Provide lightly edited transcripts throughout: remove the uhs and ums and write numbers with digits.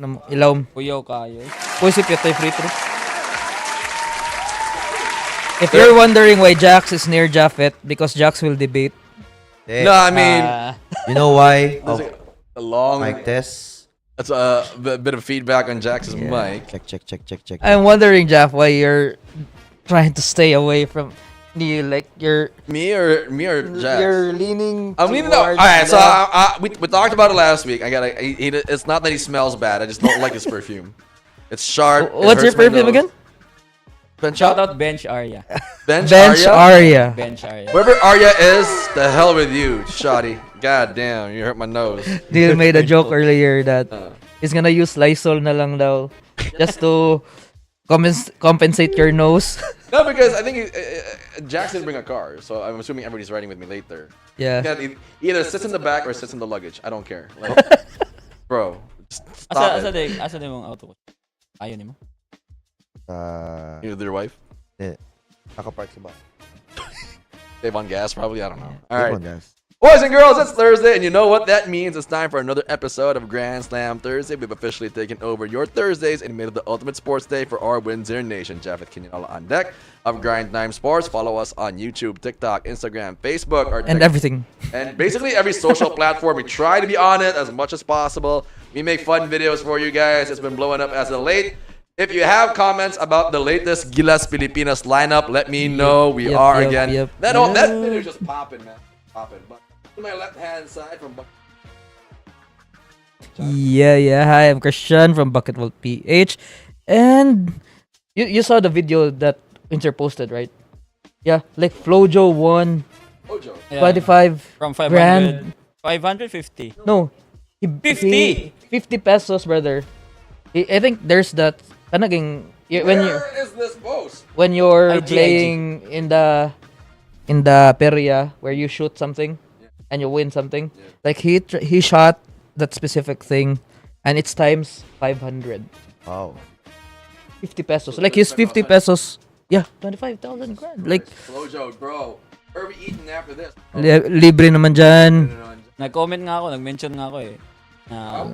Ilawom. Kuyaw kayo. Puisip yun tayo free throw. If you're wondering why Jax is near Jaffeth, because Jax will debate. No, I mean, you know why? There's like a long Mic test. That's a bit of feedback on Jax's mic. Check. I'm wondering, Jaff, why you're trying to stay away from me. Like you're Me or Jax? you're leaning. I'm leaning out. All right, so we talked about it last week. It's not that he smells bad. I just don't like his perfume. It's sharp. it What's your hurts my perfume nose. again? Bench Shout out Bench Arya. Bench Bench Arya? Arya. Bench Arya. Wherever Arya is, the hell with you, shoddy. God damn, you hurt my nose. Neil made a joke earlier that he's gonna use Lysol na lang daw just to compensate your nose. No, because I think Jax didn't bring a car, so I'm assuming everybody's riding with me later. Yeah. He either sits in the back or sits in the luggage. I don't care. Like, bro, stop Asa it. asa yung auto ko? Ayaw ni mo? You with your wife? Nakapark sa bahay. Save on gas, probably. I don't know. All Save right. on gas. Boys and girls, it's Thursday, and you know what that means. It's time for another episode of Grand Slam Thursday. We've officially taken over your Thursdays and made it the ultimate sports day for our Windsor Nation. Jaffeth Kinyanala on deck of Grind Time Sports. Follow us on YouTube, TikTok, Instagram, Facebook, And everything. and basically every social platform. We try to be on it as much as possible. We make fun videos for you guys. It's been blowing up as of late. If you have comments about the latest Gilas Pilipinas lineup, let me know. We are again. That video is just popping, man. Popping. But to my left-hand side from Yeah. Hi, I'm Christian from Bucket World PH. And you saw the video that Winter posted, right? Yeah, like Flojo won Ojo. 25 From grand. 550. No. 50? 50 pesos, brother. I think there's that kanaging Where is this post? when you're IG. playing in the Peria where you shoot something and you win something. Like he shot that specific thing and it's times 500. Wow. 50 pesos. Like his 50 pesos. Yeah, 25,000 grand. Like Flojo, bro. Where are we eating after this? libre naman dyan. Nag-comment nga ako, nag-mention nga ako eh. Na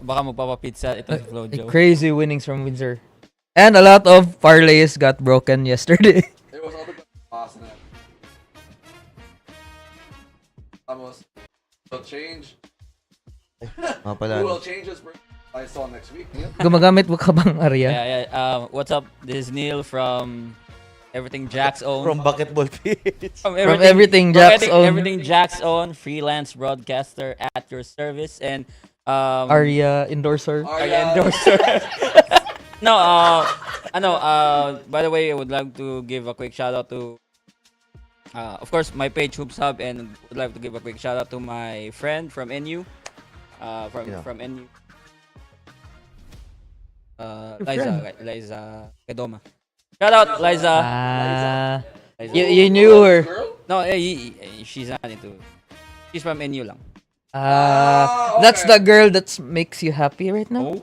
baka magpapapizza ito si Flojo. Crazy winnings from Windsor. And a lot of parlays got broken yesterday. It was all because of last night. Almost. Will change. Mga pala. Who will change his birthday? I saw next week. Neil? Gumagamit mo ka bang Arya? Yeah. What's up? This is Neil from Everything Jack's Own. From Bucketball PH. From Everything Jack's Own. Everything Jack's Own. Freelance broadcaster at your service. And Arya endorser. Arya endorser. No, by the way, I would like to give a quick shout out to of course my page Hoops Hub, and would like to give a quick shout out to my friend from NU. From NU. Liza Kedoma. Shout out Liza. You knew her. No, she's not into. She's from NU lang. That's the girl that makes you happy right now. Oh.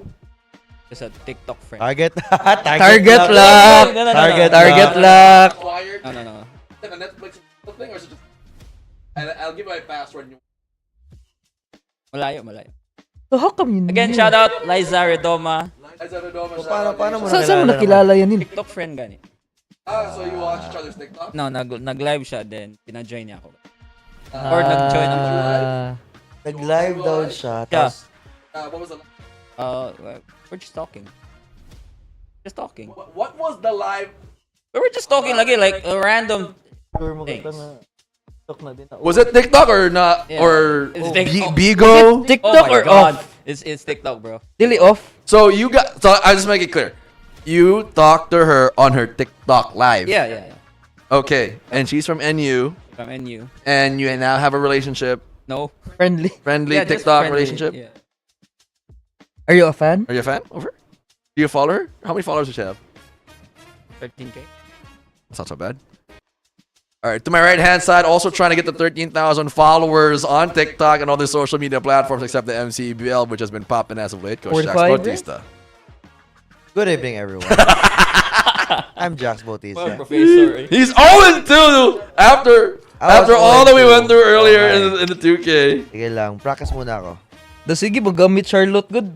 Just a TikTok friend. Target. Target lock. No. Target lock. Acquired? No. Is it a Netflix thing or is it just... I'll give my password. Malayo. So how come you Again, knew? shout out Liza Redoma. Paano mo Saan mo nakilala yan yun? TikTok friend gani. So you watch each other's TikTok? No, nag-live siya then pina-join niya ako. Or nag-join ako. Nag-live daw siya. Yeah. What was the... We're just talking. What was the live... We were just talking lagi like a random things. Was it TikTok or not? Yeah. Or It's TikTok. Bigo? TikTok Oh my or God. off? It's TikTok, bro. Really off? So I'll just make it clear. You talked to her on her TikTok live. Yeah. Okay. And she's from NU. From NU. And you now have a relationship. No. Friendly. Friendly Yeah, just TikTok friendly, relationship. Yeah. Are you a fan? Are you a fan of her? Do you follow her? How many followers does she have? 13K. That's not so bad. All right, to my right-hand side, also trying to get the 13,000 followers on TikTok and other social media platforms except the MCBL, which has been popping as of late. Coach Jax 45, Bautista. Good evening, everyone. I'm Jax Bautista. Professor. Eh? He's 0-2 after all that we went through earlier in the 2K. Sige lang, practice muna ako. The sige mo gamit Charlotte good.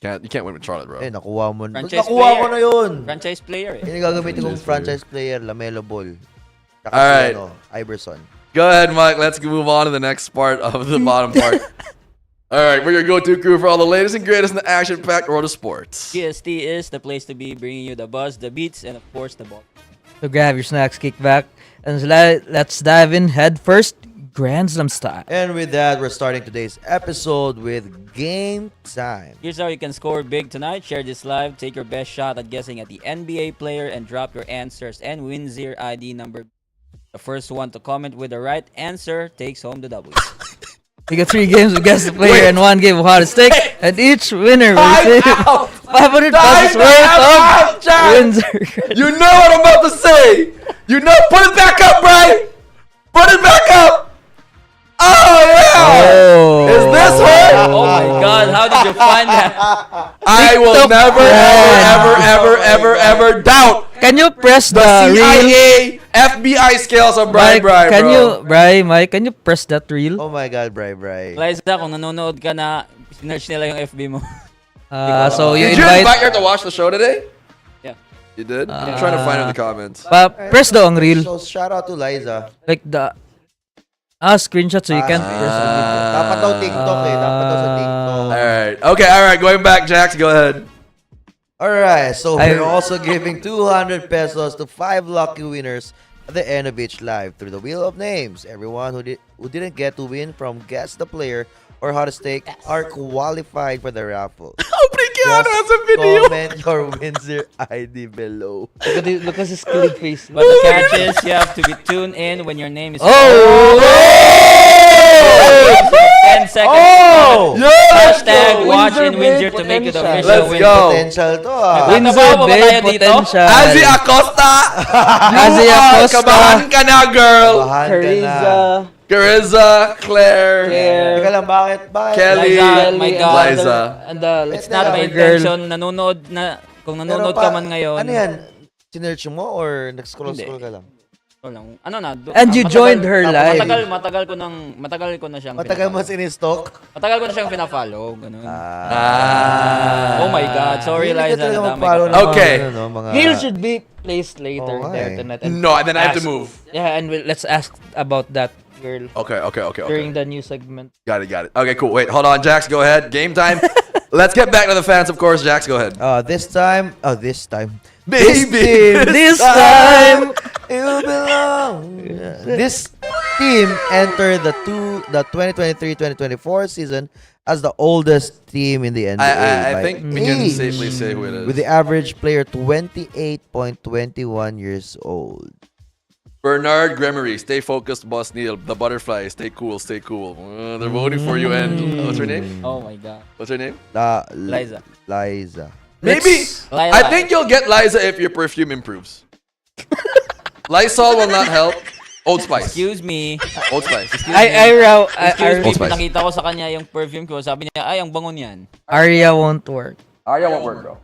You can't win with Charlotte, bro. Nakuha mo. Franchise Nakuha player. mo na yun. Franchise player eh. Yung gagamitin kong franchise player, Lamelo Ball. Tsaka Alright. Iverson. Go ahead, Mike. Let's move on to the next part of the bottom part. All right, we're your go-to crew for all the latest and greatest in the action-packed world of sports. GST is the place to be, bringing you the buzz, the beats, and of course the ball. So grab your snacks, kick back, and let's dive in head first, Grand Slam style. And with that, we're starting today's episode with Game Time. Here's how you can score big tonight. Share this live, take your best shot at guessing at the NBA player, and drop your answers and win your ID number. The first one to comment with the right answer takes home the W. We got 3 games with guess the player and 1 game of how to stick, and each winner will receive 500 pesos worth of Windsor. You know what I'm about to say. You know, put it back up, Brian. Put it back up. Oh yeah. Oh. Is this her? Oh my God! How did you find that? I will never, ever doubt Can you press the, the reel? CIA, FBI scales of Brian, Mike, can bro. Mike, can you press that reel? Oh my God, Bri. Liza, kung nanonood ka na, sinerch nila yung FB mo. So you Did you invite invite, her to watch the show today? Yeah. You did? I'm trying to find her in the comments. press the ang reel, So, shout out to Liza. like the screenshot so you can't press the video. Dapat daw TikTok eh. Dapat daw sa TikTok. Alright. Okay, alright. Going back, Jax, go ahead. Alright, so we're also giving 200 pesos to 5 lucky winners at the end of each live through the Wheel of Names. Everyone who didn't get to win from Guess the Player or How to Stake are qualified for the raffle. Obrigado, has a Just video. comment your Windsor ID below. Look at his killing face. But the catch is you have to be tuned in when your name is Oh! 10 seconds. Oh! Hashtag watch in Windsor to make it official. Let's Windsor. go. Potential to ah. Windsor Natabaho ba Bay tayo dito? potential. Azzy Acosta. Azzy Acosta. Kabahan ka na, girl. Bahan ka na. Carissa, Claire, Teka lang, bakit? Kelly, Liza, my God. Liza. And It's not my girl. intention. Nanonood na, kung Pero nanonood ka man ngayon. Ano yan? Sinerch mo or nag-scroll Hindi. ka lang? Ano na? And you joined her live. Matagal ko na siyang Matagal mo pinafollow. sinistalk? Matagal ko na siyang pina-follow. Ganun. Ah. Oh my God. Sorry, Hindi ka Liza. talaga nadamay mag-follow ka ng pa. Okay. mga, ano, mga... Neil should be placed later Oh, there okay. tonight. And No, and then I have to move. Yeah, and let's ask about that girl Okay. during the new segment. Got it. Okay, cool. Wait, hold on, Jax. Go ahead. Game time. Let's get back to the fans, of course. Jax, go ahead. This time... Baby. This time, you belong. This team entered the 2023-2024 season as the oldest team in the NBA. I by think we can age, safely say who it is. with the average player 28.21 years old. Bernard Gremery, stay focused, boss Neil. The butterfly, stay cool. They're voting for you. And what's her name? Oh my God. What's her name? Liza. Liza. Maybe. Liza. I think you'll get Liza if your perfume improves. Lysol will not help. Old Spice. Excuse me. Old Spice. Excuse me, Old Spice. nakita ko sa kanya yung perfume ko. Sabi niya, ay, ang bango niyan. Arya won't work. Arya won't work, bro.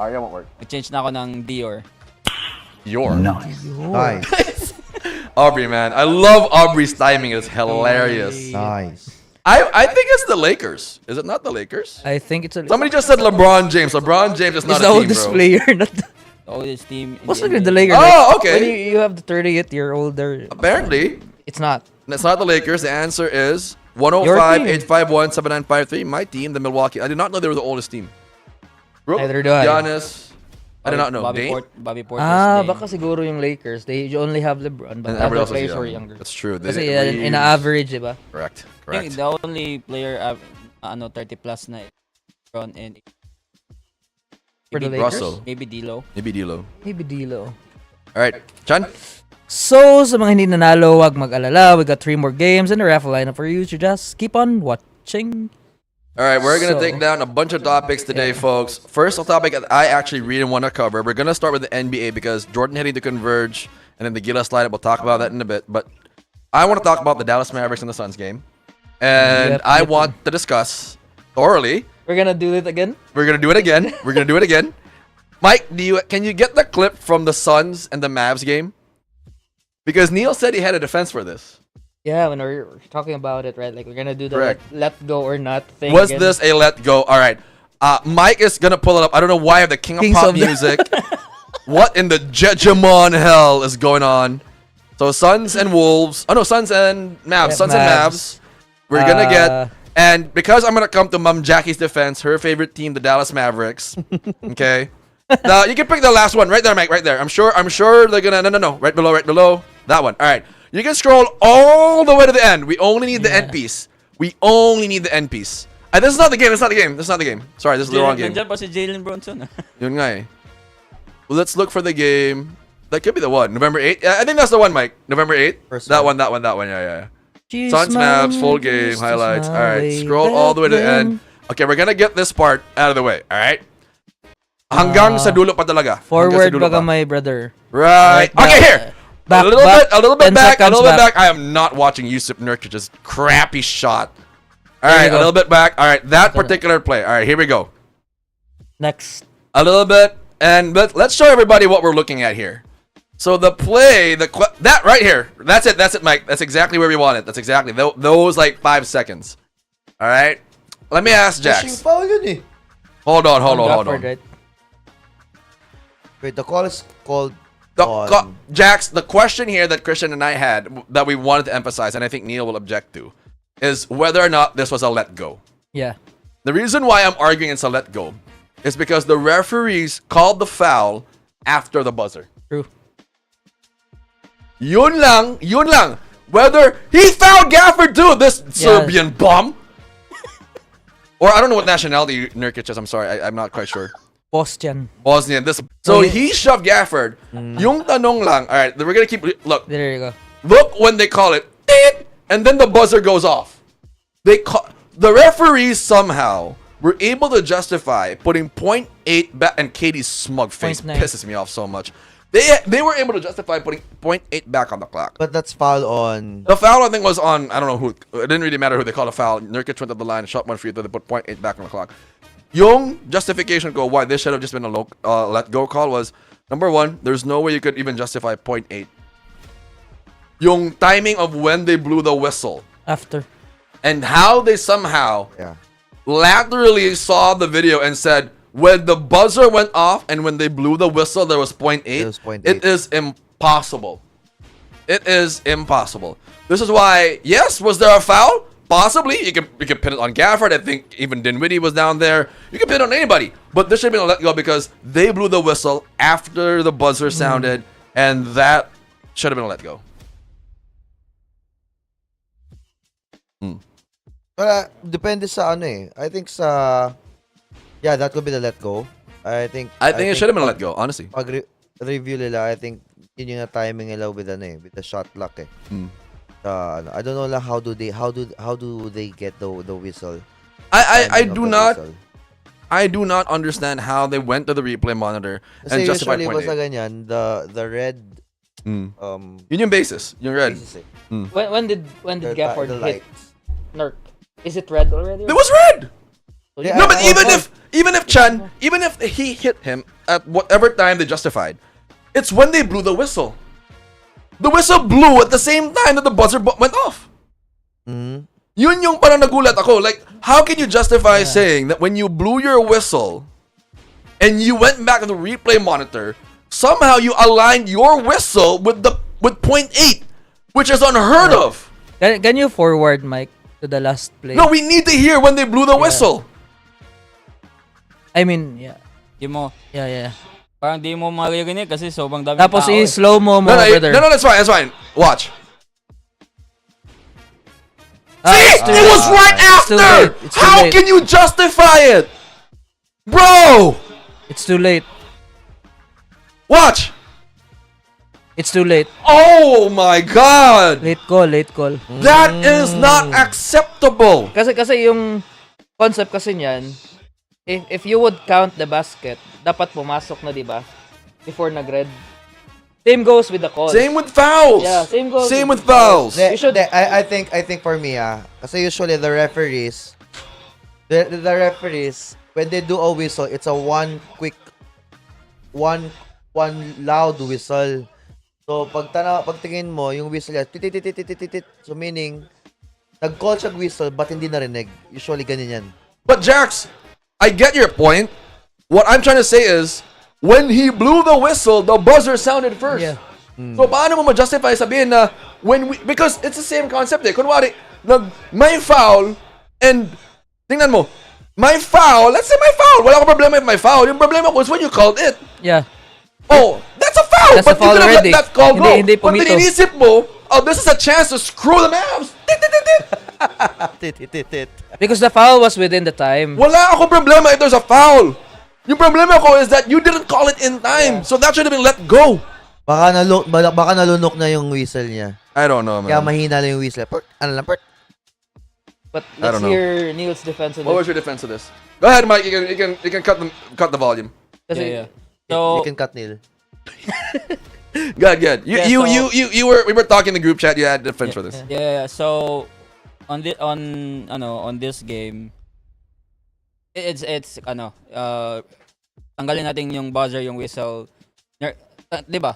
Arya won't work. Nag-change na ako ng Dior. Nice. Aubrey, man. I love Aubrey's timing. It's hilarious. Nice. I think it's the Lakers. Is it not the Lakers? I think it's a. Somebody just said LeBron James. LeBron James is It's not the a team, oldest bro. player, not the. The oldest team. in What's the like the NBA. Lakers? Oh, like, okay. When you have the 38-year-old there, Apparently, it's not. it's not the Lakers. The answer is Your 105-851-7953. My team, the Milwaukee. I did not know they were the oldest team. Bro, Neither do I. Giannis. I did not know. Bobby Dame? Portis. Dame. Baka siguro yung Lakers. They only have LeBron, but And other everybody else is players young. were younger. That's true. They Kasi didn't in average, diba? Correct. I think the only player 30 plus na LeBron and For the maybe Lakers? Russell. maybe D'Lo. Maybe D'Lo. Maybe D'Lo. All right, Chan. So, sa mga hindi nanalo, wag mag-alala. We got 3 more games in the raffle lineup for you. So just keep on watching. All right, we're going to So- take down a bunch of topics today, folks. First topic that I actually really want to cover. We're going to start with the NBA because Jordan heading to Converge and then the Gilas lineup. We'll talk about that in a bit. But I want to talk about the Dallas Mavericks and the Suns game. And Yep, I yep. want to discuss thoroughly. We're gonna do it again. We're going to do it again. We're going to do it again. Mike, can you get the clip from the Suns and the Mavs game? Because Neil said he had a defense for this. Yeah, when we're talking about it, right? Like we're gonna do the Correct. let go or not thing. Was again. this a let go? All right. Mike is gonna pull it up. I don't know why I have the King of Kings Pop of the- music. What in the Jejemon hell is going on? So Suns and Wolves. Oh no, Suns and Mavs. Yeah, Suns and Mavs. Mavs. We're gonna Uh, get. And because I'm gonna come to Mom Jackie's defense, her favorite team, the Dallas Mavericks. Okay. Now you can pick the last one right there, Mike. Right there. I'm sure they're gonna. No. Right below. That one. All right. You can scroll all the way to the end. We only need the end piece. We only need the end piece. This is not the game. This is not the game. Sorry, this is the wrong game. Nandiyan pa si Jalen Bronson. Yun nga eh. Well, let's look for the game. That could be the one. November 8th? Yeah, I think that's the one, Mike. November 8th? First That one. one. Yeah. She's Suns, smiling Mavs, full like game, used to highlights. smile Alright, way scroll all the way to the back end. then. Okay, we're gonna get this part out of the way. Alright? Hanggang sa dulo pa talaga. Hanggang sa Forward dulo baga pa. my brother. Right. Right, Okay, back. here. Back, a little back. bit 10 back. A seconds little bit back. back. I am not watching Yusuf Nurkic's crappy shot. There Alright, you a go. little bit back. Alright, that Ito na. particular play. Alright, here we go. Next. A little bit, and let's show everybody what we're looking at here. So the play, that right here, that's it, Mike. That's exactly where we want it. That's exactly those like 5 seconds. All right. Let me ask Pushing Jax. foul yun eh. Hold on. Gafford, right? Wait, the call is called Jax, the question here that Christian and I had that we wanted to emphasize, and I think Neil will object to, is whether or not this was a let go. Yeah. The reason why I'm arguing it's a let go is because the referees called the foul after the buzzer. True. Yun lang. Whether he fouled Gafford too, this Serbian bum. Or I don't know what nationality Nurkic is. I'm sorry, I'm not quite sure. Boston. Bosnian. So Okay. he shoved Gafford. Yung tanong lang. All right, we're gonna keep. Look, There you go. look when they call it, and then the buzzer goes off. The referees somehow were able to justify putting 0.8 back, and Katie's smug face 0.9. pisses me off so much. They were able to justify putting 0.8 back on the clock. But that's foul on. The foul, I think, was on, I don't know who. It didn't really matter who they called a foul. Nurkic went up the line, shot one free throw, they put 0.8 back on the clock. Yung justification go why this should have just been a let go call was, number one, there's no way you could even justify 0.8. Yung timing of when they blew the whistle After. and how they somehow Yeah. laterally saw the video and said, when the buzzer went off and when they blew the whistle, there was 0.8. It was 0.8. It is impossible. It is impossible. This is why, yes, was there a foul? Possibly. You can pin it on Gafford. I think even Dinwiddie was down there. You can pin it on anybody. But this should have been a let go because they blew the whistle after the buzzer sounded, and that should have been a let go. Depende sa ano eh. I think sa... Yeah, that could be the let go. I think it should have been a let go, honestly. Pag review nila, I think yun yung timing nila with ano eh, with the shot clock eh. I don't know lang how do they get the whistle. I timing of do the not whistle. I do not understand how they went to the replay monitor and Kasi justified usually 0.8. basta ganyan, the red Yun yung basis, yung red. basis eh. When did The Gafford hit lights. Nurk? Is it red already? It was red. So Yeah, No, but I- even if he hit him at whatever time they justified, it's when they blew the whistle. The whistle blew at the same time that the buzzer went off. Mhm. Yun yung parang nagulat ako. Like, how can you justify saying that when you blew your whistle and you went back to the replay monitor, somehow you aligned your whistle with 0.8, which is unheard of. Can you forward, Mike, to the last play? No, we need to hear when they blew the whistle. I mean, yeah. Di mo, Yeah. parang di mo maririnig kasi sobrang dami Tapos tao. eh. i-slow-mo mo, brother. No, that's fine. Watch. Ah, See, it's too it was late. right It's too after. late. It's too How late. can you justify it, bro? It's too late. Watch. It's too late. Oh my God, Late call. that is not acceptable. Kasi yung concept kasi niyan, if you would count the basket, dapat pumasok na, di ba? Before nag-red. Same goes with the call. Same with fouls. Yeah, same goes Same with with fouls. You should- I think for me kasi usually the referees when they do a whistle, it's a one loud whistle. So, pagtingin mo, yung whistle niya, titit. So, meaning, nag-call siya whistle, but hindi narinig. Usually, ganyan yan. But Jax, I get your point. What I'm trying to say is, when he blew the whistle, the buzzer sounded first. Yeah. So paano mo ma-justify sabihin na because it's the same concept eh. Kunwari, may foul and tingnan mo, may foul, let's say may foul. Wala akong problema with my foul. Yung problema ko is when you called it. Yeah. Oh, that's a foul. That's but a foul you could have already. let that call go. Hindi But pumito. iniisip mo, oh, this is a chance to screw the Mavs. Titit. Because the foul was within the time. Wala akong problema if there's a foul. Yung problema ko is that you didn't call it in time. So that should have been let go. Baka nalunok na yung whistle niya. I don't know, man. Kaya mahina lang yung whistle. Pert. But I let's don't know. hear Neil's defense of What it. was your defense of this? Go ahead, Mike. You can cut the volume. Kasi Yeah. So, You can cut Neil. Good. Yeah, We were talking in the group chat. You had defense for this. yeah. So, on this game, it's tanggalin natin yung buzzer, yung whistle. 'Di ba?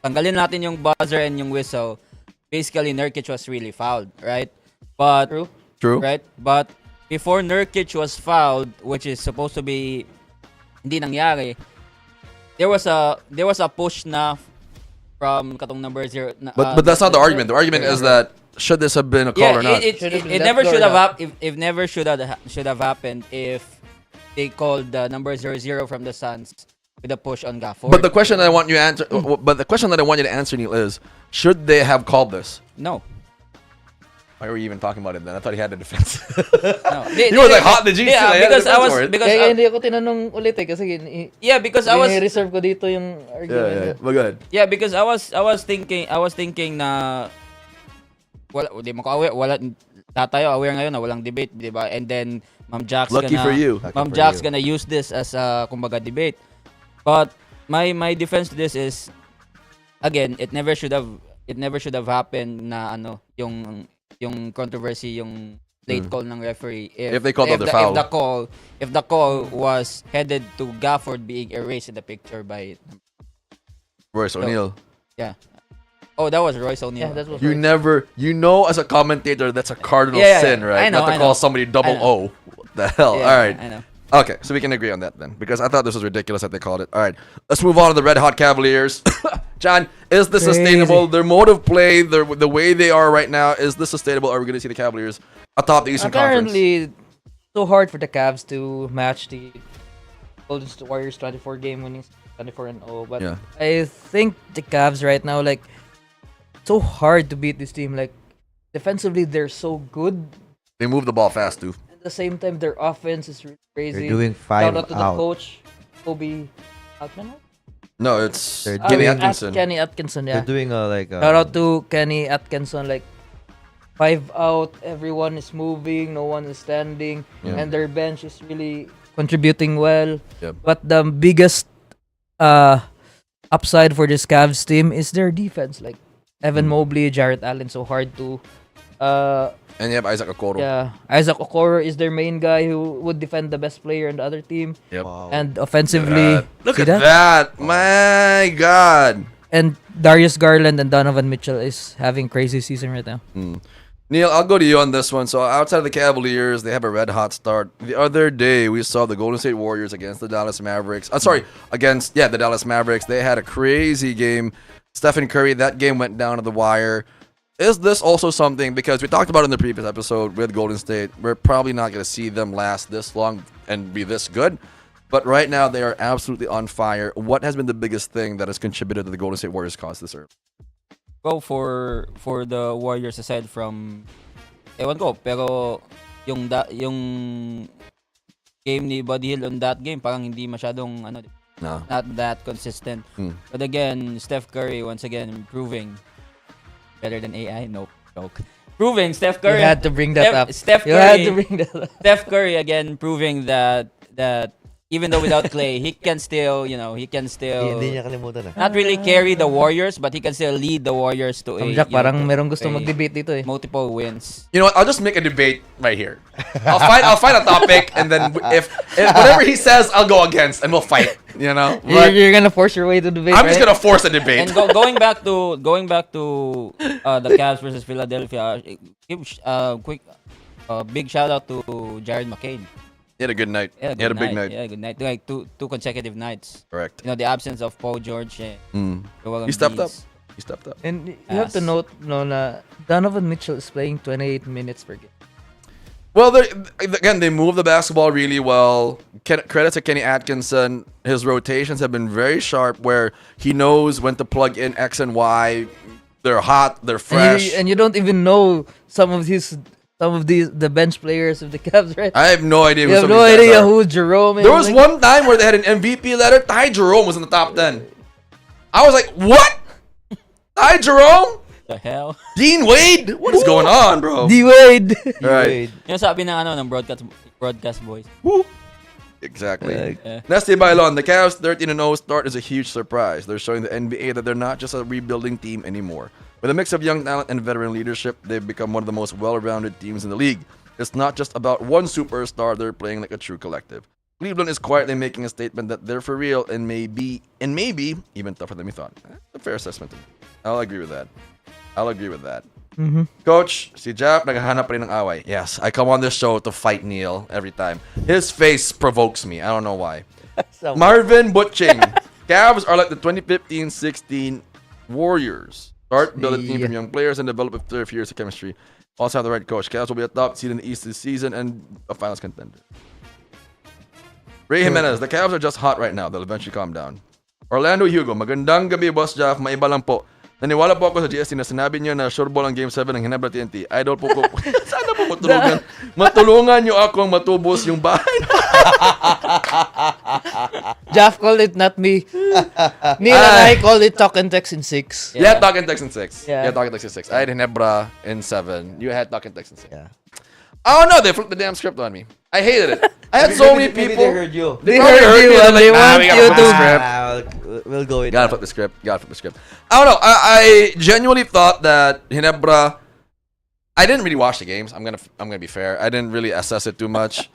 Tanggalin natin yung buzzer and yung whistle. Basically, Nurkic was really fouled, right? But True. right? But before Nurkic was fouled, which is supposed to be hindi nangyari, there was a push na from katong number 0. But that's not the argument. The argument is that should this have been a call or not? It Should've been never left should or have not. it never should have happened if they called the number 00 from the Suns with a push on Gafford. But the question that I want you to answer, Neil, is should they have called this? No. Why were you even talking about it then? I thought he had a defense. No. You were like hot in the G. Yeah, because I was Kaya hindi ako tinanong ulit eh kasi because I was reserve ko dito yung argument. But go ahead. yeah, because I was thinking na di mo ko aware, tatayo aware ngayon na walang debate, di ba? And then Ma'am Jack's Lucky for you. Ma'am Jack's gonna use this as a kumbaga debate. But my defense to this is again, it never should have happened na yung controversy, yung late call ng referee If they called other foul. if the call was headed to Gafford being erased in the picture by Royce O'Neal. yeah. Oh, that was Royce O'Neal. Yeah, that was You right. never, as a commentator, that's a cardinal Yeah, sin, right? I know, Not to I call know. somebody double I know. O. What the hell? Yeah, All right. I know. Okay, so we can agree on that then, because I thought this was ridiculous that they called it. All right, let's move on to the Red Hot Cavaliers. John, is this Crazy. sustainable? Their mode of play, the way they are right now, is this sustainable? Are we going to see the Cavaliers atop the Eastern Conference? Apparently, so hard for the Cavs to match the Golden State Warriors 24 game winnings, 24-0. But Yeah. I think the Cavs right now, like, so hard to beat this team. Like, defensively, they're so good. They move the ball fast, too. At the same time, their offense is really crazy. They're doing 5 Shout out to the out. coach, Kobe Altman. No, it's They're Kenny doing- Atkinson. Kenny Atkinson, yeah. They're doing Shout out to Kenny Atkinson, like 5 out, everyone is moving, no one is standing, Yeah. and their bench is really contributing well. Yep. But the biggest upside for this Cavs team is their defense. Like Evan Mobley, Jarrett Allen, so hard to And you have Isaac Okoro. yeah. Isaac Okoro is their main guy who would defend the best player in the other team. Yep. Wow. And offensively, Look see at that. My God. And Darius Garland and Donovan Mitchell is having crazy season right now. Neil, I'll go to you on this one. So outside of the Cavaliers, they have a red hot start. The other day, we saw the Golden State Warriors against the Dallas Mavericks. Against the Dallas Mavericks. They had a crazy game. Stephen Curry, that game went down to the wire. Is this also something, because we talked about it in the previous episode with Golden State, we're probably not going to see them last this long and be this good. But right now, they are absolutely on fire. What has been the biggest thing that has contributed to the Golden State Warriors' cause this early? Go for the Warriors aside from ewan ko, pero yung game ni Buddy Hield on that game parang hindi masyadong No. not that consistent. But again, Steph Curry once again improving better than AI. Nope, joke. Proving Steph Curry. You had to bring that up. Steph You Curry. had to bring that up. Steph Curry again proving that even though without Clay, he can still, he can Hindi still niya kalimutan not really carry the Warriors, but he can still lead the Warriors to Jack, parang merong gusto a mag-debate dito eh. multiple wins. You know what? I'll just make a debate right here. I'll find a topic, and then if whatever he says, I'll go against, and we'll fight. You know, but You're gonna force your way to debate, I'm just right? gonna force a debate. And going back to the Cavs versus Philadelphia, give quick big shout out to Jared McCain. He had a good night. Yeah, He had a big night. Yeah, good night. Like two consecutive nights. Correct. The absence of Paul George and Joel He stepped up. Embiid's He stepped up. And you have to Ass. note, no, na Donovan Mitchell is playing 28 minutes per game. Well, again, they move the basketball really well. Credit to Kenny Atkinson. His rotations have been very sharp, where he knows when to plug in X and Y. They're hot. They're fresh. And you don't even know some of the bench players of the Cavs, right? I have no idea. You who have some no of these guys idea are. who Jerome is. There was like, one time where they had an MVP letter. Ty Jerome was in the top 10. I was like, what? Ty Jerome? the hell. Dean Wade? What is going on, bro? D Wade. Right. Yung sabi ng broadcast boys. Exactly. Yeah. Nesty Bailon, the Cavs 13-0 start is a huge surprise. They're showing the NBA that they're not just a rebuilding team anymore. With a mix of young talent and veteran leadership, they've become one of the most well-rounded teams in the league. It's not just about one superstar, they're playing like a true collective. Cleveland is quietly making a statement that they're for real and maybe even tougher than we thought. A fair assessment. I'll agree with that. Coach, si Jaff naghahanap pa rin ng away. Yes, I come on this show to fight Neil every time. His face provokes me. I don't know why. Marvin Butching. Cavs are like the 2015-16 Warriors. Start, build a team from young players, and develop with 30 years of chemistry. Also have the right coach. Cavs will be a top seed in the East this season and a finals contender. Ray Jimenez, the Cavs are just hot right now. They'll eventually calm down. Orlando Hugo, magandang gabi, Boss Jaff. Maiba lang po. Naniwala po ako sa GST na sinabi niyo na sure ball ang Game 7 ng Ginebra TNT. Idol po ko. Sana po matulungan niyo akong matubos yung bahay. Jaff called it, not me. Neil and I called it talk and text in 6. You had Talk and Text in 6. Yeah. You had Talk and Text in 6. I had Ginebra in 7. You had Talk and Text in 6. Yeah. Oh no, they flipped the damn script on me. I hated it. I had so many Maybe people. they heard you. They probably heard you me. and they They're like, want we gotta you flip the to- script. We'll go with Gotta that. flip the script. I don't know. I genuinely thought that Ginebra. I didn't really watch the games. I'm gonna be fair. I didn't really assess it too much.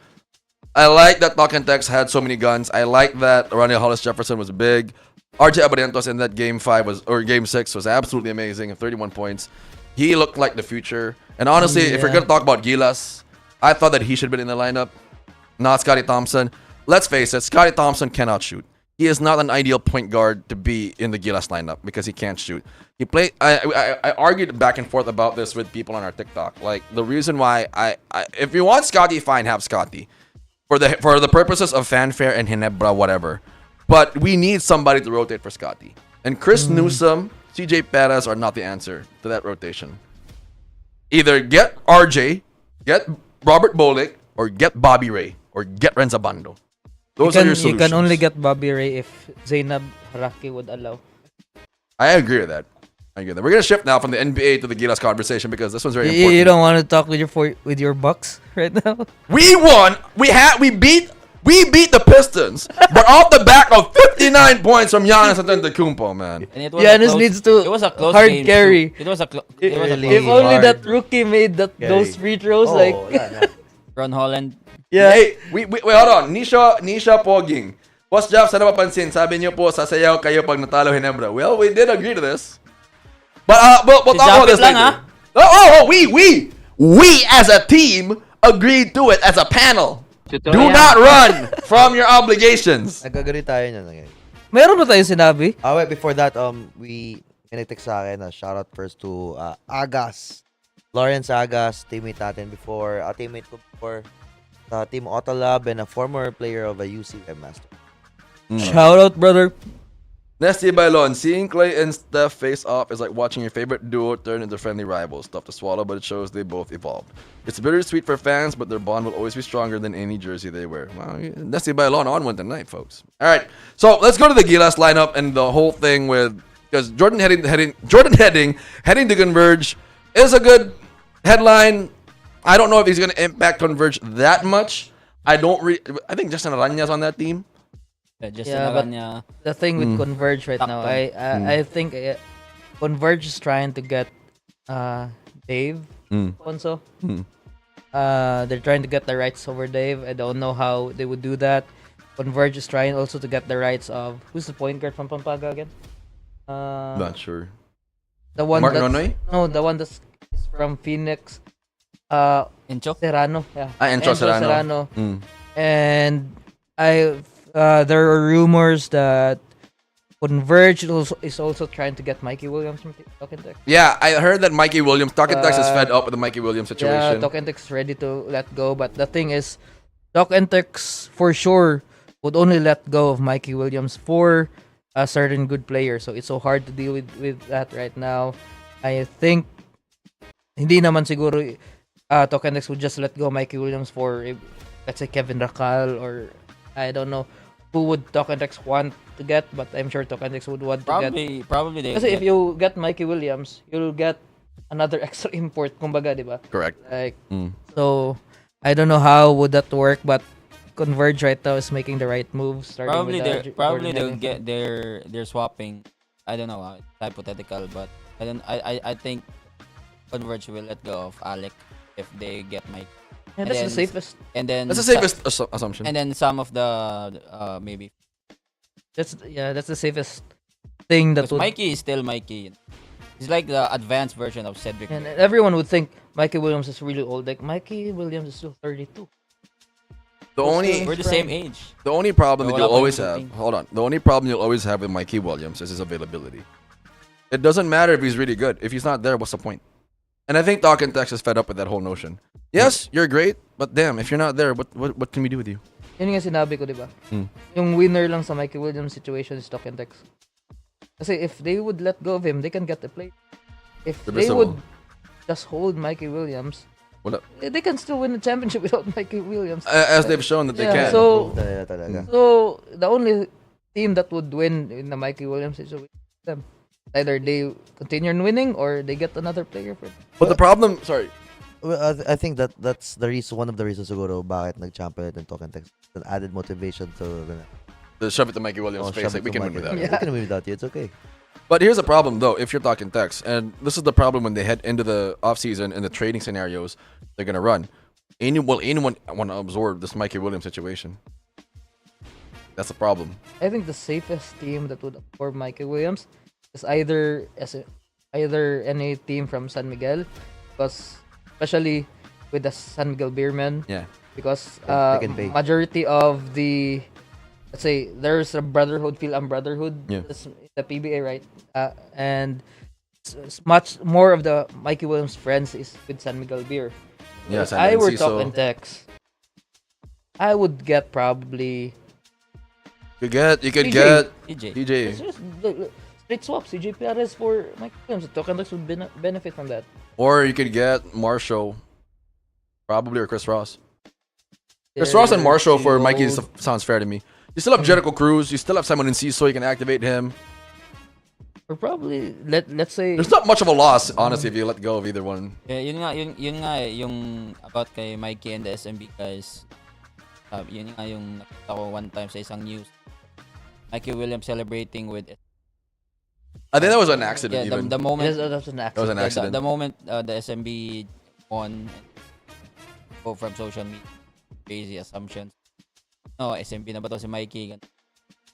I like that Talk and Text had so many guns. I like that Ronnie Hollis Jefferson was big. RJ Abarientos in that game 6 was absolutely amazing. 31 points. He looked like the future. And honestly, if we're gonna talk about Gilas, I thought that he should have been in the lineup, not Scotty Thompson. Let's face it, Scotty Thompson cannot shoot. He is not an ideal point guard to be in the Gilas lineup because he can't shoot. I argued back and forth about this with people on our TikTok. Like, the reason why if you want Scotty, fine, have Scotty. For the purposes of fanfare and Ginebra, whatever. But we need somebody to rotate for Scotty. And Chris Newsom, CJ Perez are not the answer to that rotation. Either get RJ, get Robert Bolick, or get Bobby Ray, or get Renza Bando. Those are your solutions. You can only get Bobby Ray if Zainab Haraki would allow. I agree with that. We're gonna shift now from the NBA to the Gilas conversation because this one's very important. You don't want to talk with your Bucks right now? We won. We beat the Pistons, but off the back of 59 points from Giannis Antetokounmpo, man. And it was Giannis needs to it was a close hard game, carry. too. It was a Really? If only hard that rookie made those free throws, Oh, like yeah. Ron Holland. yeah. Hey, wait, hold on. Nisha Poging. Boss Jaff, sana mapansin, sabi niyo po, sasayaw kayo pag natalo Ginebra. Well, we did agree to this. But we'll Si talk about this Jaffeth later. lang, We as a team agreed to it as a panel. Do not run from your obligations. Nagkagalit tayo niyan. Okay. Meron ba tayong sinabi? Wait, before that, we kinetic sa akin, shout out first to Agas. Lawrence Agas, teammate natin before, teammate ko before Team Autolab and a former player of a UC Webmaster. Shout out, brother. Nesty Bailon, seeing Clay and Steph face off is like watching your favorite duo turn into friendly rivals. Tough to swallow, but it shows they both evolved. It's bittersweet for fans, but their bond will always be stronger than any jersey they wear. Wow, Nesty Bailon on one tonight, folks. All right, so let's go to the Gilas lineup and the whole thing with because Jordan heading to Converge is a good headline. I don't know if he's going to impact Converge that much. I think Justin Aranya's on that team. Just Yeah, but niya. the thing with Converge right now, Stockton. I think Converge is trying to get Dave Alfonso. They're trying to get the rights over Dave. I don't know how they would do that. Converge is trying also to get the rights of who's the point guard from Pampanga again? Not sure. The one Mark that's Nonoy? no, the one that's is from Phoenix. Encho? Serrano, yeah. Encho Serrano. Serrano. Mm. And there are rumors that Converge is also trying to get Mikey Williams from Token Tech. Yeah, I heard that Mikey Williams, Token Tex is fed up with the Mikey Williams Yeah, situation. Token Tech is ready to let go, but the thing is, Token Tech for sure would only let go of Mikey Williams for a certain good player. So it's so hard to deal with that right now. I think hindi naman siguro Token Tech would just let go Mikey Williams for let's say Kevin Racal, or I don't know who would Token Tech want to get, but I'm sure Token Tech would want to get. Probably they. Kasi if you get Mikey Williams, you'll get another extra import, kumbaga, di ba? Correct. Like, so I don't know how would that work, but Converge right now is making the right moves. Starting Probably with they probably Jordan they'll Henderson. get they're swapping. I don't know. It's hypothetical, but I think Converge will let go of Alec if they get Mike. Yeah, And that's the then- safest. And then That's the safest assumption. And then some of the maybe That's the safest thing that because would. Mikey is still Mikey. He's like the advanced version of Cedric. And everyone would think Mikey Williams is really old. Like Mikey Williams is still 32. The only We're the same age. the only problem that Wala you'll pa always yung have, shooting. hold on. The only problem you'll always have with Mikey Williams is his availability. It doesn't matter if he's really good. If he's not there, what's the point? And I think Talking Tex is fed up with that whole notion. Yes, you're great, but damn, if you're not there, what can we do with you? Yun nga sinabi ko, di ba? Hmm. Yung winner lang sa Mikey Williams situation is Token Tex. Kasi if they would let go of him, they can get the play. If they Serviceable. would just hold Mikey Williams, Wala. they can still win the championship without Mikey Williams. As they've shown that they Yeah, can. so Talaga. so the only team that would win in the Mikey Williams situation is them. Either they continue winning or they get another player for it. But the problem, sorry, Well, I think that's the reason, one of the reasons siguro bakit nag-champion ng Token Tex. An added motivation to shove it to Mikey Williams' face. shove Like, it we to can win Mikey. without it. Yeah. We can win without you. It's okay. But here's the problem, though, if you're talking Tex, and this is the problem when they head into the offseason and the trading scenarios they're going to run. Anyone want to absorb this Mikey Williams situation? That's the problem. I think the safest team that would absorb Mikey Williams is either any team from San Miguel, because especially with the San Miguel Beermen, Yeah. because They can pay. majority of the, let's say there's a brotherhood, Phil-Am brotherhood, Yeah. that's the PBA, right? And much more of the Mikey Williams friends is with San Miguel Beer. Yeah, If San I were Francisco. talking Tex, I would get probably You could TJ. get TJ. DJ. it's just straight swap CJ Perez for Mikey Williams. Token Tex would benefit from that. Or you could get Marshall. Probably, or Chris Ross. Chris Ross and Marshall for Mikey sounds fair to me. You still have Jericho Cruz. You still have Simon Enciso. You can activate him. Or probably let's say There's not much of a loss, honestly, if you let go of either one. Yeah, yun nga yung about kay Mikey and the SMB guys. Yun nga yung nakita ko one time sa isang news. Mikey Williams celebrating with I think that was an accident, yeah, even. the moment that's an That was an accident. accident. the moment the SMB won go from social media crazy assumptions. No, SMB na ba to si Mikey?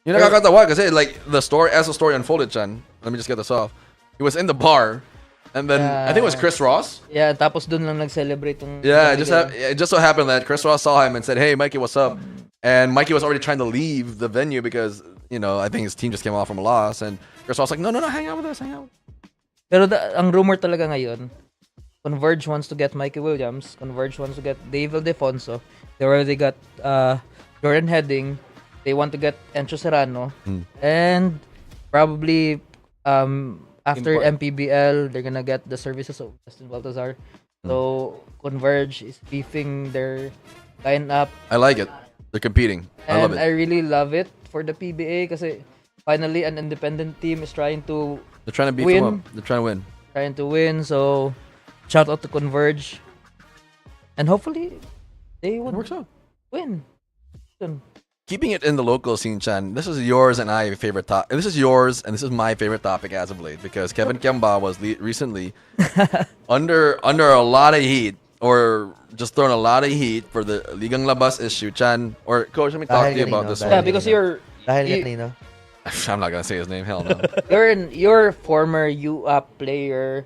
Yung nakakatawa kasi like as the story unfolded, Chan, let me just get this off. He was in the bar, and then I think it was Chris Ross. Yeah, tapos dun lang nag-celebrate yung Yeah, it just so happened that Chris Ross saw him and said, "Hey, Mikey, what's up?" And Mikey was already trying to leave the venue because I think his team just came off from a loss, and Chris Ross was like, "No, hang out with us, hang out." Pero ang rumor talaga ngayon, Converge wants to get Mikey Williams, Converge wants to get Dave Ildefonso. They already got Jordan Heading. They want to get Encho Serrano. And probably after Import. MPBL, they're gonna get the services of Justin Baltazar. So Converge is beefing their lineup. I like it. They're competing. I love And it. I really love it for the PBA kasi finally an independent team is trying to They're trying to beat win. them up. They're trying to win. So shout out to Converge. And hopefully they It would works out. Win. Yun. Keeping it in the local scene, Chan, this is yours and I favorite topic. This is yours and this is my favorite topic as of late because Kevin Kiamba was recently under a lot of heat or just thrown a lot of heat for the Ligang Labas issue, Chan. Or Coach, let me talk to you about this dahil one. Yeah, because you're Dahil you- kanino? I'm not gonna say his name. Hell no. you're former UAP player,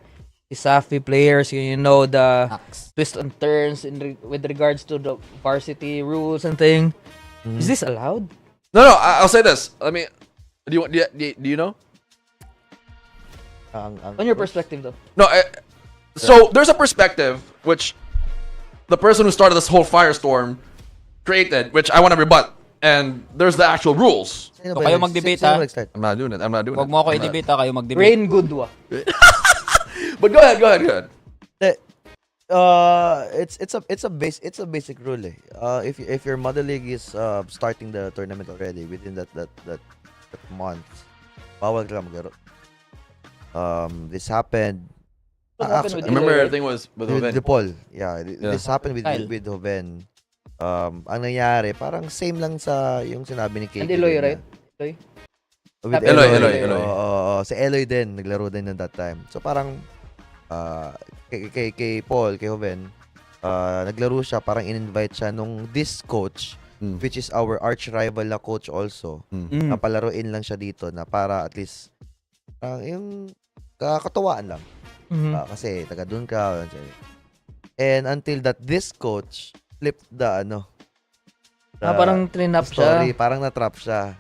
Isafi players. You know the Max. twist and turns with regards to the varsity rules and thing. Is this allowed? No, I'll say this. Let me. Do you know? On your perspective, though. No. So there's a perspective which the person who started this whole firestorm created, which I want to rebut. And there's the actual rules. Sino So ba kayo yun? mag-debate, Sino ha? nag-start? I'm not doing it. Huwag mo ako i-debate ha, kayo mag-debate. Rain Goodwa. But go ahead. The- it's a basic rule. If your mother league is starting the tournament already within that month, bawal ka lang maglaro. This happened. What happened with I remember Eloy, right? everything was with With Joven. the Paul. Yeah, Yeah. this happened with Kyle. Joven. Ang nangyari, parang same lang sa yung sinabi ni KK. And Eloy, din right? na- Eloy? With Eloy. Oo, si Eloy din, naglaro din at that time. So parang kay Paul, kay Joven, naglaro siya, parang in-invite siya nung this coach, which is our arch rival na coach also. Napalaruin lang siya dito na para at least yung kakatuwaan lang. Kasi taga doon ka. And until that this coach flipped the Parang trinap story, siya. parang na-trap siya.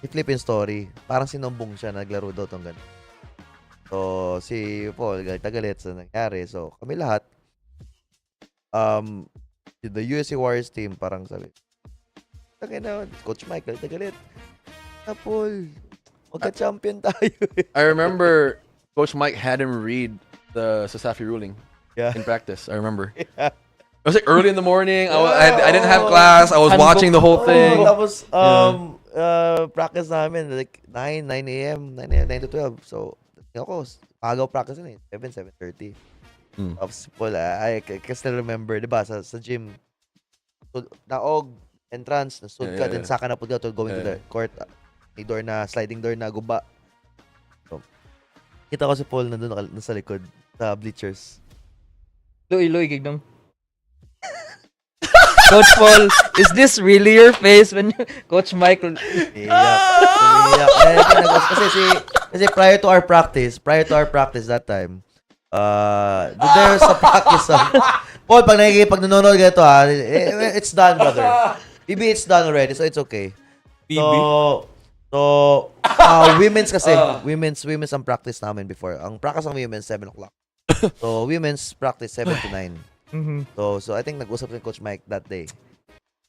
I-flip yung story. Parang sinumbong siya, naglaro daw tong ganun. So, si Paul, galit sa nangyari. So, kami lahat, the USA Warriors team, parang sabi, na, Coach Michael, galit. Na, Paul, magka-champion tayo. I remember Coach Mike had him read the Sasafi ruling Yeah. in practice. I remember. Yeah. It was like early in the morning. I didn't have class. I was watching the whole thing. Tapos, practice namin, like 9 a.m., 9 to 12. So, ako, agaw practice na 7:30. Tapos, Paul, I can still remember, di ba, sa gym, so, naog, entrance, nasud ka, then saka na po to going to the court. May door na, sliding door na, guba. So, kita ko si Paul nandun nasa likod, sa bleachers. Loy, gigdong. Coach Paul, is this really your face when Coach Michael? Umiyak. Kasi prior to our practice that time, there was a practice. Paul, pag nanonood ka ito, it's done, brother. BB, it's done already, so it's okay. So, women's kasi, women's ang practice namin before. Ang practice ng women's, 7 o'clock. So, women's practice, 7 to 9. So I think nag-usap si Coach Mike that day.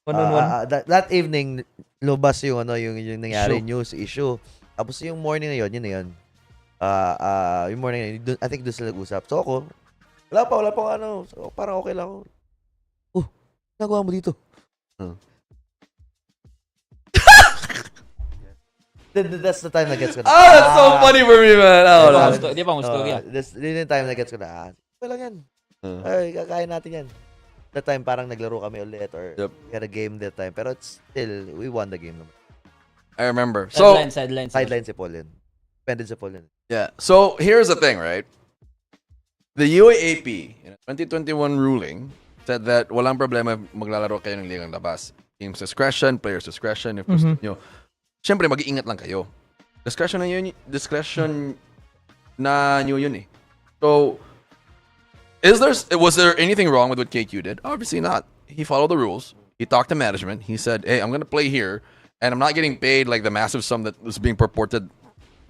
One-on-one. That evening, lubas yung nangyari, news issue. Tapos yung morning na yun na yun. Yung morning na yun, I think doon sila nag-usap. So ako, wala pa so parang okay lang ako. Nagawa mo dito. That's the time na gets ko na. That's so funny for me, man. I don't know. Di ba mo story? This yung time na gets ko na. Wala yan. Ay, kakain natin yan. That time, parang naglaro kami ulit or we had a game that time. Pero it's still, we won the game naman. I remember. So Sideline. Sideline si Paul yun. Dependent si Paul yun. yeah. So here's the thing, right? The UAAP in a 2021 ruling said that walang problema maglalaro kayo ng Ligang Labas. Team's discretion, players' discretion. If gusto nyo, syempre mag-iingat lang kayo. Discretion na nyo yun eh. So, was there anything wrong with what KQ did? Obviously not. He followed the rules. He talked to management. He said, hey, I'm going to play here, and I'm not getting paid like the massive sum that was being purported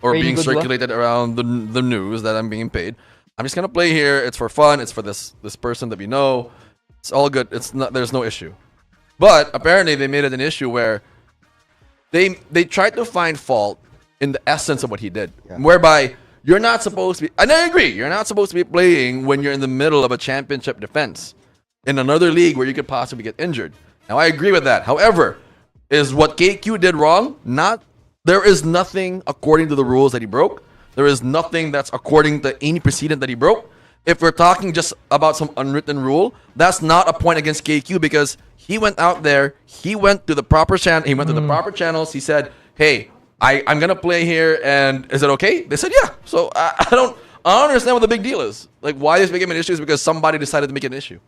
or being circulated around the news that I'm being paid. I'm just going to play here. It's for fun. It's for this person that we know. It's all good. There's no issue. But apparently they made it an issue where they tried to find fault in the essence of what he did, whereby you're not supposed to be, and I agree, you're not supposed to be playing when you're in the middle of a championship defense in another league where you could possibly get injured. Now, I agree with that. However, is what KQ did wrong? There is nothing according to the rules that he broke. There is nothing that's according to any precedent that he broke. If we're talking just about some unwritten rule, that's not a point against KQ because He went out there. He went to the proper channel. He went to the proper channels. He said, "Hey, I'm gonna play here, and is it okay?" They said, "Yeah." So I don't understand what the big deal is. Like, why this became an issue is because somebody decided to make it an issue.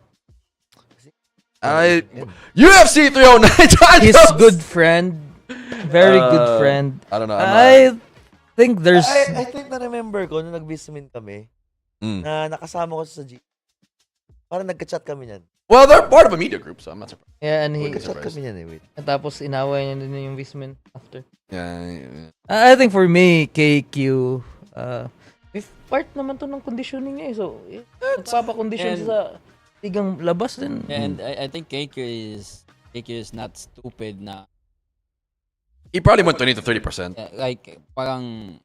UFC 309. His good friend, very good friend. I don't know. I think there's. I think na-remember ko nung nag-Vismin kami na nakasama ko sa G. Parang nagka-chat kami niyan. Well, they're part of a media group, so I'm not surprised. Yeah, and he. Nagka-chat kami niyan wait. Tapos inaway niya din yung Vismin after. Yeah. I think for me, KQ, if part naman to ng conditioning niya eh. So, nagpapa-condition siya sa tigang labas din. And I think KQ is not stupid na. He probably went 20 to 30%. Like, parang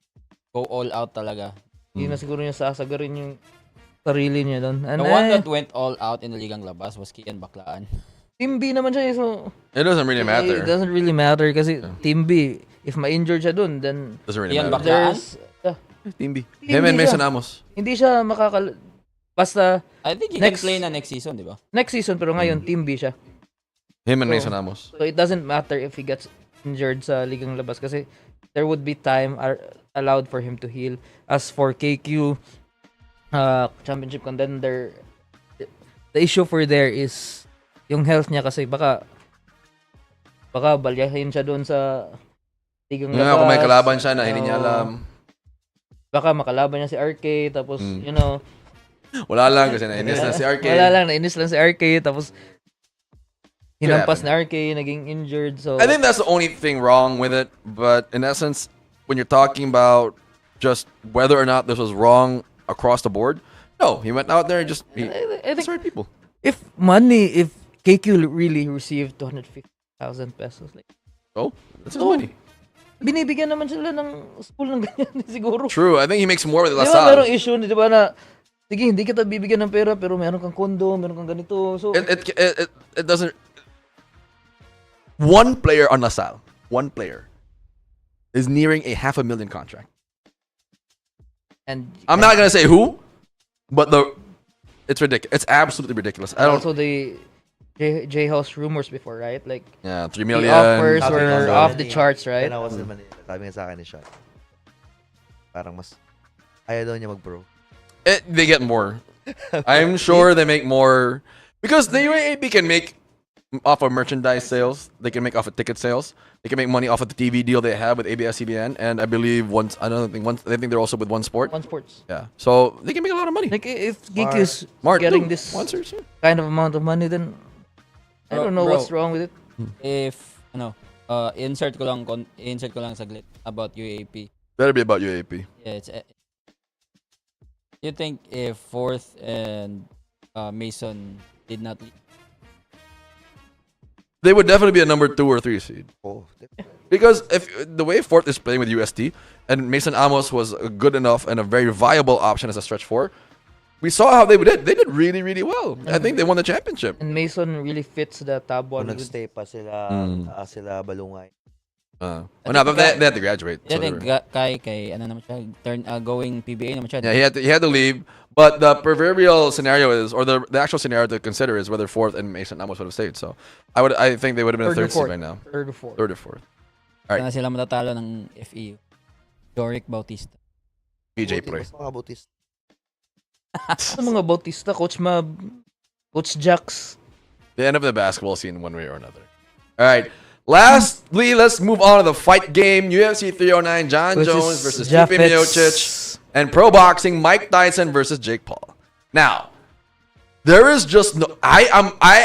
go all out talaga. Hindi na siguro niya sasagarin yung sarili niya doon. The one that went all out in the ligang labas was Kian Baklaan. Team B naman siya eh. So, It doesn't really matter. it doesn't really matter kasi Team B, if ma-injured siya doon, then Doesn't really Kian matter. Baklaan? there's... Team B. Team Him and B Mason siya. Amos. Hindi siya basta I think he Next- can play na next season, di ba? next season pero ngayon Team B siya. Him and So- Mason Amos. So it doesn't matter if he gets injured sa ligang labas kasi there would be time allowed for him to heal. As for KQ, championship contender, the issue for there is yung health niya kasi baka balyahin siya doon sa ligang labas. Yeah, kung may kalaban siya na hindi niya alam. Baka makalaban niya si RK tapos you know, Wala lang kasi nainis na si RK. wala lang, nainis lang si RK tapos hinampas ni RK, naging injured. So I think that's the only thing wrong with it. But in essence, when you're talking about just whether or not this was wrong across the board, no, he went out there and just he I think destroyed people. if KQ really received 250,000 pesos, like, Oh, that's his Oh. money. binibigyan naman sila ng school ng ganyan siguro. True. I think he makes more with Di ba LaSalle. merong issue, di ba na, sige, hindi kita bibigyan ng pera, pero meron kang kondo, meron kang ganito. So, It doesn't. One player on LaSalle, one player, is nearing a $500,000 contract. and I'm not gonna say who, but it's ridiculous. It's absolutely ridiculous. I don't. also the J-House rumors before, right? Like, Yeah, 3 the million. offers Sabi were nga off the charts, right? Kaya was naman sabi nga sa akin ni Sean. Parang mas ayaw daw niya mag-pro. They get more. I'm sure they make more because the UAAP can make off of merchandise sales. They can make off of ticket sales. They can make money off of the TV deal they have with ABS-CBN, and I believe I think they're also with One Sport. One Sports. Yeah, so they can make a lot of money. Like, if Geek is Smart getting too. this Sponsors, yeah. kind of amount of money, then I don't know Bro. what's wrong with it. If, insert ko lang saglit about UAP. Better be about UAP. Yeah, you think if Fourth and Mason did not leave, They would definitely be a number 2 or 3 seed. Oh, Because if the way Fort is playing with UST, and Mason Amos was a good enough and a very viable option as a stretch 4, we saw how they did. They did really, really well. I think they won the championship. And Mason really fits the top kung one. with- nagstay pa sila, sila Balungay. Well, no, but they had to graduate. I so they think were- kay ano naman siya, going PBA naman siya. Yeah, he had to leave. But the proverbial scenario is, or the actual scenario to consider is whether Fourth and Mason Amos would have stayed. So I think they would have been a Third or third seed fourth. right now. Third or fourth. Third or fourth. Alright. Sana sila matatalo ng FEU. Doric Bautista. PJ play. Mas mga Bautista. Sa mga Bautista, Coach Mab, Coach Jax. The end of the basketball scene one way or another. All right. Lastly, let's move on to the fight game. UFC 309, John Which Jones is versus Jaffeth. Stipe Miocic. And pro boxing, Mike Tyson versus Jake Paul. Now, there is just no... I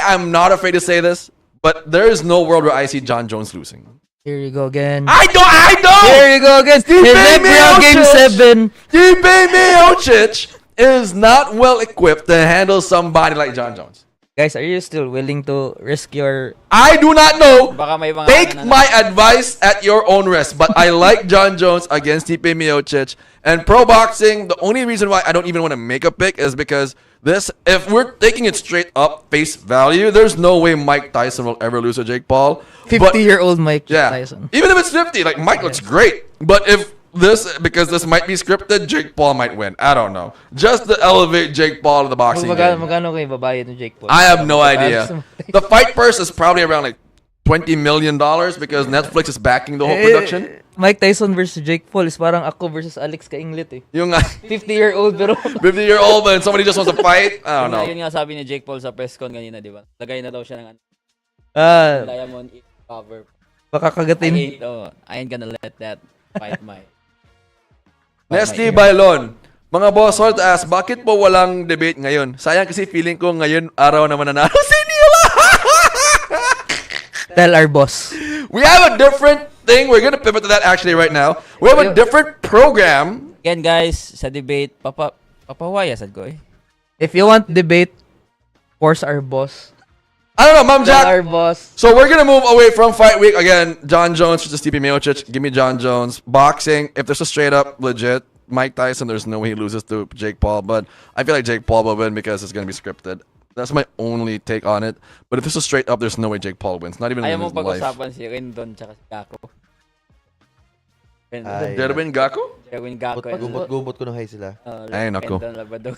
am not afraid to say this, but there is no world where I see John Jones losing. Here you go again. I don't! Here you go again. Stipe His April Game Miocic. 7. Stipe Miocic is not well equipped to handle somebody like John Jones. Guys, are you still willing to risk your... I do not know. Baka may mga Take my advice at your own risk. But I like John Jones against Stipe Miocic. And pro boxing, the only reason why I don't even want to make a pick is because if we're taking it straight up face value, there's no way Mike Tyson will ever lose to Jake Paul. But 50-year-old Mike yeah, Tyson. even if it's 50, like Mike looks great. But if this, because this might be scripted, Jake Paul might win. I don't know. Just to elevate Jake Paul to the boxing game. Magkano kayo babayad ni Jake Paul? I have no idea. The fight purse is probably around like $20 million because Netflix is backing the whole production. Mike Tyson versus Jake Paul is parang ako versus Alex Kainglit eh. Yung 50-year-old pero 50-year-old man, somebody just wants to fight. I don't know. Yun nga sabi ni Jake Paul sa press con kanina, di ba? Lagay na daw siya ng Diamond cover. baka kagatin. I ain't gonna let that fight my... Nesty Bailon. Mga boss, want to ask, bakit po walang debate ngayon? Sayang kasi feeling ko ngayon araw na mananalo si Neil. Tell our boss. We have a different thing. We're gonna pivot to that actually right now. We have a different program. Again, guys, sa debate, papawaya sad ko eh. If you want debate, force our boss. I don't know, Ma'am Tell our Jack. boss. So we're gonna move away from fight week again. John Jones versus Stipe Miocic. Give me John Jones. Boxing. If there's a straight up legit Mike Tyson, there's no way he loses to Jake Paul. But I feel like Jake Paul will win because it's gonna be scripted. That's my only take on it. But if this is straight up, there's no way Jake Paul wins. Not even Ayaw in mo his life. pag-usapan si Rendon tsaka si Gakko. Derwin Gakko? Derwin Gakko. Gumot ko nung hay sila. Ay, nako. Rendon Labrador.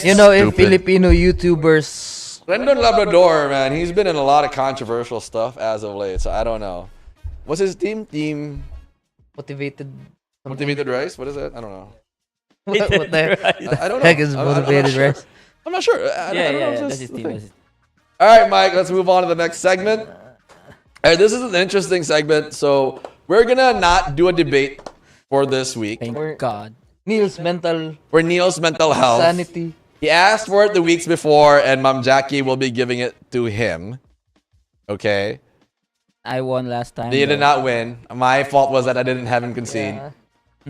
You know, if stupid. Filipino YouTubers Rendon Labrador, man, he's been in a lot of controversial stuff as of late. So I don't know. What's his team? Team motivated. Motivated Rice? What is that? I don't know. What the I don't know. heck is I'm not motivated, sure. right? I'm not sure. I don't know if That's this his is the team. thing. That's his team. All right, Mike, let's move on to the next segment. All right, this is an interesting segment. So we're going to not do a debate for this week. Thank Or- God. Neil's mental For Neil's mental health. sanity. He asked for it the weeks before, and Ma'am Jackie will be giving it to him. Okay? I won last time. They did not win. My fault was that I didn't have him concede. Yeah.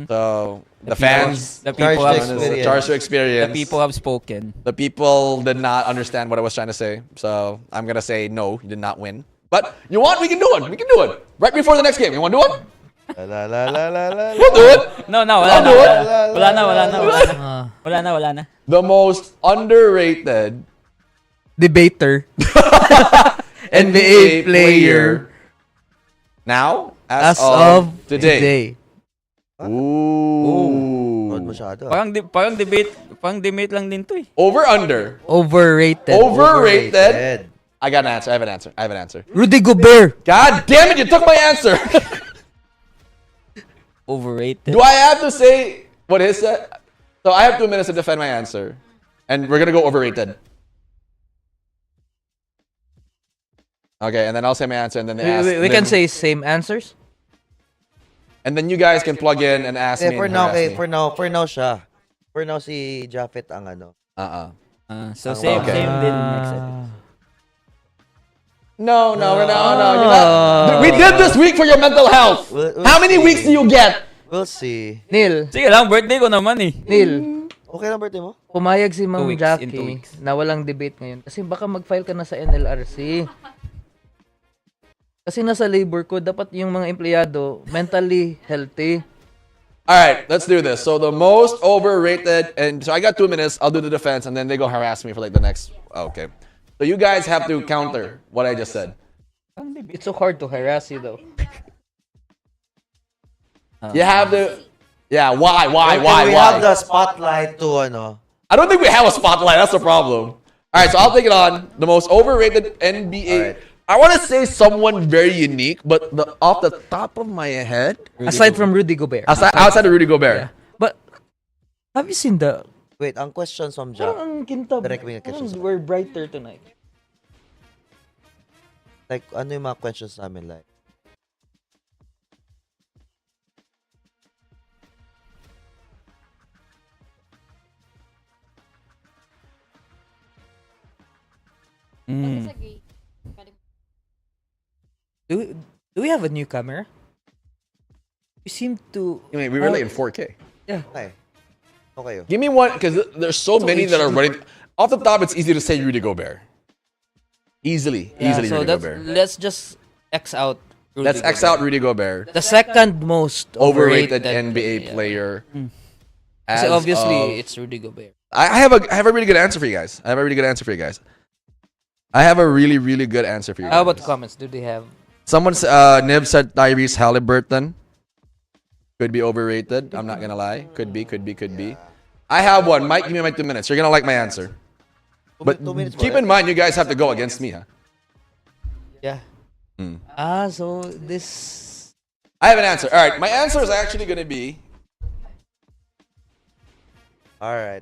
So the fans, The people Charged have experience. charged to The experience. people have spoken. The people did not understand what I was trying to say. So I'm going to say, no, you did not win. But you want? We can do it. We can do it. Right before the next game. You want to do it? La la la la la. We'll do it. No, wala I'll na. do it. Wala na. The most underrated Debater. NBA player now as of today. today. Ooh. Huwag masyado. Parang debate lang din to eh. Over under. Overrated. Overrated. I got an answer. I have an answer. Rudy Gobert. God damn it, you took my answer. Overrated. Do I have to say what his said? So I have 2 minutes to defend my answer. And we're gonna go overrated. Okay, and then I'll say my answer, and then they ask. We can say same answers. And then you guys can plug in and ask me. For and now, harass me. for now siya. For now si Jaffeth ang ano. So same Okay. din next episode. No, we're not. No, you're not. We did this week for your mental health. We'll How many see. weeks do you get? We'll see. Neil, Sige lang, birthday ko naman eh. Neil, Okay lang birthday mo? pumayag si Ma'am 2 weeks, in 2 Jackie weeks. na walang debate ngayon. Kasi baka mag-file ka na sa NLRC. Kasi nasa labor code, dapat yung mga empleyado mentally healthy. All right, let's do this. So the most overrated, and so I got 2 minutes. I'll do the defense, and then they go harass me for like the next. Okay. So you guys have to counter what I just said. It's so hard to harass you though. You have to. Yeah. Why? We have the spotlight to ano. I don't think we have a spotlight. That's the problem. All right, so I'll take it on. The most overrated NBA. All right. I want to say someone very unique, but off the top of my head, Aside from Rudy Gobert. outside of Rudy Gobert. Yeah. But, have you seen the... Wait, ang questions from Jack. Parang ang kintab. Direct me yung questions. We're brighter tonight. Like, ano yung mga questions namin like? Do we have a new camera? You seem to... I mean, we were like in 4K. Yeah. Okay. Okay. Give me one, because there's so many that are running. Off the top, it's easy to say Rudy Gobert. Easily So Rudy Gobert. let's just X out Rudy Let's X out Rudy Gobert. the second most Overrated NBA player. Kasi as obviously, of- it's Rudy Gobert. I have a really good answer for you guys. I have a really good answer for you guys. How about the comments? Do they have... Someone, Nib said Tyrese Halliburton. Could be overrated. I'm not gonna lie. Could be. I have one. Mike, give me my 2 minutes. You're gonna like my answer. But 2 minutes, keep bro. in mind, you guys have to go against me, huh? Yeah. So this. I have an answer. All right, my answer is actually gonna be. All right.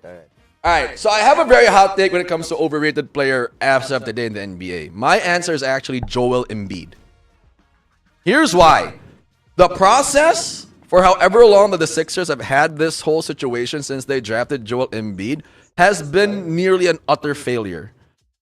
All right, so I have a very hot take when it comes to overrated player as of today in the NBA. My answer is actually Joel Embiid. Here's why. The process for however long that the Sixers have had this whole situation since they drafted Joel Embiid has been nearly an utter failure.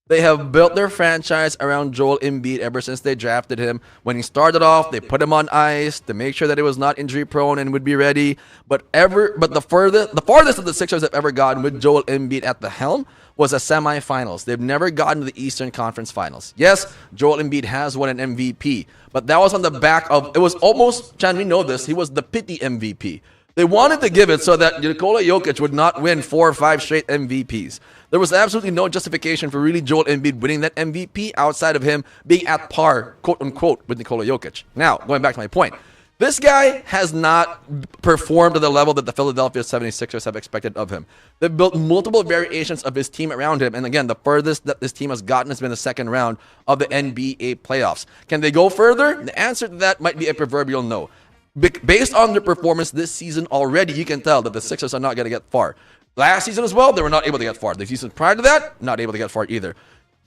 They have built their franchise around Joel Embiid ever since they drafted him. When he started off, they put him on ice to make sure that he was not injury prone and would be ready. But the farthest that the Sixers have ever gotten with Joel Embiid at the helm was a semifinals. They've never gotten to the Eastern Conference Finals. Yes, Joel Embiid has won an MVP, but that was on the back of, it was almost, Chan, we know this, he was the pity MVP. They wanted to give it so that Nikola Jokic would not win 4 or 5 straight MVPs. There was absolutely no justification for really Joel Embiid winning that MVP outside of him being at par, quote unquote, with Nikola Jokic. Now, going back to my point, this guy has not performed to the level that the Philadelphia 76ers have expected of him. They've built multiple variations of his team around him, and again, the furthest that this team has gotten has been the second round of the NBA playoffs. Can they go further? The answer to that might be a proverbial no. Based on their performance this season already, you can tell that the Sixers are not going to get far. Last season as well, they were not able to get far. The season prior to that, not able to get far either.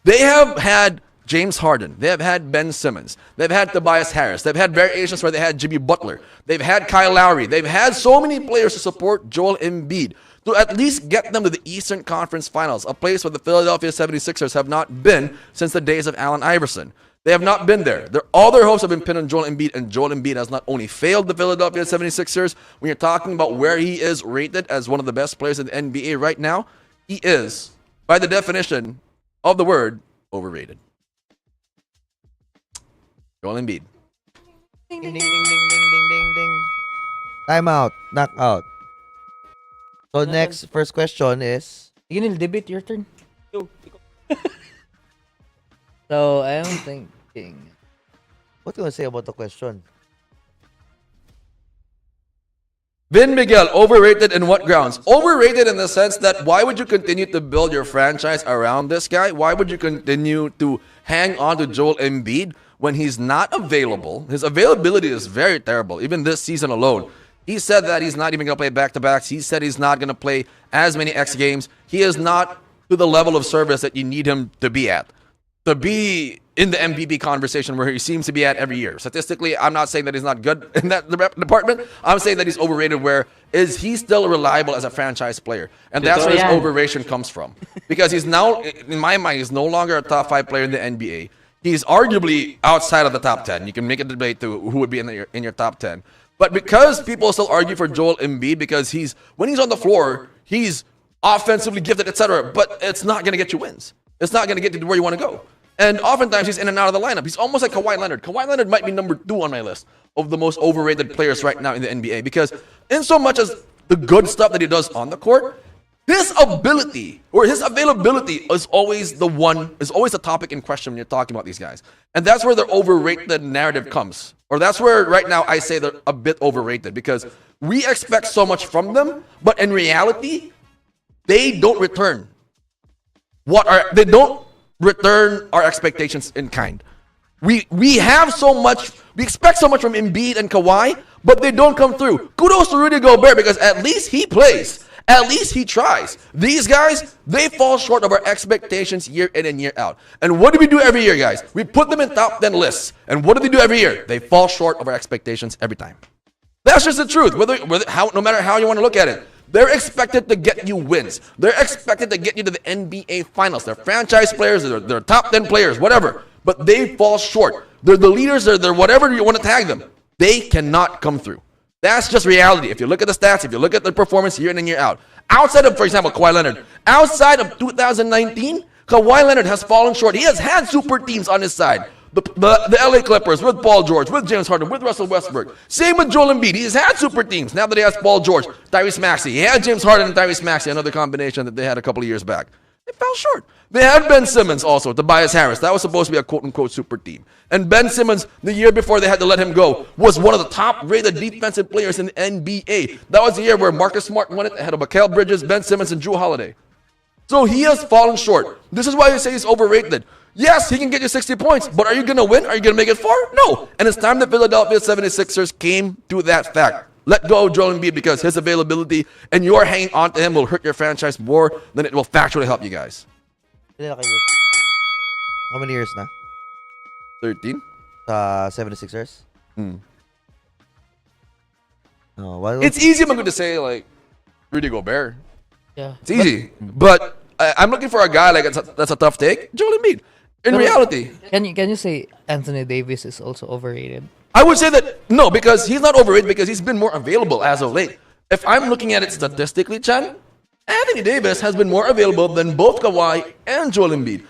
They have had James Harden. They have had Ben Simmons. They've had Tobias Harris. They've had variations where they had Jimmy Butler. They've had Kyle Lowry. They've had so many players to support Joel Embiid to at least get them to the Eastern Conference Finals, a place where the Philadelphia 76ers have not been since the days of Allen Iverson. They have not been there. All their hopes have been pinned on Joel Embiid, and Joel Embiid has not only failed the Philadelphia 76ers, when you're talking about where he is rated as one of the best players in the NBA right now, he is, by the definition of the word, overrated. Joel Embiid. Ding, ding, ding, ding, ding, ding, ding. Time out. Knockout. So next, first question is... You need debate, your turn. Yo, So I am thinking. What do you want to say about the question? Vin Miguel, overrated in what grounds? Overrated in the sense that why would you continue to build your franchise around this guy? Why would you continue to hang on to Joel Embiid when he's not available? His availability is very terrible, even this season alone. He said that he's not even going to play back-to-backs. He said he's not going to play as many X games. He is not to the level of service that you need him to be at. To be in the MVP conversation where he seems to be at every year. Statistically, I'm not saying that he's not good in that department. I'm saying that he's overrated where is he still reliable as a franchise player? And that's where his overration comes from. Because he's now, in my mind, he's no longer a top 5 player in the NBA. He's arguably outside of the top 10. You can make a debate to who would be in your top 10. But because people still argue for Joel Embiid because when he's on the floor, he's offensively gifted, etc. But it's not going to get you wins. It's not going to get you to where you want to go. And oftentimes he's in and out of the lineup. He's almost like Kawhi Leonard. Kawhi Leonard might be number 2 on my list of the most overrated players right now in the NBA because in so much as the good stuff that he does on the court, his ability or his availability is always the topic in question when you're talking about these guys. And that's where the overrated narrative comes. Or that's where right now I say they're a bit overrated because we expect so much from them, but in reality, they don't return they don't return our expectations in kind. We have so much, we expect so much from Embiid and Kawhi, but they don't come through. Kudos to Rudy Gobert because at least he plays. At least he tries. These guys, they fall short of our expectations year in and year out. And what do we do every year, guys? We put them in top 10 lists. And what do they do every year? They fall short of our expectations every time. That's just the truth. No matter how you want to look at it. They're expected to get you wins. They're expected to get you to the NBA Finals. They're franchise players. They're top 10 players, whatever. But they fall short. They're the leaders. They're whatever you want to tag them. They cannot come through. That's just reality. If you look at the stats, if you look at the performance year in and year out. Outside of, for example, Kawhi Leonard. Outside of 2019, Kawhi Leonard has fallen short. He has had super teams on his side. The LA Clippers with Paul George, with James Harden, with Russell Westbrook. Same with Joel Embiid. He's had super teams. Now that he has Paul George, Tyrese Maxey. He had James Harden and Tyrese Maxey, another combination that they had a couple of years back. They fell short. They had Ben Simmons also, Tobias Harris. That was supposed to be a quote-unquote super team. And Ben Simmons, the year before they had to let him go, was one of the top-rated defensive players in the NBA. That was the year where Marcus Smart won it ahead of Mikal Bridges, Ben Simmons, and Drew Holiday. So he has fallen short. This is why you say he's overrated. Yes, he can get you 60 points, but are you going to win? Are you going to make it far? No. And it's time the Philadelphia 76ers came to that fact. Let go of Joel Embiid because his availability and your hanging on to him will hurt your franchise more than it will factually help you guys. How many years na? 13? 76ers? Oh, It's easy man to say like Rudy Gobert. Yeah. It's easy. But I'm looking for a guy like that's a tough take. Joel Embiid. In reality, Can you say Anthony Davis is also overrated? I would say that no, because he's not overrated because he's been more available as of late. If I'm looking at it statistically, Chan, Anthony Davis has been more available than both Kawhi and Joel Embiid.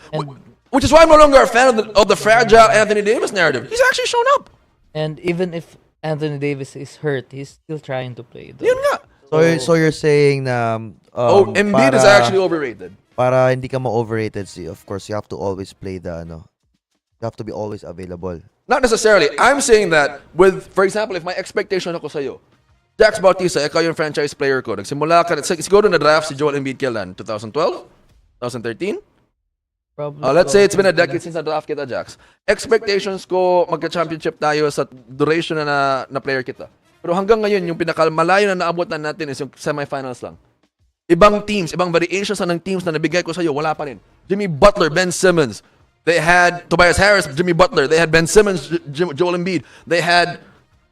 Which is why I'm no longer a fan of the fragile Anthony Davis narrative. He's actually shown up. And even if Anthony Davis is hurt, he's still trying to play. Though. Yun nga. So you're saying na Embiid is actually overrated. Para hindi ka ma-overrated, of course, you have to always play you have to be always available. Not necessarily. I'm saying that with, for example, if my expectation ako sa'yo, Jax Bautista, ikaw yung franchise player ko. Nagsimula ka, siguro na draft si Joel Embiid kailan? 2012? 2013? Probably. Let's say it's been a decade since na-draft kita, Jax. Expectations ko, magka-championship tayo sa duration na player kita. Pero hanggang ngayon, yung pinakamalayo na naabot na natin is yung semifinals lang. Ibang teams, ibang variations ng teams na nabigay ko sa'yo, wala pa rin. Jimmy Butler, Ben Simmons. They had Tobias Harris, Jimmy Butler. They had Ben Simmons, Joel Embiid. They had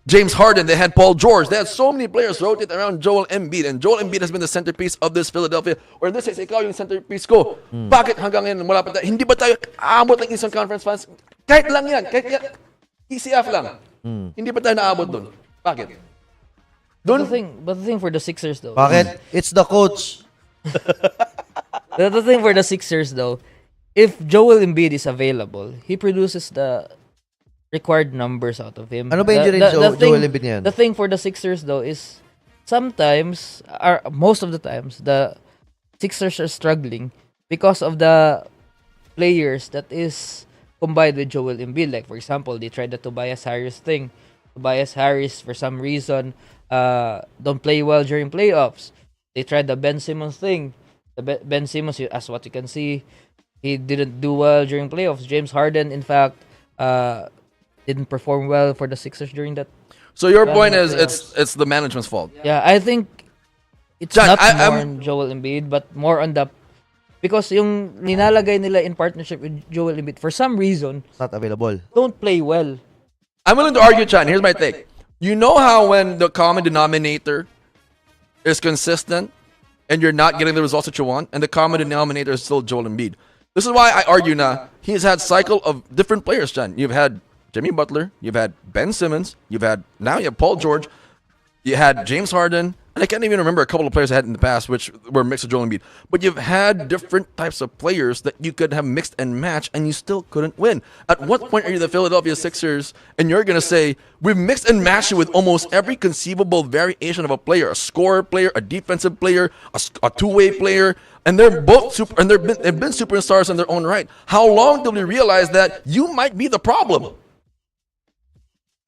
James Harden. They had Paul George. They had so many players rotate around Joel Embiid. And Joel Embiid has been the centerpiece of this Philadelphia. Or in this case, ikaw yung centerpiece ko. Bakit hanggang ngayon wala pa tayo? Hindi ba tayo aabot ng isang conference finals? Kahit lang yan. Kahit yan. ECF lang. Hindi ba tayo naabot doon? Bakit? But the thing for the Sixers though. Bakit? It's the coach. The thing for the Sixers though, if Joel Embiid is available, he produces the required numbers out of him. Ano ba injury ni Joel Embiid niyan? The thing for the Sixers though is sometimes, or most of the times, the Sixers are struggling because of the players that is combined with Joel Embiid. Like for example, they tried the Tobias Harris thing. Tobias Harris, for some reason, don't play well during playoffs. They tried the Ben Simmons thing. Ben Simmons, as what you can see, he didn't do well during playoffs. James Harden, in fact, didn't perform well for the Sixers during that. So your point is it's the management's fault. Yeah, I think it's John, not more on Joel Embiid, but more on the because yung ninalagay nila in partnership with Joel Embiid for some reason It's not available. don't play well. I'm willing to argue, Chan. Here's my take. You know how when the common denominator is consistent and you're not getting the results that you want, and the common denominator is still Joel Embiid. This is why I argue now he's had cycle of different players, Chan. You've had Jimmy Butler, you've had Ben Simmons, you have Paul George, you had James Harden, and I can't even remember a couple of players I had in the past which were mixed with Joel Embiid. But you've had different types of players that you could have mixed and matched, and you still couldn't win. At what point are you the Philadelphia Sixers, and you're going to say, we've mixed and matched you with almost every conceivable variation of a player, a scorer player, a defensive player, a two-way player, and they're both they've been superstars in their own right. How long till we realize that you might be the problem?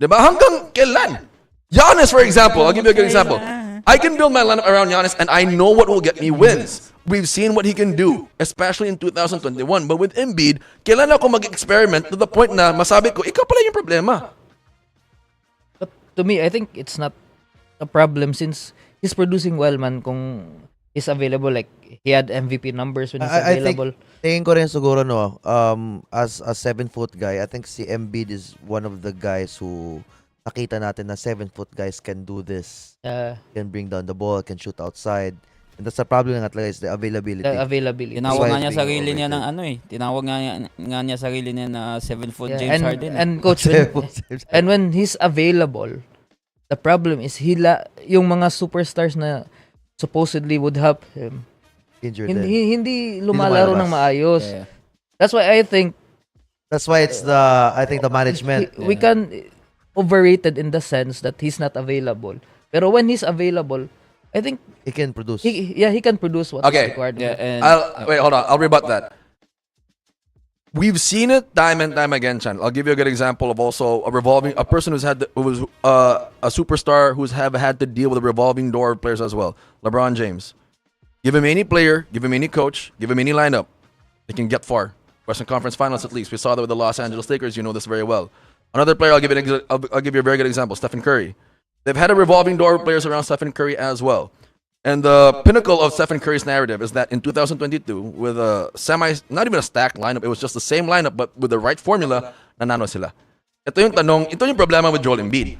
Diba? Hanggang kailan? Giannis, for example, I'll give you a good example. I can build my lineup around Giannis and I know what will get me wins. We've seen what he can do, especially in 2021. But with Embiid, kailan ako mag-experiment to the point na masabi ko, ikaw pala yung problema. But to me, I think it's not a problem since he's producing well, man, kung he's available. Like, he had MVP numbers when he's available. I think, tingin ko rin siguro, no, as a 7-foot guy, I think si Embiid is one of the guys who nakita natin na 7-foot guys can do this. Can bring down the ball, can shoot outside. And that's the problem nga talaga is the availability. Tinawag nga niya sarili niya ng ano eh. Tinawag nga niya sarili niya na 7-foot James Harden. And coach, and when he's available, the problem is yung mga superstars na supposedly would help him. Injured hindi lumalaro ng maayos. Yeah. That's why I think it's the management. we can overrated in the sense that he's not available. Pero when he's available, I think He can produce. he can produce what's Okay. required. of Yeah, him. and Wait, hold on. I'll rebut that. We've seen it time and time again, Chan. I'll give you a good example of also a person who was a superstar who's had to deal with a revolving door of players as well. LeBron James. Give him any player, give him any coach, give him any lineup, they can get far. Western Conference Finals at least. We saw that with the Los Angeles Lakers. You know this very well. Another player, I'll give you a very good example. Stephen Curry. They've had a revolving door of players around Stephen Curry as well. And the pinnacle of Stephen Curry's narrative is that in 2022, with a not even a stacked lineup, it was just the same lineup, but with the right formula, nanalo sila. Ito yung problema with Joel Embiid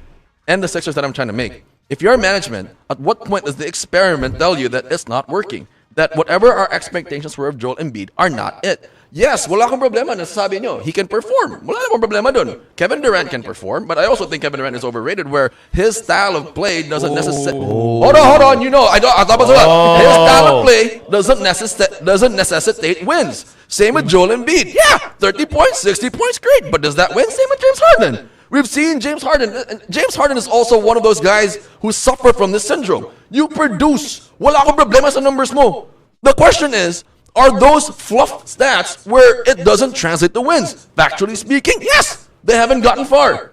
and the Sixers that I'm trying to make. If you're management, at what point does the experiment tell you that it's not working? That whatever our expectations were of Joel Embiid are not it. Yes, wala akong problema na sabi nyo. He can perform. Wala akong problema dun. Kevin Durant can perform, but I also think Kevin Durant is overrated where his style of play doesn't necessarily... Hold on. You know, I thought about his style of play doesn't necessitate wins. Same with Joel Embiid. Yeah, 30 points, 60 points, great. But does that win? Same with James Harden. We've seen James Harden. James Harden is also one of those guys who suffer from this syndrome. You produce. Wala akong problema sa numbers mo. The question is, are those fluff stats where it doesn't translate to wins? Factually speaking, yes, they haven't gotten far.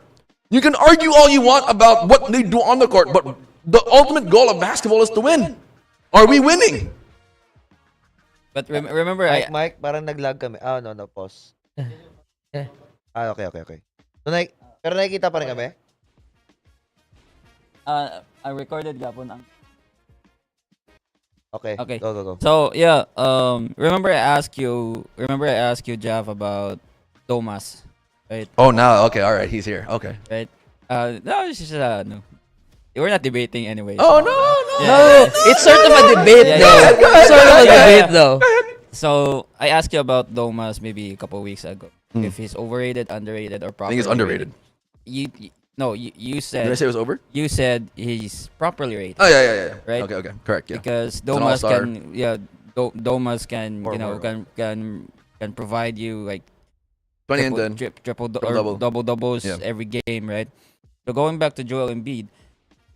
You can argue all you want about what they do on the court, but the ultimate goal of basketball is to win. Are we winning? but remember, Mike, parang nag-lag kami. No, pause. Yeah. Okay. So, pero nakikita pa rin kami? I recorded gapon ang. Okay. Go. So yeah, remember I asked you, Jaff, about Thomas, right? Oh, now, okay, all right, he's here. Okay. Right. No, it's just no. We're not debating anyway. Oh, no. No, it's sort of a debate Yeah, though. yeah. It's sort of a debate though. So I asked you about Thomas maybe a couple weeks ago. If he's overrated, underrated, or I properly think it's underrated. rated. You said Did I say it was over? you said he's properly rated. Oh, yeah. Right? Okay, correct, yeah. Because an Domas all-star. Domas can Or you know more. can provide you like 20 and 10. triple double doubles Yeah. every game, right? So going back to Joel Embiid,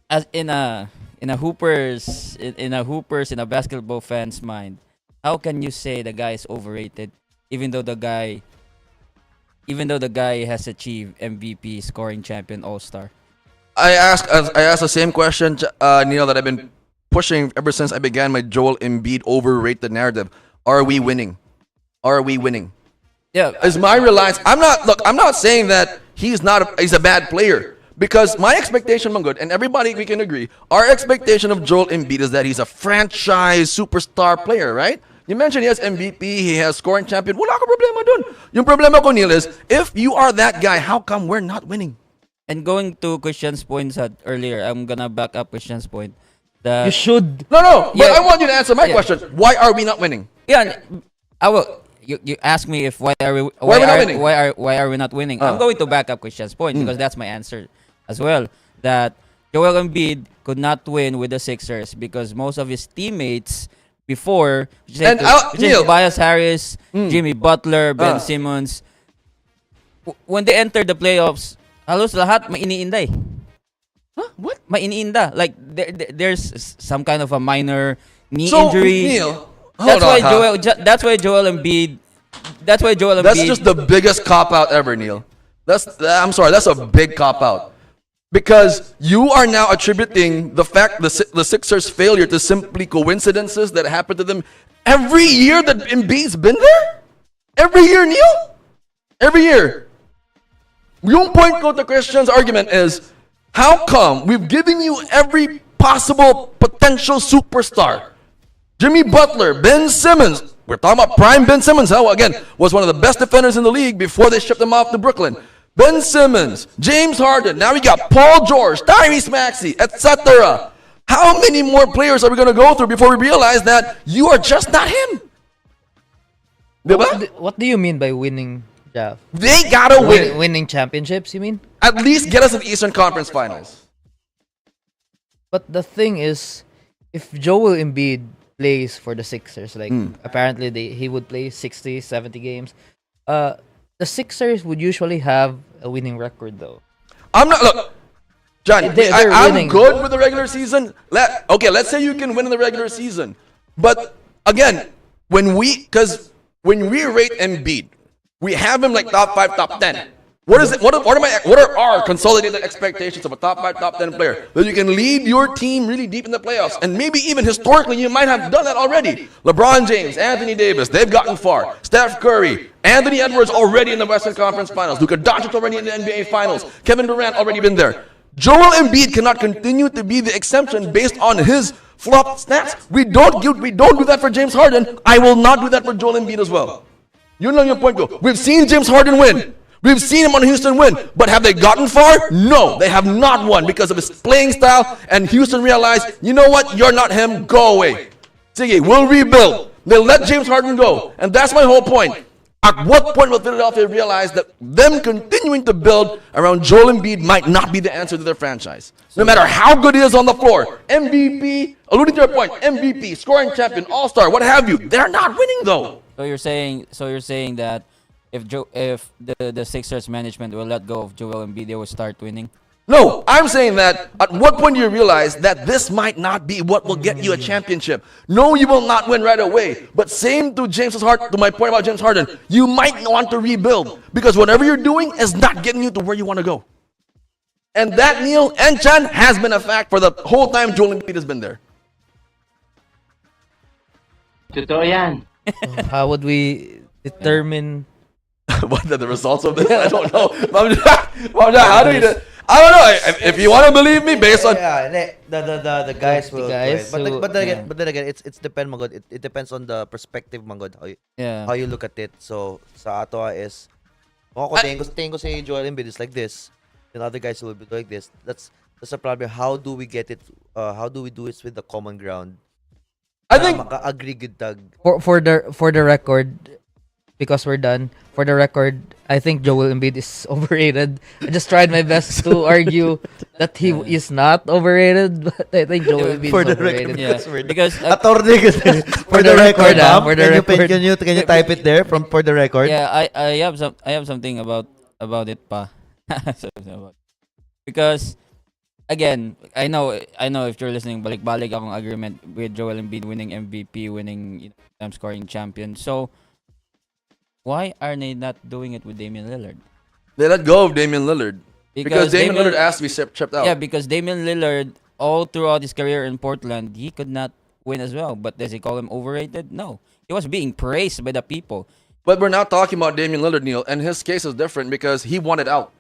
as in a Hoopers in a basketball fan's mind, how can you say the guy is overrated even though the guy has achieved MVP, scoring champion, all-star? I asked the same question, Neil, that I've been pushing ever since I began my Joel Embiid overrated narrative. Are we winning? Yeah, Is my reliance? I'm not saying that he's a bad player. Because my expectation, Manggod, and everybody we can agree, our expectation of Joel Embiid is that he's a franchise superstar player, right? You mentioned he has MVP, he has scoring champion. Wala ka problema dun. Yung problema ko, Neil, is if you are that guy, how come we're not winning? and going to Christian's point earlier, I'm gonna back up Christian's point. You should. No, but Yeah. I want you to answer my Yeah. question. Why are we not winning? Yeah, I will. You ask me if why are we not winning? why are we not winning? I'm going to back up Christian's point because that's my answer as well. That Joel Embiid could not win with the Sixers because most of his teammates before, which is Neil. Tobias Harris, Jimmy Butler, Ben Simmons, when they entered the playoffs, halos lahat may iniinda eh. Huh? What? May iniinda. Like there's some kind of a minor knee So, injury. Neil, hold on, huh? That's why Joel Embiid. That's just the biggest cop out ever, Neil. I'm sorry, that's a big cop out. Because you are now attributing the fact the Sixers' failure to simply coincidences that happen to them every year that Embiid's been there? Every year, Neil? Every year. Yung point ko to Christian's argument is, how come we've given you every possible potential superstar? Jimmy Butler, Ben Simmons. We're talking about prime Ben Simmons. Who, again, was one of the best defenders in the league before they shipped him off to Brooklyn. Ben Simmons, James Harden. Now we got Paul George, Tyrese Maxey, etc. How many more players are we going to go through before we realize that you are just not him? Diba? What do you mean by winning, Jav? They gotta win. Winning championships, you mean? At least get us in the Eastern Conference Finals. But the thing is, if Joel Embiid plays for the Sixers, like apparently he would play 60, 70 games, the Sixers would usually have a winning record though. I'm not. Look, John, They're I'm winning. good with the regular season. Let's say you can win in the regular season. But again, when we rate Embiid, we have him like top 5, top 10. What is it? What are our consolidated expectations of a top 5, top 10 player? That you can lead your team really deep in the playoffs. And maybe even historically, you might have done that already. LeBron James, Anthony Davis, they've gotten far. Steph Curry, Anthony Edwards already in the Western Conference Finals. Luka Doncic already in the NBA Finals. Kevin Durant already been there. Joel Embiid cannot continue to be the exception based on his flop stats. We don't do that for James Harden. I will not do that for Joel Embiid as well. You know your point, go. We've seen James Harden win. We've seen him on Houston win. But have they gotten far? No, they have not won because of his playing style. And Houston realized, you know what? You're not him. Go away. Sige, we'll rebuild. They let James Harden go. And that's my whole point. At what point will Philadelphia realize that them continuing to build around Joel Embiid might not be the answer to their franchise? No matter how good he is on the floor, MVP, alluding to your point, MVP, scoring champion, all-star, what have you, they're not winning though. So you're saying that if the Sixers management will let go of Joel Embiid, they will start winning. No, I'm saying that at what point do you realize that this might not be what will get you a championship? No, you will not win right away. But same to to my point about James Harden, you might want to rebuild because whatever you're doing is not getting you to where you want to go. And that, Neil and Chan, has been a fact for the whole time Joel Embiid has been there. Totoo yan. How would we determine? What are the results of this? I don't know. Ma'am Jack, how do you... I don't know. If you want to believe me, based on the guys will. guys But who- then again, it's depend magod. It depends on the perspective magod how you look at it. So sa ato is, kung tingin ko si Joel Embiid is like this, then other guys will be like this. That's the problem. How do we get it? How do we do it with the common ground? I think Maka-agree gid tag. For the record, because we're done. For the record, I think Joel Embiid is overrated. I just tried my best to argue that he is not overrated, but I think Joel Embiid For is the overrated. record, Yeah, because Attorney, for the record, for the record. Can you type it there for the record? yeah, I have something about it pa. Because again, I know if you're listening, balik-balik akong agreement with Joel Embiid winning MVP, winning time scoring champion. So why are they not doing it with Damian Lillard? they let go of Damian Lillard. Because Damian Lillard asked to be shipped out. Yeah, because Damian Lillard, all throughout his career in Portland, he could not win as well. But does he call him overrated? No. He was being praised by the people. But we're not talking about Damian Lillard, Neil, and his case is different because he wanted out.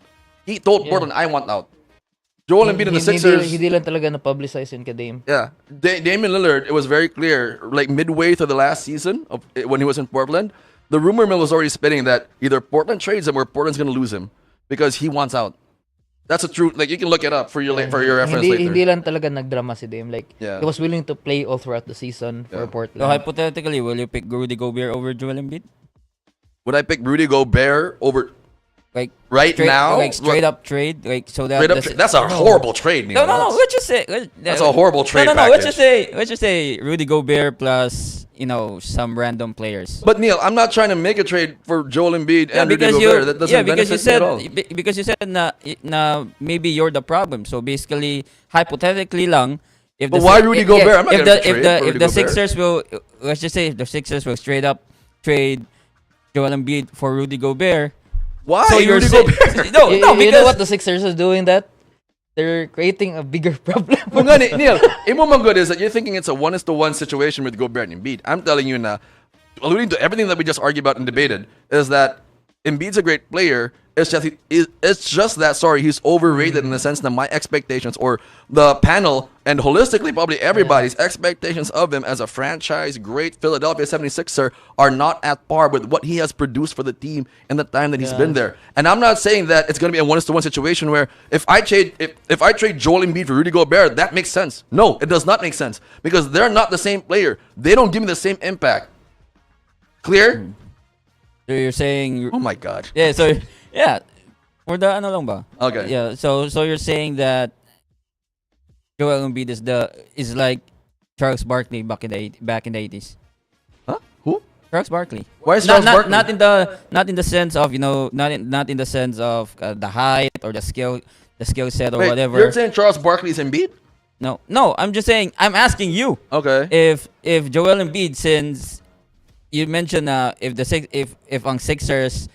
He told Portland, I want out. Joel Embiid and the Sixers... Hindi lang talaga na-publicize yun kay Dame. Yeah. Damian Lillard, it was very clear, like midway through the last season, when he was in Portland, the rumor mill was already spinning that either Portland trades him or Portland's going to lose him because he wants out. That's a true... Like, you can look it up for your reference later. Hindi lang talaga nagdrama si Dame. Like, Yeah. he was willing to play all throughout the season for Portland. So hypothetically, will you pick Rudy Gobert over Joel Embiid? Would I pick Rudy Gobert over... Like Right now? like straight up trade, like so that That's a horrible trade, Neil. No. Let's just say That's a horrible trade No. package. Let's just say Rudy Gobert plus some random players. But Neil, I'm not trying to make a trade for Joel Embiid and Rudy Gobert. That doesn't benefit me at all. Because you said na maybe you're the problem. So basically, hypothetically lang, if But the why Si- Rudy if- Gobert? yeah, I'm not if gonna the trade if the for if Rudy the Gobert. Sixers will, let's just say if the Sixers will straight up trade Joel Embiid for Rudy Gobert. Why So you're Rudy saying Gobert? no, You know because what the Sixers are doing that? They're creating a bigger problem. Kung nga, Neil, imo man good is that you're thinking it's a 1-to-1 situation with Gobert and Embiid. I'm telling you na, alluding to everything that we just argued about and debated, is that Embiid's a great player. It's just that, he's overrated in the sense that my expectations or the panel and holistically probably everybody's expectations of him as a franchise great Philadelphia 76er are not at par with what he has produced for the team in the time that he's been there. And I'm not saying that it's going to be a 1-to-1 situation where if I trade Joel Embiid for Rudy Gobert, that makes sense. No, it does not make sense because they're not the same player. They don't give me the same impact. Clear? so you're saying Oh my God. yeah. So yeah, for the ano lang ba? Okay. Yeah. So you're saying that Joel Embiid is like Charles Barkley back in the 80s. Huh? Who? Charles Barkley. Why is Charles Barkley? Not in the sense of not in the sense of the height or the skill set or Wait, whatever. you're saying Charles Barkley is Embiid? No, I'm just saying, I'm asking you. Okay. If Joel Embiid, since you mentioned if ang Sixers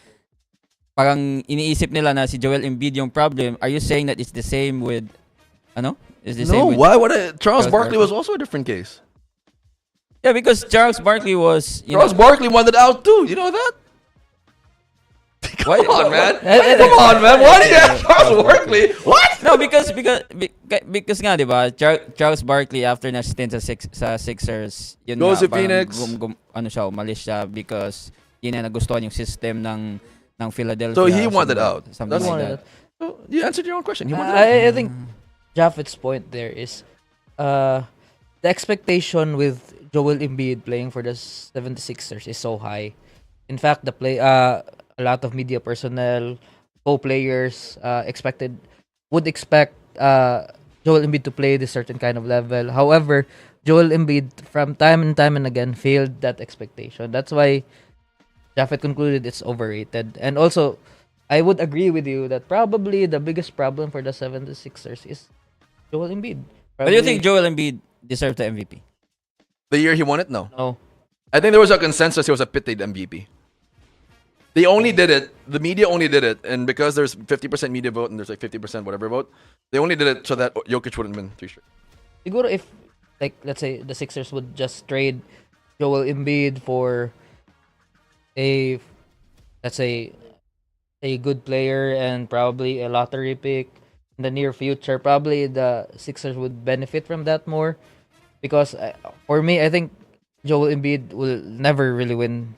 parang iniisip nila na si Joel Embiid yung problem, are you saying that it's the same with Is the same No, with why would Charles Charles Barkley Barkley? was also a different case. Yeah, because Charles Barkley was Charles Barkley wanted out too. You know that? Come on, man. Come on, man. Why do you have Charles Barkley? What? No, because nga, di ba, Charles Barkley after na stint sa Sixers, yun Goes nga, to Phoenix. Umalis siya because yun na nagustuhan yung system ng Philadelphia. So he wanted out. Something That's- like that. So you answered your own question. He wanted out. I think Jaffeth's point there is the expectation with Joel Embiid playing for the 76ers is so high. In fact, a lot of media personnel, co-players would expect Joel Embiid to play this certain kind of level. However, Joel Embiid from time and again failed that expectation. That's why Jaffeth concluded it's overrated. And also, I would agree with you that probably the biggest problem for the 76ers is Joel Embiid. But do you think Joel Embiid deserved the MVP? The year he won it? No. No. I think there was a consensus he was a pitied MVP. They only did it, the media only did it, and because there's 50% media vote and there's like 50% whatever vote, they only did it so that Jokic wouldn't win 3 straight. Siguro if, like, let's say the Sixers would just trade Joel Embiid for let's say, a good player and probably a lottery pick in the near future, probably the Sixers would benefit from that more. Because for me, I think Joel Embiid will never really win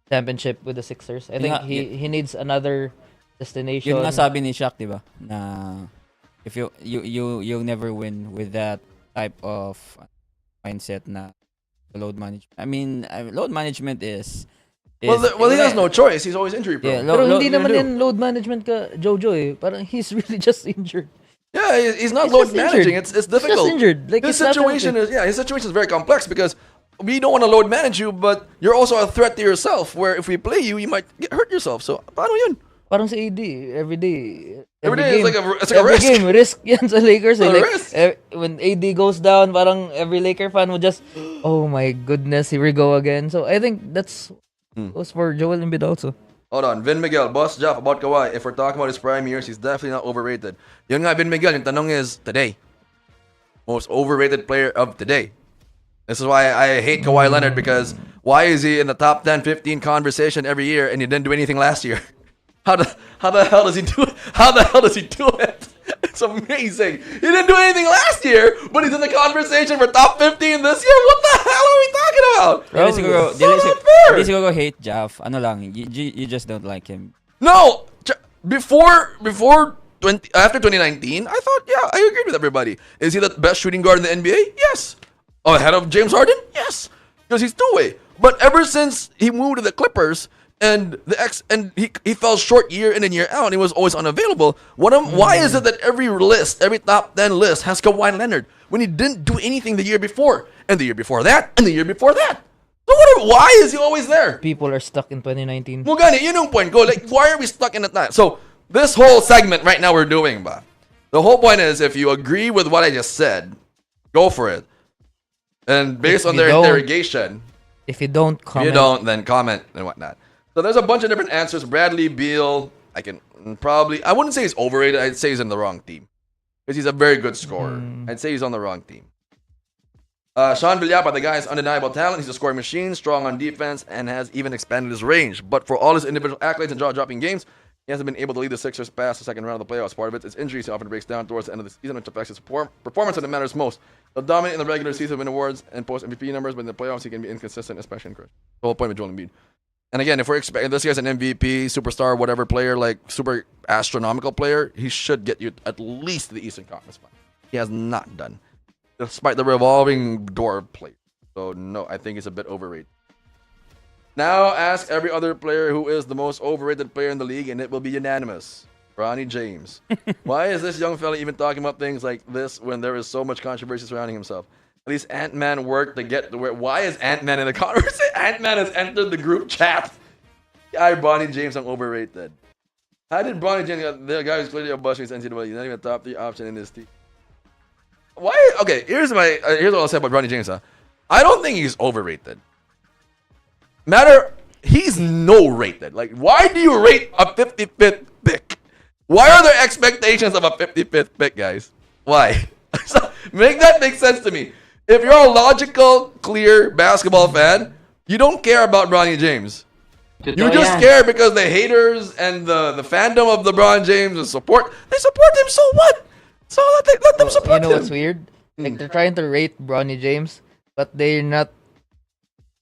championship with the Sixers. I think he needs another destination. Yun nga sabi ni Shaq, di ba? Na if you'll never win with that type of mindset na load management. I mean, load management is Well, he has no choice. He's always injury prone. Yeah, Pero hindi naman yan load management ka, Jojo eh. Parang he's really just injured. Yeah, he's not He's load just managing. injured. It's difficult. He's just injured. Like, His it's not situation healthy. his situation is very complex because we don't want to load manage you, but you're also a threat to yourself. Where if we play you, you might hurt yourself. So paano yun? Parang si AD, every day. Every day game, it's like a every risk. game, risk yan sa Lakers. It's a Like, risk. when AD goes down, parang every Laker fan would just, oh my goodness, here we go again. So I think that's goes for Joel Embiid also. Hold on, Vin Miguel, Boss Jeff, about Kawhi. If we're talking about his prime years, he's definitely not overrated. Yun nga, Vin Miguel, yung tanong is today. Most overrated player of today. This is why I hate Kawhi Leonard, because why is he in the top 10, 15 conversation every year and he didn't do anything last year? How the hell does he do it? How the hell does he do it? It's amazing. He didn't do anything last year, but he's in the conversation for top 15 this year. What the hell are we talking about? Dili siguro hate Jaff. Ano lang, you just don't like him. No, before 20 after 2019, I thought, yeah, I agreed with everybody. Is he the best shooting guard in the NBA? Yes. Ahead of James Harden? Yes. Because he's two-way. But ever since he moved to the Clippers and he fell short year in and year out, and he was always unavailable. Why is it that every top 10 list has Kawhi Leonard when he didn't do anything the year before, and the year before that, and the year before that? So why is he always there? People are stuck in 2019. Mugani, yun yung point ko. Like, why are we stuck in that? So, this whole segment right now we're doing, ba? The whole point is, if you agree with what I just said, go for it. And based on their interrogation, if you don't comment, if you don't, then comment and whatnot. So there's a bunch of different answers. Bradley Beal, I wouldn't say he's overrated. I'd say he's in the wrong team. Because he's a very good scorer. I'd say he's on the wrong team. Sean Villapa, the guy has undeniable talent. He's a scoring machine, strong on defense, and has even expanded his range. But for all his individual accolades and jaw-dropping games, he hasn't been able to lead the Sixers past the second round of the playoffs. Part of it is injuries. He often breaks down towards the end of the season, which affects his performance when it matters most. He'll dominate in the regular season, win awards, and post MVP numbers, but in the playoffs, he can be inconsistent, especially in crush. The whole point with Joel Embiid. And again, if we're expecting this guy's an MVP, superstar, whatever player, like super astronomical player, he should get you at least the Eastern Conference Final. He has not done, despite the revolving door play. So no, I think he's a bit overrated. Now ask every other player who is the most overrated player in the league, and it will be unanimous. Ronnie James. Why is this young fella even talking about things like this when there is so much controversy surrounding himself? At least Ant-Man worked to get the where. Why is Ant-Man in the conversation? Ant-Man has entered the group chat. Guy Bronny James, I'm overrated. How did Bronny James, the guy who's clearly a bust in NCAA, he's not even a top 3 option in this team? Why? Okay, here's what I'll say about Bronny James. I don't think he's overrated. He's no rated. Like, why do you rate a 55th pick? Why are there expectations of a 55th pick, guys? Why? Make that make sense to me. If you're a logical, clear basketball fan, you don't care about Bronny James. You just care because the haters and the fandom of LeBron James they support him, so what? So let them support him. You know what's weird? Like, they're trying to rate Bronny James, but they're not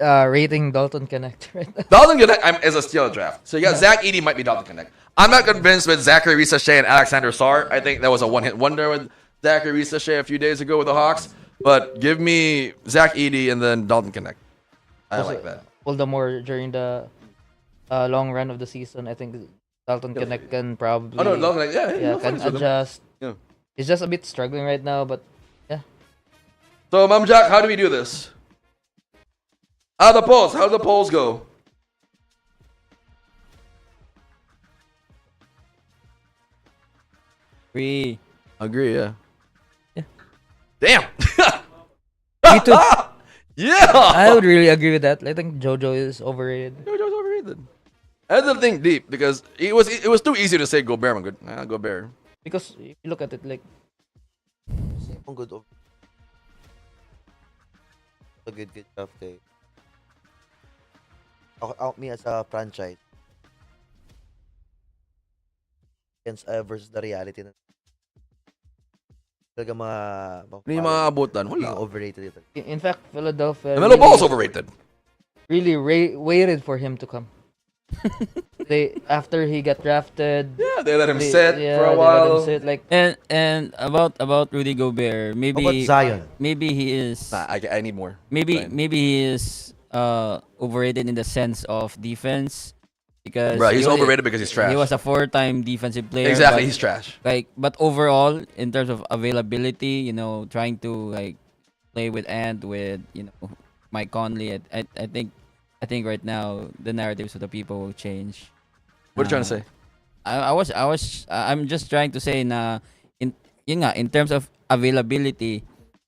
rating Dalton Connect right now. Dalton Connect is a steal draft. So you got Zach Edey might be Dalton Connect. I'm not convinced with Zachary Risa-Shea and Alexander Sarr. I think that was a one-hit wonder with Zachary Risa-Shea a few days ago with the Hawks. But give me Zach Edey and then Dalton Connect. I like that. All the more during the long run of the season, I think Dalton Connect can probably Oh no, Dalton Connect, yeah, can adjust. Yeah. He's just a bit struggling right now, but yeah. So Mom Jack, how do we do this? How do the polls go? Agree. Agree, yeah. Yeah. Damn. Me too. Yeah. I would really agree with that. I think JoJo is overrated. JoJo's overrated. I had to think deep because it was too easy to say Gobert. I'm good. Gobert. Because if you look at it, like, Good. A good job, Tay. Out me as a franchise. Versus the reality na talaga Hindi maabutan. Wala. overrated ito. in fact, Philadelphia LaMelo Ball's overrated. really waited for him to come. After he got drafted, Yeah, they let him sit for a they let while. him sit, like, And about Rudy Gobert, How about maybe Zion? he is Nah, I need more. maybe Fine. maybe he is overrated in the sense of defense because Bro, he's he only- overrated because he's trash. He was a 4-time defensive player. Exactly, but, he's trash. but overall, in terms of availability, trying to like play with with Mike Conley, I think right now the narratives of the people will change. What are you trying to say? I'm just trying to say na in terms of availability,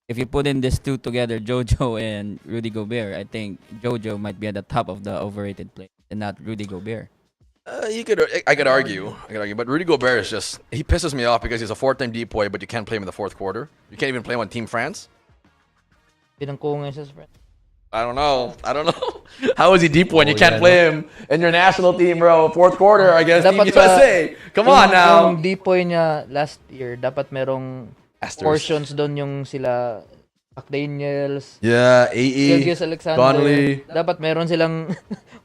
if you put in these two together, Jojo and Rudy Gobert, I think Jojo might be at the top of the overrated play and not Rudy Gobert. I could argue, but Rudy Gobert is he pisses me off because he's a 4-time depoy, but you can't play him in the fourth quarter. You can't even play him on Team France. pinangkungan siya sa friend. I don't know. How is he deep when you can't play him in your national team, bro? Fourth quarter against Team Dapat USA. Come on now. Yung depoy niya last year, dapat merong Asterisk. portions doon yung sila McDaniels, Yeah, AE, Gilgeous Alexander. Conley. Dapat meron silang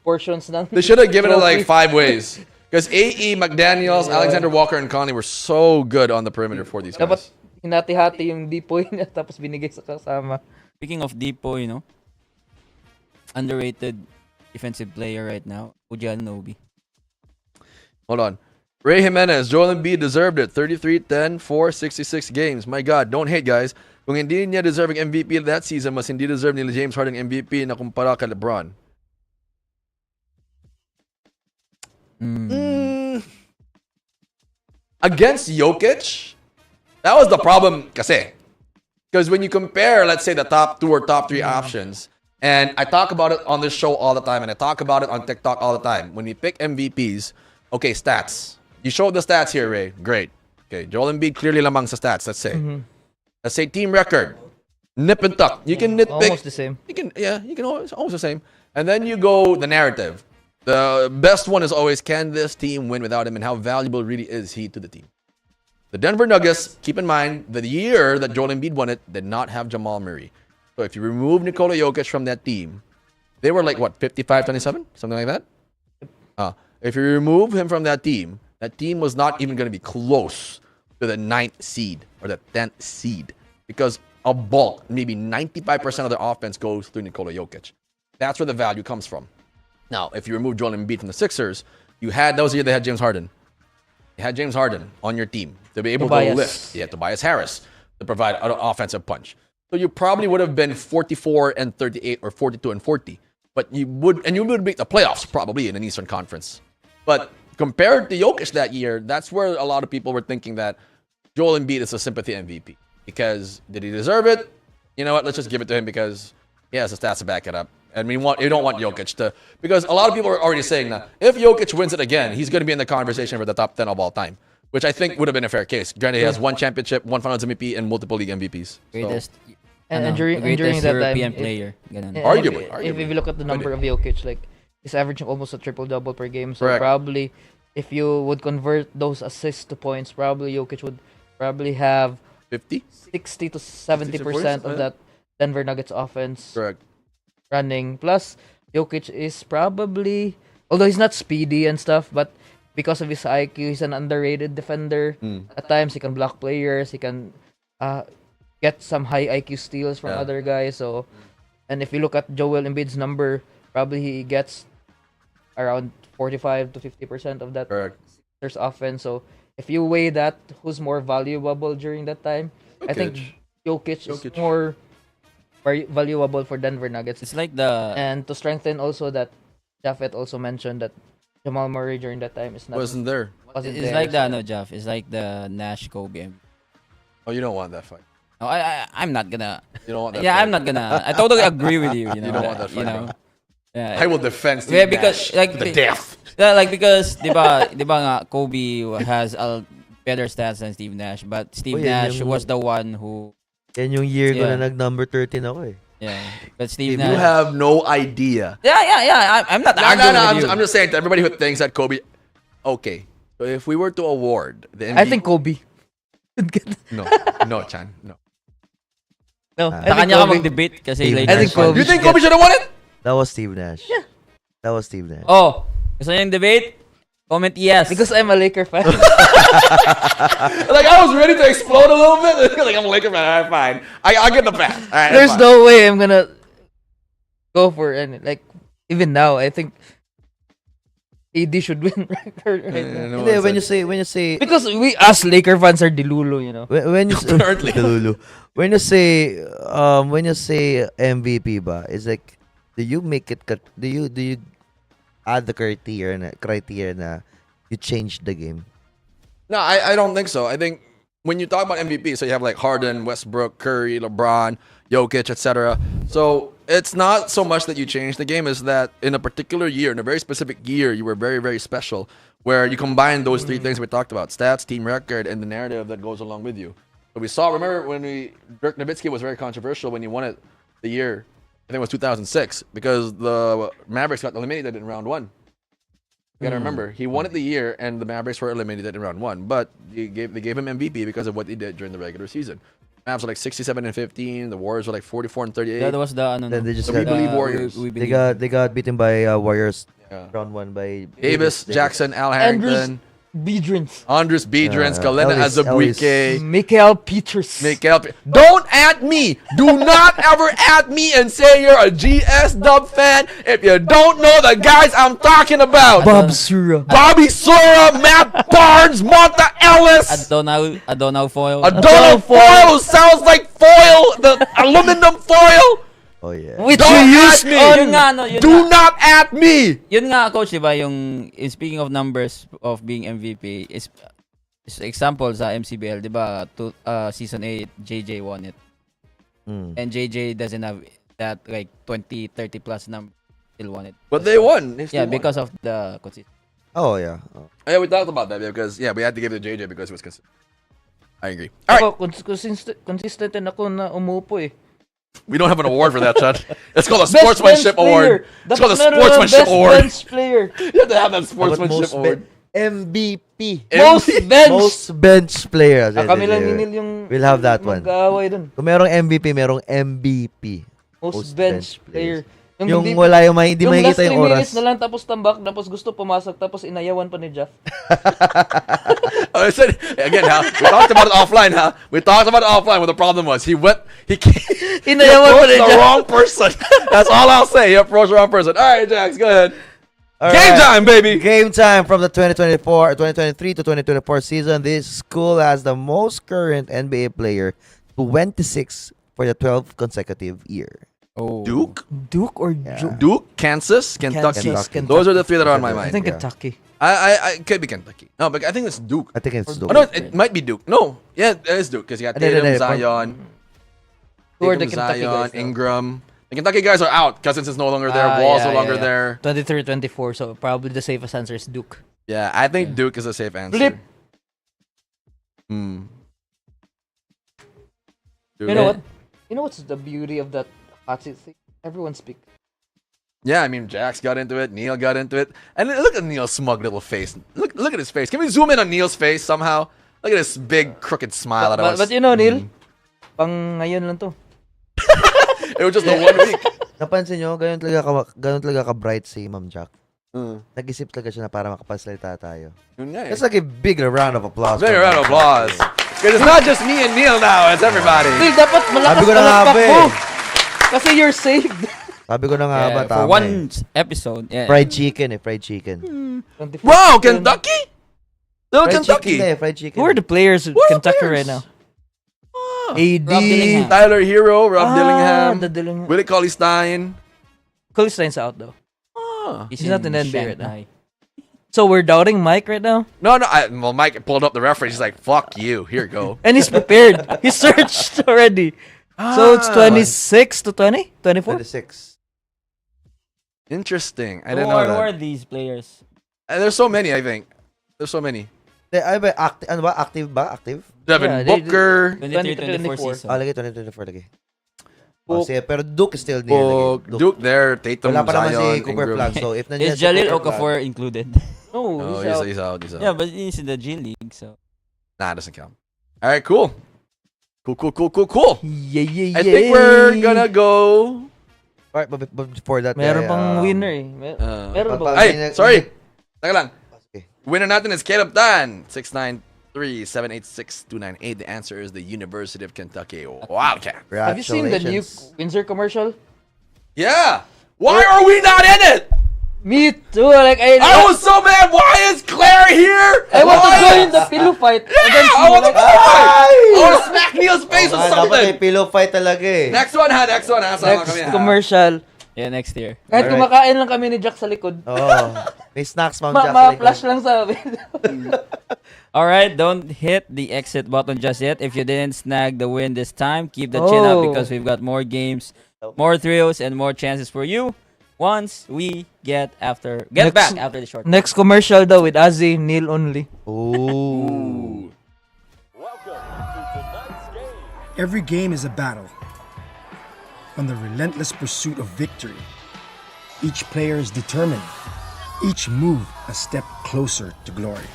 portions ng They should have given it like trophy. 5 ways. Because AE, McDaniels, Alexander Walker, and Conley were so good on the perimeter for these Dapat guys. hinati-hati yung depoy niya tapos binigay sa kasama. Speaking of Depo, underrated defensive player right now, Ujal Nobi. Hold on. Ray Jimenez, Joel Embiid deserved it. 33, 10, 4, 66 games. My God, don't hate, guys. Kung hindi niya deserving MVP that season, mas hindi deserve nila James Harden MVP na kumpara kay LeBron. Against Jokic, that was the problem kasi. Because when you compare, let's say, the top 2 or top 3 options, and I talk about it on this show all the time, and I talk about it on TikTok all the time. When you pick MVPs, okay, stats. You showed the stats here, Ray. Great. Okay, Joel Embiid clearly lamang sa stats, let's say. Let's say team record. Nip and tuck. You can nitpick. Almost the same. You can almost the same. And then you go the narrative. The best one is always, can this team win without him, and how valuable really is he to the team? The Denver Nuggets, keep in mind, the year that Joel Embiid won it, did not have Jamal Murray. So if you remove Nikola Jokic from that team, they were like, what, 55-27? Something like that? If you remove him from that team was not even going to be close to the 9th seed or the 10th seed because a bulk, maybe 95% of their offense goes through Nikola Jokic. That's where the value comes from. Now, if you remove Joel Embiid from the Sixers, that was the year they had James Harden. You had James Harden on your team to be able to lift. You had Tobias Harris to provide an offensive punch. So you probably would have been 44 and 38 or 42 and 40. But you would make the playoffs probably in an Eastern Conference. But compared to Jokic that year, that's where a lot of people were thinking that Joel Embiid is a sympathy MVP. Because did he deserve it? You know what? Let's just give it to him because he has the stats to back it up. And you don't want Jokic to, because a lot of people are already saying that if Jokic wins it again, he's going to be in the conversation for the top 10 of all time, which I think would have been a fair case. Granted, he has one championship, one Finals MVP, and multiple league MVPs. Greatest. And during greatest that time, European player. Ganun. Arguably. If you look at the number of Jokic, like he's averaging almost a triple-double per game. So Correct. probably, if you would convert those assists to points, probably Jokic would probably have 50? 60 to 70% of that Denver Nuggets offense Correct. running. Plus, Jokic is probably, although he's not speedy and stuff, but because of his IQ, he's an underrated defender. At times, he can block players. He can get some high IQ steals from other guys. So, and if you look at Joel Embiid's number, probably he gets around 45 to 50% of that Correct. Sixers offense. So, if you weigh that, who's more valuable during that time? I think Jokic is more valuable for Denver Nuggets. It's like the And to strengthen also that, Jaffeth also mentioned that Jamal Murray during that time is not Wasn't there. wasn't it's there. like the Jeff. It's like the Nash Kobe. Oh, you don't want that fight. No, I'm not gonna. You don't want that Yeah, fight. I'm not gonna. I totally agree with you. You know, don't want that fight, bro. Yeah. I will defend Steve Yeah, because Nash like to the death. Yeah, like because diba nga Kobe has a better stats than Steve Nash, but Steve yeah, Nash yung- was the one who Yan yung year ko Yeah. na nag-number 13 ako eh. yeah. But Steve You Nash. have no idea. Yeah. I'm not No, arguing with you. I'm just saying to everybody who thinks that Kobe. Okay, so if we were to award the MVP, I think Kobe. no, Chan, no. No, Sa I think kanya ka Kobe. mag-debate kasi Steve like I think Kobe. You think Kobe should have won it? That was Steve Nash. Yeah. That was Steve Nash. Oh, gusto niyo yung debate? Comment yes. Because I'm a Laker fan. Like I was ready to explode a little bit. Like I'm a Laker fan. All right, fine. I get the pass. All right, There's fine. no way I'm gonna go for any. Like even now, I think AD should win record right now. No Hindi, one when you say Because we as Laker fans are dilulo, you know. when you say Apparently. Lulu. When you say MVP ba, it's like do you make it do you add the criteria na you change the game? No, I don't think so. I think when you talk about MVP, so you have like Harden, Westbrook, Curry, LeBron, Jokic, etc. So it's not so much that you change the game, is that in a particular year, in a very specific year, you were very, very special, where you combine those three things we talked about: stats, team record, and the narrative that goes along with you. So we saw, remember when Dirk Nowitzki was very controversial when he won it the year, I think it was 2006, because the Mavericks got eliminated in round one. You gotta remember, he won it the year, and the Mavericks were eliminated in round one. But they gave him MVP because of what he did during the regular season. Mavs were like 67 and 15. The Warriors were like 44 and 38. That was the ano. Then they just So we got, believe Warriors. We they believe. got beaten by Warriors Yeah. round 1 by Davis, Jackson, Al Andrews Harrington, Bedrins, Andres Biedrins, Yeah, Galena Elvis- Azubuike, Mikael Peters. Mikael. Don't at me. Do not ever at me and say you're a GS Dub fan if you don't know the guys I'm talking about. Bob Sura. Bobby Sora, Matt Barnes, Monta Ellis. Adonau foil. Adonal foil sounds like foil, the aluminum foil. Oh yeah. Which Don't you at used me. on Yun nga, no, yun Do nga. not at me. Yun nga, coach, diba, yung speaking of numbers of being MVP, is example sa MCBL, diba, season 8, JJ won it. And JJ doesn't have that like 20, 30 plus number, still won it. But they won. They still Yeah, won. because of the consistency. Oh yeah. Oh. Yeah, we talked about that because we had to give it to JJ because it was consistent. I agree. All right, Ako, consistent din ako na umupo eh. we don't have an award for that, Chad. It's called a Best sportsmanship bench award. player. It's called a Dapat meron ng sportsmanship best award. bench player. You have to have that How about sportsmanship award. MVP. Most bench. Most bench players. Kami lang ninil yung We'll have that one. mag-aaway dun. Kung merong MVP, merong MVP. Most bench player. Yung hindi- wala yung hindi yung makikita last yung 3 oras. minutes na lang tapos tambak tapos gusto pumasok tapos inayawan pa ni Jeff. I said again, how we talked about it offline. How we talked about it offline. What the problem was, he Inayawan pa approached ni the Jeff. wrong person. That's all I'll say. He approached the wrong person. All right, Jax, go ahead. All Game right. time, baby. Game time from the 2023 to 2024 season. This school has the most current NBA player, 26 for the 12th consecutive year. Oh. Duke? Duke or Yeah. Duke? Kansas? Kentucky? Kansas, Kentucky. Those are the three that are on my I mind. think Yeah. Kentucky. I could be Kentucky. No, but I think it's Duke. I think it's Or Oh, no, it might be Duke. No. Yeah, it is Duke because you got No, no, Tatum, no, Zion, Who are the Tatum, Kentucky Zion, guys, though? Ingram. The Kentucky guys are out. Cousins is no longer there. Wall's no longer there. 23-24, so probably the safest answer is Duke. Yeah, I think Duke is a safe answer. Flip. Hmm. You know what? You know what's the beauty of that hot seat thing? Everyone speaks. Yeah, I mean, Jax got into it. Neil got into it. And look at Neil's smug little face. Look at his face. Can we zoom in on Neil's face somehow? Look at this big crooked smile at us. But you know, Neil, pang ngayon lang to. It was just the 1 week. Napansin nyo, ganun talaga ka-bright si Ma'am Jack. Nag-isip talaga siya na para makapasalita tayo. Yun nga eh. Let's like a big round of applause. Big for round of Ma'am applause. Jack. Because it's not just me and Neil now, it's everybody. Neil, dapat malakas Sabi ko na nga palakpak ba mo. eh. Kasi you're saved. Sabi ko na nga ba, Yeah, tama for one eh. episode. Yeah. Fried chicken. Wow, Kentucky? Little Fried Kentucky. chicken fried chicken. Who are the players of Who are the Kentucky players? right now? Ah. AD. Rob Dillingham. Tyler Hero, Rob Dillingham, The Dillingham. Willie Cauley-Stein. Colistine's out though. Ah. He's not in the NBA right now. Shanghai. So we're doubting Mike right now? No, well, Mike pulled up the reference. He's like, fuck you. Here you go. And he's prepared. He searched already. So it's 26 to 20? 24? 26. Interesting. I Who didn't know are that. these players? There's so many, I think. There's so many. Ay, ba, ano ba? Active ba? Active? Devin Yeah, they- Booker, 23-24 24. season. Lagay 2024 lagi. Book. Sige, pero Duke is still there. Book, Duke there, Tatum, Wala pa naman Zion, si Cooper Ingram. Flag. So if nandiyan Is si Jalil Cooper Flag- Okafor included? No, Oh, he's out. he's out. Yeah, but he's in the G League, so. Nah, it doesn't count. All right, cool. Cool. Yeah, yeah, yeah. I think we're gonna go. Alright, but before that, Meron pang winner eh. Meron ba? Ay, sorry. Taka lang. Okay. Winner natin is Caleb Tan. 693-786-298. The answer is the University of Kentucky Wildcat. Have you seen the new Congratulations. Windsor commercial? Yeah. Why are we not in it? Me too. Like I was so mad. Why is Claire here? I want to Why? join the pillow fight. Yeah, I want to go. I want to smack Neil's face or Dapat may something. pillow fight talaga eh. Next one ha. Sama Next kami, ha? commercial. Yeah, next year. Kahit Alright. kumakain lang kami ni Jack sa likod. Oh, may snacks, Ma'am Jack. sa likod. Ma-flash lang sa amin. All right, don't hit the exit button just yet. If you didn't snag the win this time, keep the chin up because we've got more games, more thrills, and more chances for you once we get Next- back after the short. Next commercial daw with Azzy, Neil only. Ooh. Every game is a battle. On the relentless pursuit of victory. Each player is determined. Each move a step closer to glory.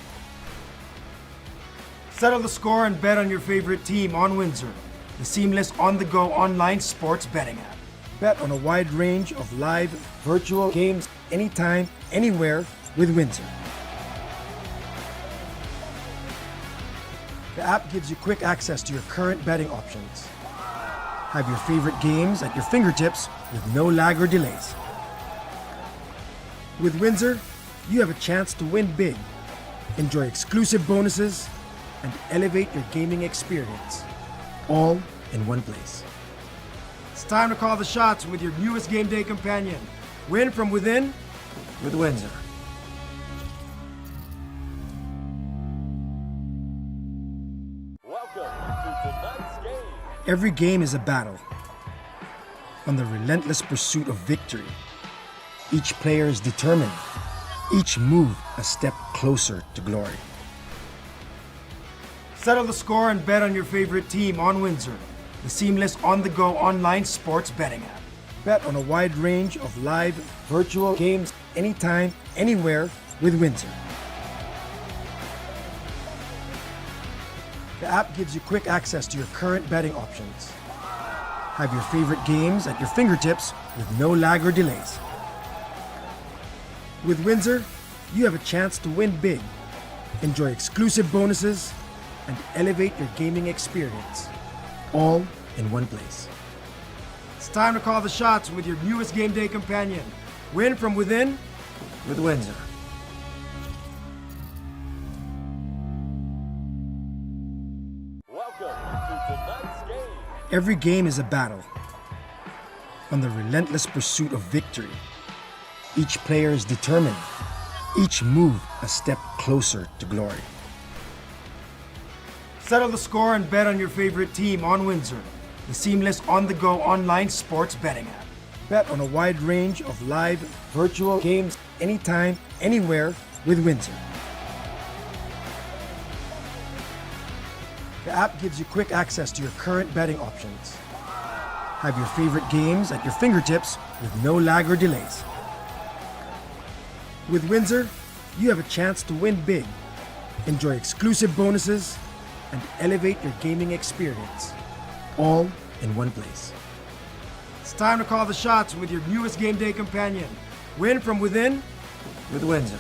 Settle the score and bet on your favorite team on Windsor, the seamless on-the-go online sports betting app. Bet on a wide range of live, virtual games anytime, anywhere with Windsor. The app gives you quick access to your current betting options. Have your favorite games at your fingertips with no lag or delays. With Windsor, you have a chance to win big, enjoy exclusive bonuses, and elevate your gaming experience, all in one place. It's time to call the shots with your newest game day companion. Win from within with Windsor. Every game is a battle. On the relentless pursuit of victory. Each player is determined. Each move a step closer to glory. Settle the score and bet on your favorite team on Windsor, the seamless on-the-go online sports betting app. Bet on a wide range of live, virtual games anytime, anywhere with Windsor. The app gives you quick access to your current betting options. Have your favorite games at your fingertips with no lag or delays. With Windsor, you have a chance to win big, enjoy exclusive bonuses, and elevate your gaming experience, all in one place. It's time to call the shots with your newest game day companion. Win from within with Windsor. Every game is a battle on the relentless pursuit of victory. Each player is determined, each move a step closer to glory. Settle the score and bet on your favorite team on Windsor, the seamless on-the-go online sports betting app. Bet on a wide range of live virtual games anytime, anywhere with Windsor. The app gives you quick access to your current betting options. Have your favorite games at your fingertips with no lag or delays. With Windsor, you have a chance to win big, enjoy exclusive bonuses, and elevate your gaming experience, all in one place. It's time to call the shots with your newest game day companion. Win from within with Windsor.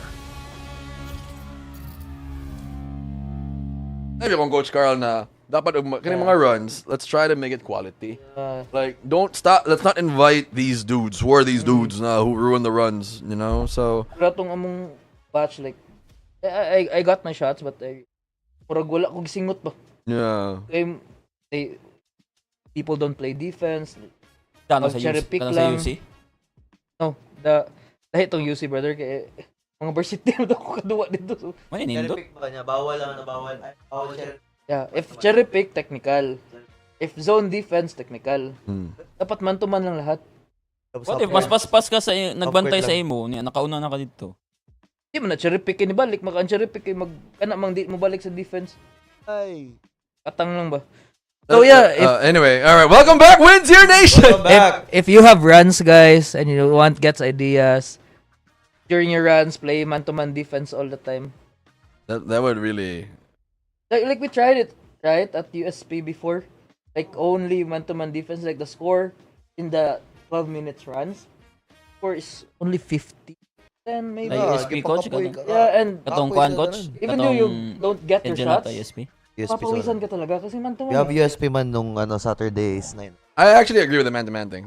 Sabi kong Coach Carl na dapat kanyang mga runs, let's try to make it quality. Like, don't stop. Let's not invite these dudes. Who are these dudes na who ruin the runs? You know, so. Wala tong among batch, like, I got my shots, but murag wala ko gisingot ba. Yeah. People don't play defense. Kano sa cherry pick UC? Kano sa lang. UC? No, dahil tong UC, brother, kay mga varsity na ako kaduwa dito. So, Ano nindot? ba niya? Bawal lang na bawal. Bawal cherry. yeah, if cherry pick, technical. If zone defense, technical. Dapat man to man lang lahat. What if mas paspas ka sa nagbantay sa lang. imo, niya nakauna na ka dito. Di man na cherry pick ni balik, maka cherry pick kana mang di mo balik sa defense. Ay. Katang lang ba? So yeah, Anyway, all right. Welcome back, Wins Here Nation. Welcome back. if you have runs, guys, and you want gets ideas during your runs, play man-to-man defense all the time. That would really. Like we tried it, right, at USP before. Like only man-to-man defense, like the score in the 12 minutes runs. Score is only 50. Then maybe. Like USP coach ka Yeah, and katong kuan coach. even though you don't get your shots, USP. papawisan ka talaga kasi man-to-man. We have USP man nung Saturdays 9. I actually agree with the man-to-man thing.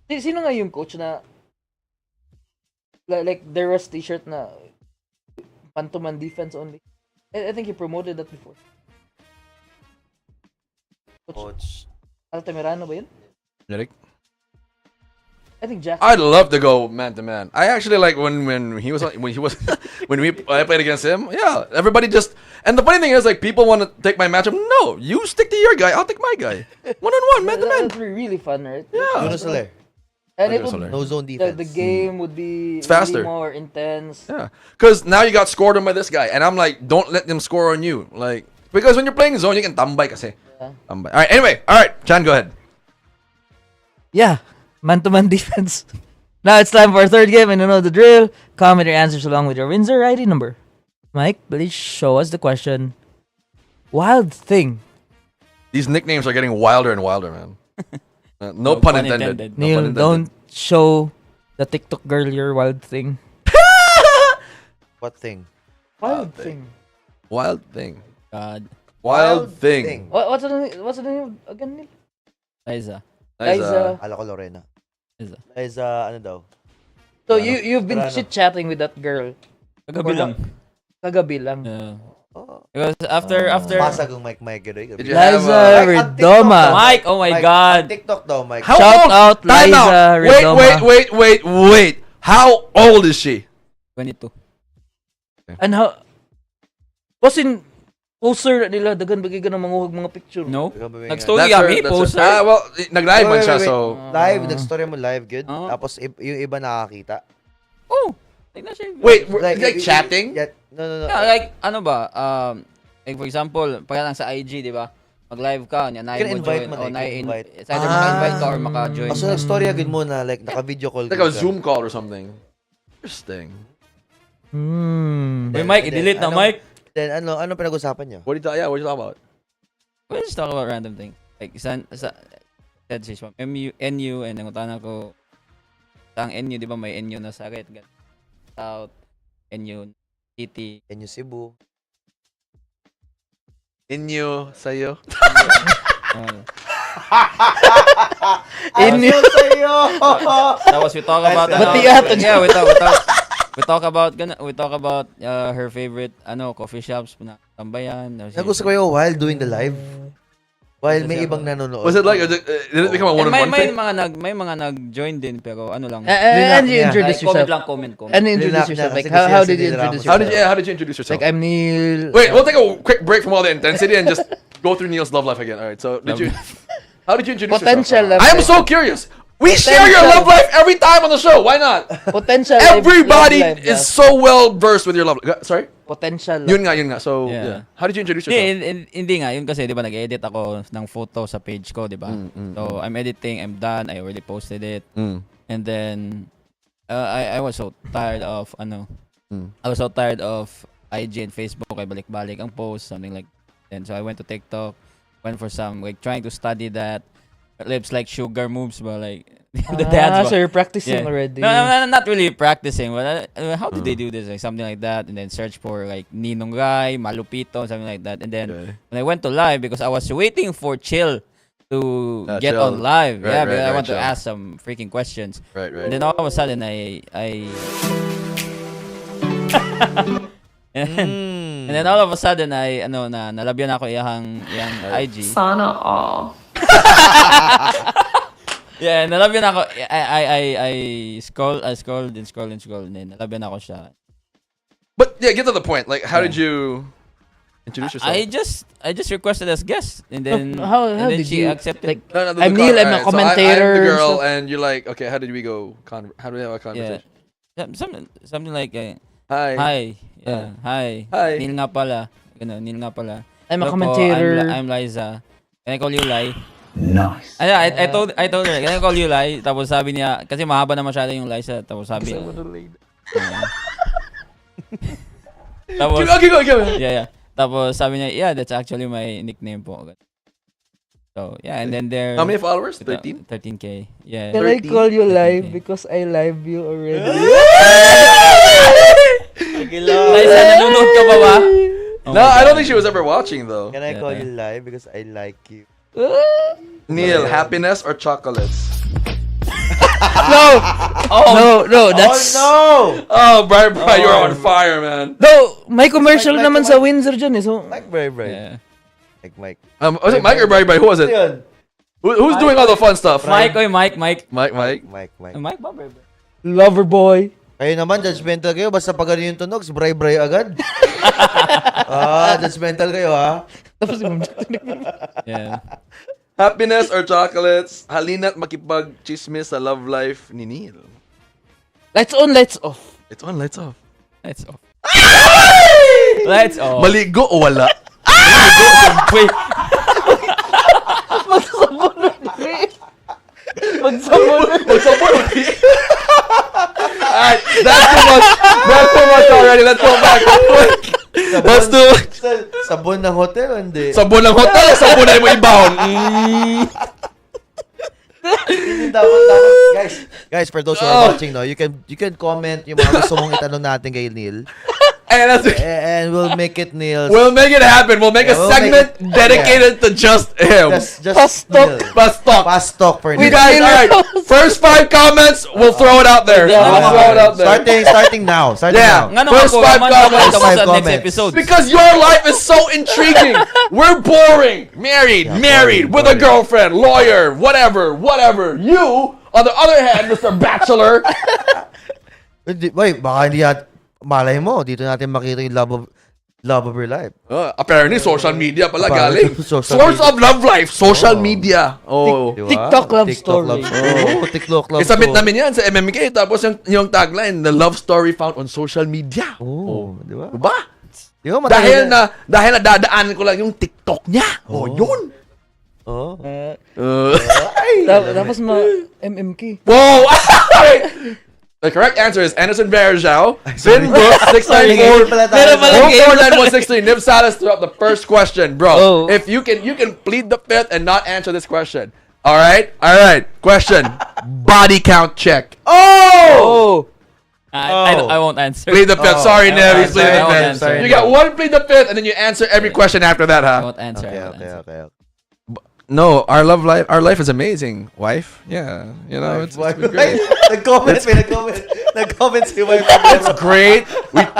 Sino nga yung coach na like there was t-shirt na man-to-man defense only? I think he promoted that before. Coach. Altamirano ba yun? Derek? I think Jaffeth. I'd love to go man-to-man. I actually like when he was when I played against him. Yeah, everybody just. And the funny thing is, like, people want to take my matchup. No, you stick to your guy. I'll take my guy. One-on-one, man-to-man. That would be really fun, right? Yeah. Yunus Soler. And it Yunus would, Soler. No zone the, defense. the game would be It's faster. really more intense. Yeah, because now you got scored on by this guy, and I'm like, don't let them score on you, like, because when you're playing zone, you can tambay kasi. Yeah. Tambay. All right. Anyway, all right, Chan, go ahead. Yeah, man-to-man defense. Now it's time for our third game, and you know the drill. Comment your answers along with your Windsor ID number. Mike, please show us the question. Wild thing. These nicknames are getting wilder and wilder, man. No pun intended. No Neil, pun intended. don't show the TikTok girl your wild thing. What thing? Wild thing. Wild thing. God. Wild thing. What's the name again, Neil? Liza. Liza. Ala ko Lorena. Liza. Liza, ano daw? So you've been Ano? chit-chatting with that girl. Kagabi lang. Kagabi lang. Because after Pasag yung Mike gano'n. Did you have, Liza Like, on Redoma. TikTok, Mike, oh my God. TikTok daw, Mike. How Shout old? out Time Liza out. Redoma. Wait. How old is she? 22. And how... Kasi poster nila, dagan bagay ka ng manguhag mga picture. No? Nag-story Nag-story kami, poster. Well, nag-live man siya, so. Live, nag-story mo live, good. Oh. Tapos yung iba nakakita. Oh! Tignan siya. Wait, like chatting? Yeah, no. Yeah, like, ano ba? Like for example, pag lang sa IG, di ba? Mag-live ka, niya, You can invite mo, o invite. it's either maka-invite ka or maka-join. So, nag-story agad mo na, like, naka-video call. Like a Zoom call or something. Interesting. Uy, Mike, i-delete na, Mike. Then, ano pinag-usapan niyo? What do you talk about? We just talk about random things. Like, said she's from NU, and nangutan ako, sa NU, di ba, may NU na sakit, South, NU, City. And yung Cebu. Inyo sa'yo. Inyo sa'yo! Tapos we talk about, Batiyatan. yeah, we talk about her favorite, coffee shops, na tambayan. Nagusto ko yung while doing the live. While may ibang nanonood. Was it like, did it become a one-on-one may thing? mga nag-join din pero ano lang. And you niya. introduce Like, yourself. comment. And introduce Linap yourself. niya Like, kasi how kasi did you sinirama introduce siya. yourself? How did you introduce yourself? Like, I'm Neil. Wait, we'll take a quick break from all the intensity and just go through Neil's love life again. All right. So, how did you introduce Potential yourself? love I am life. so curious. We share your Potential. love life every time on the show. Why not? Potential. Everybody love life, is so well versed with your love life. Sorry? Potential. Yun nga. So, Yeah. how did you introduce yourself? Hindi nga, yun kasi 'di ba nag-edit ako ng photo sa page ko, 'di ba? So I'm editing, I'm done, I already posted it. And then I was so tired of I was so tired of IG and Facebook, ay balik-balik ang post, something like that. And so I went to TikTok, went for some like trying to study that lips like sugar moves, but like the dance. So you're practicing already. No, not really practicing. But how did they do this? Like something like that, and then search for like Ninong Rai, Malupito, something like that. And then when I went to live, because I was waiting for Chill to get Chill. on live, Right, because I want to Chill. ask some freaking questions. Right. And then all of a sudden, and then all of a sudden nalabyan ako iyang IG. Sana all. Yeah, nalabyan ako. I scrolled and then nalabyan ako siya. But yeah, get to the point. Like, how did you introduce yourself? I just requested as guest, and then How and then did she you accepted. like? No, I'm Neil. I'm a alright, commentator. So I'm the and girl, stuff. and you're like, okay, how did we go? How do we have a Yeah, conversation? something like Hi. hi. Hi. Neil nga pala. Neil nga pala. I'm a Hello po, commentator. I'm Liza. Can I call you Lai? Nice. I told her, can I call you Lai? Tapos sabi niya, kasi mahaba na masyado yung Liza. Tapos sabi, tapos, Okay, go. yeah. Tapos sabi niya, yeah, that's actually my nickname po. So, yeah, and then there. How many followers? 13? 13K. Yeah. Can I 13? call you live Okay. because I live you already? Liza, nanonood ka ba ba? Oh No, my I don't God. think she was ever watching though. Can I call Yeah. you live because I like you? Neil, happiness or chocolates? No, that's Oh, Brian, you're on fire, man. no. May commercial Mike, naman Mike. sa Windsor dyan eh. So Like Bray. Yeah. Like Mike. Was it Mike or Brian? Who was it? Yun. Who's doing all the fun stuff? Mike. Mike. Mike. Mike ba, bro? lover boy. Kayo naman, judgmental kayo. Basta pag ganun yung tunog, bray agad. Judgmental kayo, ha? Tapos yung Yeah. Happiness or chocolates? Halina't makipag-chismis sa love life ni Neil. lights on, lights off. It's on, lights off. Lights off. Lights off. Maligo o wala? Wait. Magsabon. Alright, that's too much. That's too much already. Let's go back. Let's do Sabon ng hotel, hindi. sabon ng hotel, sabon na mo ibaon. Dapat. Guys, for those who are watching, no, you can comment yung mga gusto mong itanong natin kay Neil. And that's And we'll make it Neil's. We'll make it happen. We'll make a We'll segment make it- dedicated to just him. just Fast Neil. talk. Fast talk. Fast talk for You Neil. guys, alright. First 5 comments, we'll throw it out there. Yeah, We'll throw it out there. Starting now. Yeah. Nga First 5 comments. Tapos Five sa next comments. episode. Because your life is so intriguing. We're boring. Married, with a girlfriend, lawyer, whatever. You, on the other hand, Mr. Bachelor. Wait, baka hindi malay mo, dito natin makita yung love of your life. Apparently, social media pala Apparently, galing. social Source media. of love life, social media. Oh. Di ba? TikTok love story. TikTok love Isabit story. namin yan sa MMK. Tapos yung tagline, the love story found on social media. Di ba? Diba? Di ba matagal Dahil na dadaanan ko lang yung TikTok niya. Yun. Oh. Tapos MMK. Whoa! The correct answer is Anderson Verjao, Vin Brooks, 694, Pala tayo. 49163. Nib Salas threw up the first question, bro. Oh. If you can plead the fifth and not answer this question. All right. Question. Body count check. Oh! I won't answer. Plead the fifth. Sorry, Nib. He's pleading the fifth. Sorry, You got one plead the fifth, and then you answer every question after that, I huh? won't answer. I won't answer. Okay. No, our life is amazing, wife. Yeah, you know, it's been great. Nag-comment si wife. It's great.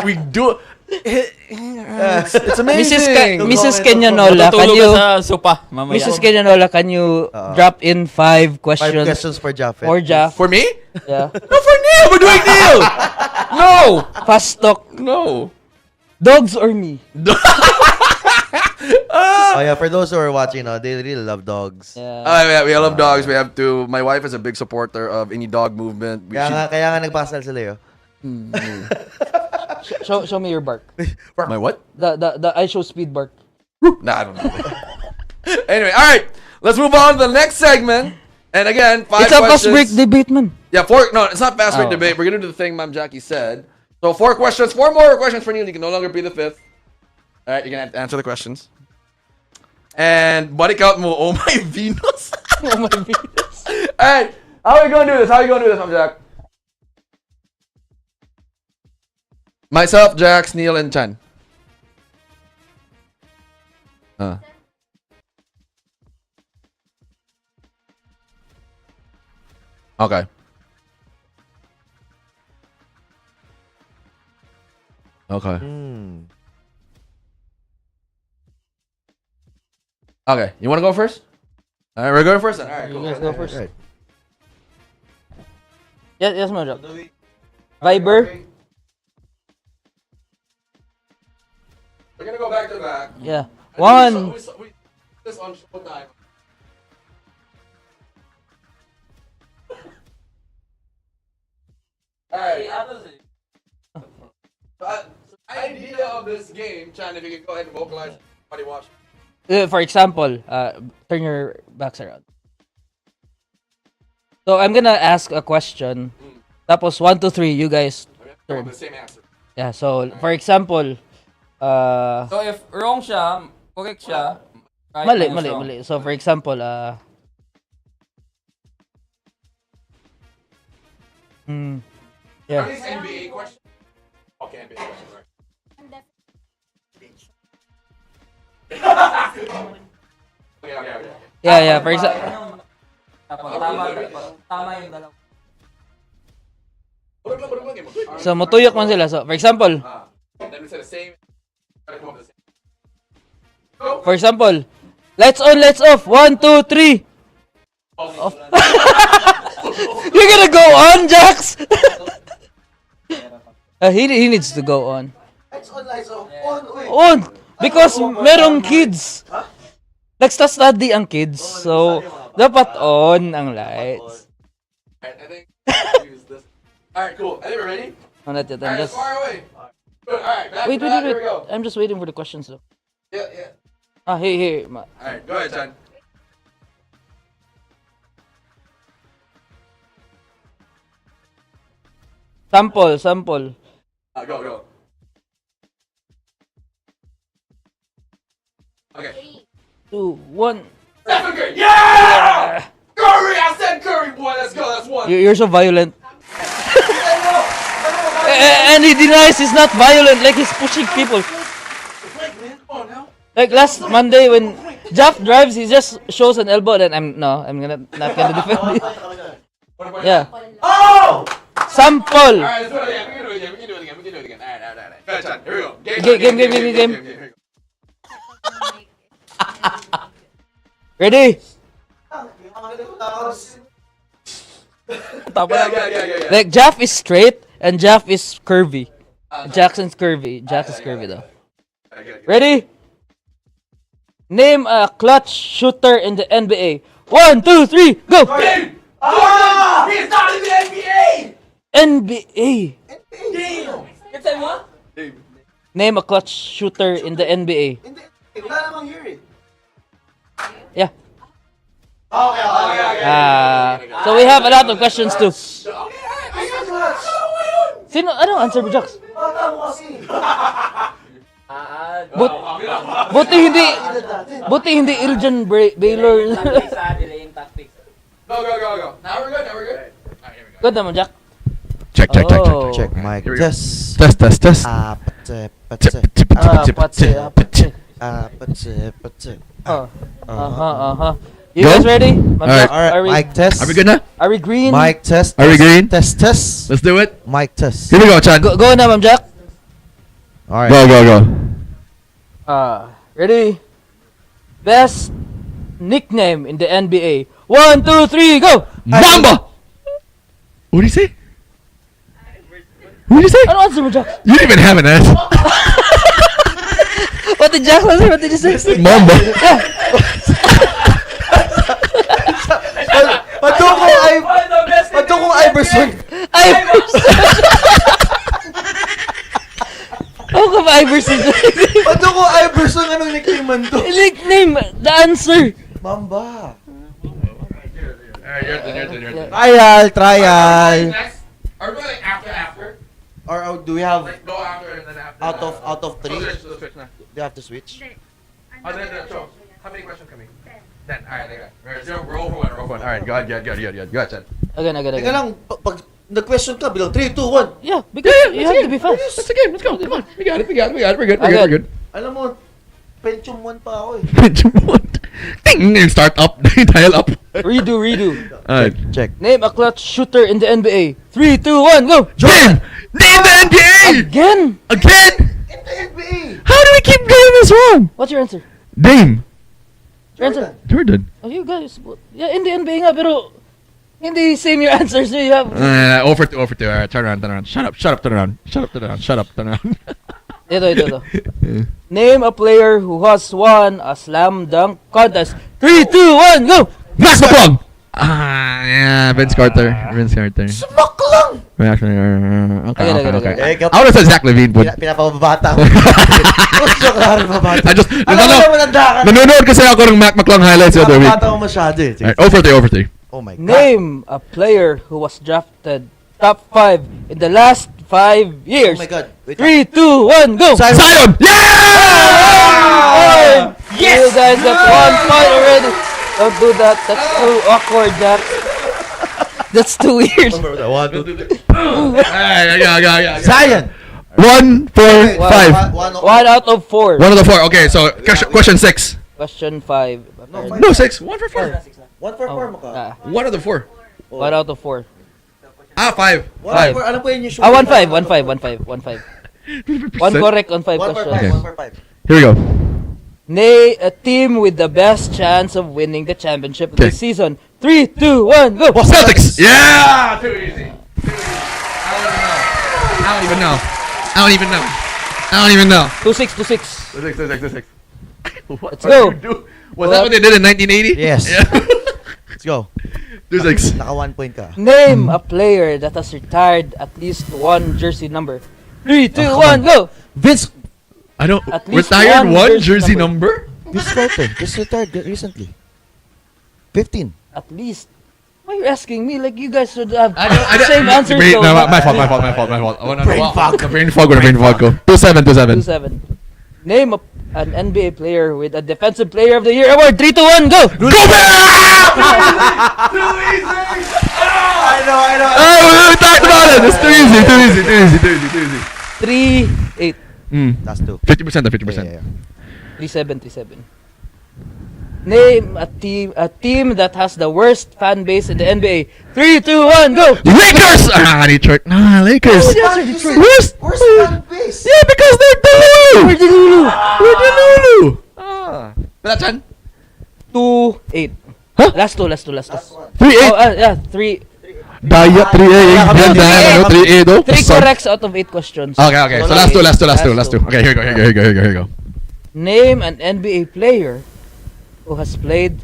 We do. It's amazing. Mrs. Kenyanola, can Matutulog you ka sa sopa mamaya. Mrs. Kenyanola, can you drop in 5 5 questions questions for Jaffeth. for Jaff? For me? Yeah. No, for Neil. We're doing Neil. No. Fast talk. No. Dogs or me? Oh yeah, for those who are watching, they really love dogs. Yeah. We love dogs. We have to. My wife is a big supporter of any dog movement. We Kaya nga nagpasal sila yun. Show me your bark. My what? The I show speed bark. Nah, I don't know. Anyway, all right. Let's move on to the next segment. And again, 5 It's a questions. fast break debate, man. Yeah, 4. No, it's not fast break Oh. debate. We're gonna do the thing Ma'am Jackie said. So 4 questions. 4 more questions for Neil. You can no longer be the 5th. All right, you can answer the questions. And body count mo. Oh my Venus. Oh my goodness. All right. How are we gonna do this? Ma'am Jack? Myself, Jax, Neil, and Chan. Okay. Okay. Okay. You want to go first? All right, we're going first then. All right, You cool. guys go first. Right. Yes, my job. Viber. We're gonna go back to back. Yeah. And One. we this on Showtime. Alright. Idea of this game, Chan, if you can go ahead and vocalize. Everybody watch. For example, turn your backs around. So I'm gonna ask a question. Tapos 1, 2, 3, you guys Come on, turn. the same answer. Yeah. So for example, So if wrong siya, correct siya. Right mali, na yung mali, wrong. mali. So for example, Are yeah. these NBA questions? Okay, NBA questions, right? Okay. Yeah. For example, Tama yung dalawa. so matuyok man sila. So for example, Then we say the same. Try to come up with the same. for example, lights on, lights off. 1, 2, 3. Off. You're gonna go on, Jax. He needs to go on. On! Because merong kids. Nagsta-study ang kids. So, dapat on ang lights. Alright, I think use this. Alright, cool. I think we're ready. Oh, not yet. I'm Alright, just... far away. Good. Alright, back Wait. to back. Here we go. I'm just waiting for the questions though. Yeah. Here. Alright, go ahead, Chan. Sample. Go. Okay. 2, 1. Stephen Curry. Yeah! Curry! I said Curry, boy. Let's go. That's one. You're so violent. And he denies he's not violent, like he's pushing people. Come on now. Like last Monday when Jaff drives, he just shows an elbow, then I'm not gonna defend it. What about Yeah. Oh! Sample. Alright, let's do it again. We can do it again. Alright. Go ahead, Chan. Here we go. Game. Here we go. Ready? Yeah. Like Jaff is straight and Jaff is curvy. Jackson's curvy. Jack is curvy though. Ready? Name a clutch shooter in the NBA. 1, 2, 3, go! Jordan! He's not in the NBA! NBA. Damn! Kasi mo? Name a clutch shooter in the NBA. Yeah. So we have a lot of questions too. Sino? Anong answer mo, Jax? Buti hindi Iljan Baylor. Delaying tactics. Go. Now we're good. Alright, here we go. Good naman, Jack. Check. Oh. Check mic Here we go. test. Test. Patse. You Go. guys ready? Alright. Alright, mic test. Are we good now? Are we green? Mic test. Are we green? Test. Let's do it. Mic test. Here we go, Chan. Go na, Ma'am Jack. All right. Go. Ready? Best nickname in the NBA. 1, 2, 3, go! Mamba! What did he say? What did he say? Ano answer mo, Jack? You didn't even have an answer. What did Jack answer? What did you say? Mamba. Pato ko Iverson. Ako ka ba Iverson? Pato ko Iverson. Anong nickname man to? Nickname, the answer. Mamba. Alright, your turn. Trial. Next. Are we like after? Or do we have Like go after and then after. out of 3? Switch na. Do you have to switch? Then, show. How many questions coming? 10. Alright, okay. We're over one. Alright, go ahead, Chen. Again. Teka lang, pag nag-question ka, bilang 3, 2, 1. Yeah, because you have to be fast. That's the game. Let's go. Come on. We got it. We're good. Alam mo, Pentium 1 pa ako eh. Ting! Start up. Dial up. Redo. Alright. Check. Name a clutch shooter in the NBA. 3, 2, 1, go! Jordan! Name the NBA! Again? Again? In the NBA! How do we keep getting this wrong? What's your answer? Dame. Your answer? Jordan. Oh, you guys. Yeah, in the NBA nga, pero hindi same your answers. So you have. Over 2. Alright, turn around. Shut up, turn around. Ito. Name a player who has won a slam dunk contest. 3, 2, 1, go! Max McClung! Yeah, Vince Carter. Smak lang! Okay. Okay. I would have said Zach Levine, but Pinapababata ko. Gusto ka rin mabata. I just, Alam mo naman ang daka. nanonood kasi ako ng Mac McClung highlights the other week. Pinapabata ko masyado eh. Sige. Alright, over 3. Oh my God. Name a player who was drafted top 5 in the last 5 years. Oh my God. Wait 3, 2, 1, go! Zion! Yeah! Yes! You guys got 1 point already. Don't do that. That's too awkward, Jack. That's too weird. Yeah. Zion! 1, 4, 5. 1 out of 4. 1 of the 4. Okay, so question 6. Question 5. No, 6. 1 for 4. 1 for 4 mo ka. 1 of the 4. 1 out of 4. 5. 5. Ano po yun yung 1 5. 1 correct on 5 1 for 5. questions. 1 for 5. Here we go. Name a team with the best chance of winning the championship Okay. this season. 3, 2, 1, go! Celtics! Yeah! Too easy. I don't even know. 2-6. 2-6. Let's go. Was that what they did in 1980? Yes. Yeah. Let's go. 2-6. Naka 1 point ka. Name a player that has retired at least 1 jersey number. 3, 2, 1, go! Vince I don't. At least Retired one 1 jersey jersey number? Carter just retired recently. 15. At least. Why are you asking me? Like, you guys should have I the same answer. Brain, so no, not- my fault. Brain fog. Brain fog. 2-7. 2-7. Name an NBA player with a Defensive Player of the Year award. 3, 2, 1, go! Go back! I know. Oh, we talked about it. It's too easy. 3-8. That's 2. 50%. Yeah. 3-7. Name a team that has the worst fan base in the NBA. 3, 2, 1, go! Lakers! Detroit. Nah, Lakers. Worst fan base? Yeah, because they're Delulu. We're Delulu. But that's 2-8. Huh? Last two. 3-8. Oh, yeah, 3 Daya 3-8. 3-8 though. 3 corrects out of 8 questions. Okay. So last two. Okay, here you go. Name an NBA player who has played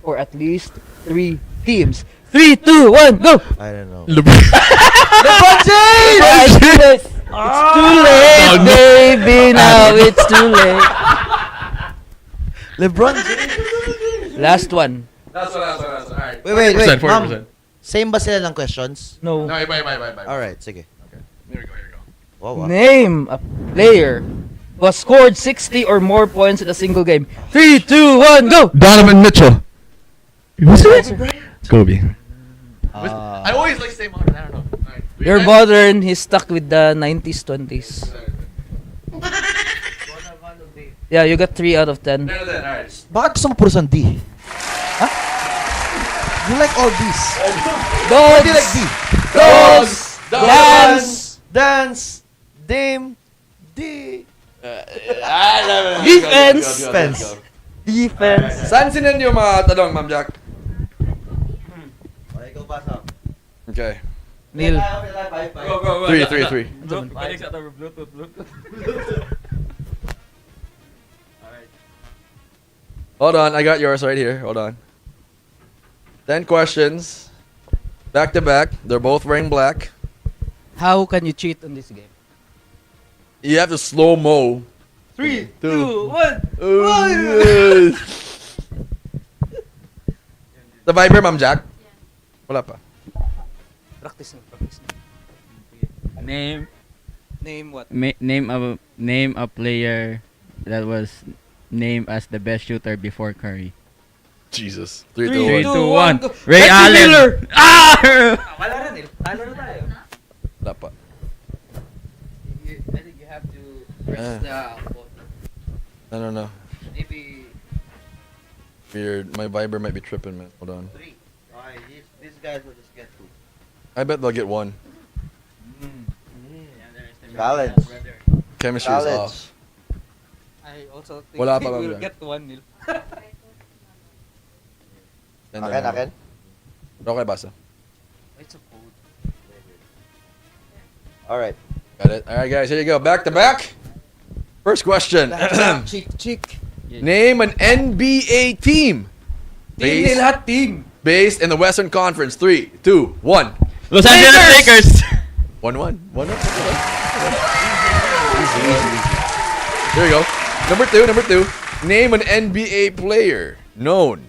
for at least 3 teams. 3, 2, 1, go! I don't know. LeBron It's too late. It's too late, no. baby. Now it's too late. LeBron James. Last one. That's what. Alright. Wait. 4%. Ma'am, same ba sila ng questions? No. No, bye. Alright, sige. Here we go. Wow. Name a player who has scored 60 or more points in a single game. 3, 2, 1, go! Donovan Mitchell. Who's it? Kobe. I always like stay modern. I don't know. Alright. You're modern. He's stuck with the 90s, 20s. Yeah, you got 3 out of 10. Alright. Bakit gusto mo puro sa D? Huh? You like all these? Why do you like D? Dogs! Dance! Dance, Dame, Defense. Defense. Saan sinan yung mga tanong, Ma'am Jack? Okay, go pass up. Okay. Neil. Three. Hold on, I got yours right here. Hold on. 10 questions. Back to back. They're both wearing black. How can you cheat on this game? You have to slow-mo. 3, 2, 1. The Viber, Ma'am Jack? Wala pa. Practice na. Name Name what? name a player that was named as the best shooter before Curry. Jesus. 3, 3, 2, 2, 1. go. Ray Reggie Allen. Miller. Ah! Wala na, Neil. Ano na tayo? 1. Wala pa. I think you have to press the button. No. Maybe Weird. My Viber might be tripping, man. Hold on. 3. Okay, these guys will just get 2. I bet they'll get 1. Talent. Chemistry is College. off. I also think Wala pa, we Ma'am will Jack. get 1 nil. And Akin, akin. Okay, basa. It's a code. Alright. Got it. All right, guys. Here you go. Back to back. First question. Chick. Name an NBA team. Team Based- lahat team. Based in the Western Conference. 3, 2, 1. Los Angeles Lakers. 1-1. 1-1. There you go. Number two. Name an NBA player known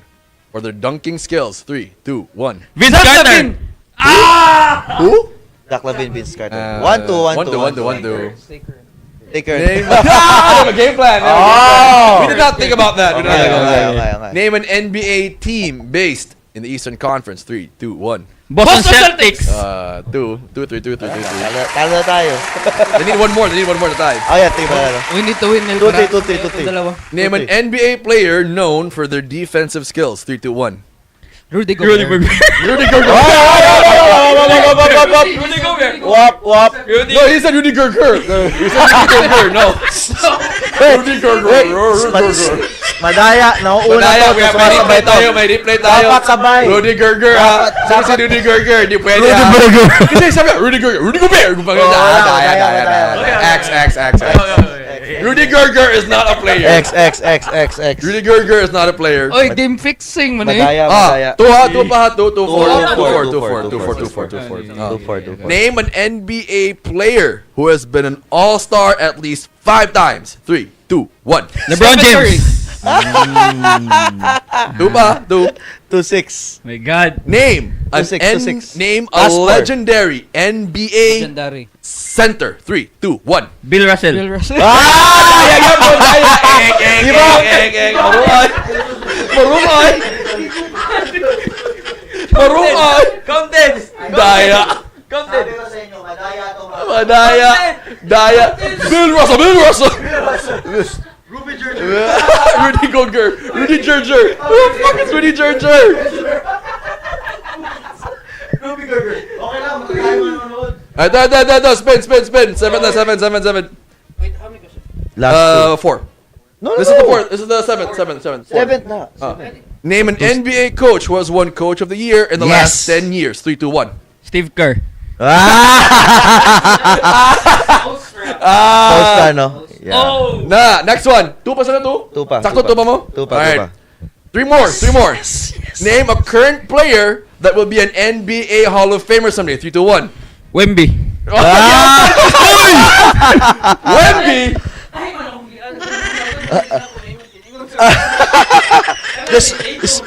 for their dunking skills. 3, 2, 1. Vince Carter. Who? Zach Lavine, Vince Carter. 1-2. Taker. Name. Ah, a game plan. Oh! We did not think about that. We did not think about that. Okay. Name an NBA team based in the Eastern Conference. 3, 2, 1. Boston Celtics. 2, 3. Talo na tayo. They need one more to tie. Oh yeah, tingin pa. We need to win nil. 2-3. Dalawa. Name an NBA player known for their defensive skills. 3, 2, 1. Rudy Rudy Gobert. Gobert. Rudy Gobert. Rudy Gobert. Wap. Rudy. No, he said Rudy Gobert. He said Rudy Gobert. No. Rudy Gobert. Madaya, nauuna Madaya, to. may replay tayo. Dapat sabay. Rudy Gobert, ha? Sabi si Rudy Gobert, di pwede, ha? Kasi sabi, Rudy Gobert. X. Rudy Gobert is not a player. X. Rudy Gobert is not a player. Oy, game fixing man eh. Madaya. 2-4. Name an NBA player who has been an all-star at least 5 times. 3, 2, 1. LeBron James. 2 ba? 2. 2-6. My God. Name an 2-6. name a Passport. legendary NBA Legendary. center. 3, 2, 1. Bill Russell. Bill Russell. Marungoy. Condense. Daya. Condense. ko sa inyo, Madaya to. Daya. Bill Russell. Rudy Gobert. Rudy Gerger. Who the fuck is Rudy Gerger? Okay lang, magkakain mo nanonood. Spin. 7. Wait, how many questions? Last 4. No. This is the 4th. This is the 7th. 7th. 7th na. Name an NBA coach who has won Coach of the Year in the last 10 years. 3, 2, 1. Steve Kerr. Post no? Yeah. Next one. 2 pa sila 2? 2 pa. Sakto 2 pa mo? 2 pa. Alright. 3 more. Name a current player that will be an NBA Hall of Famer someday. 3, 2, 1. Wemby. Wemby.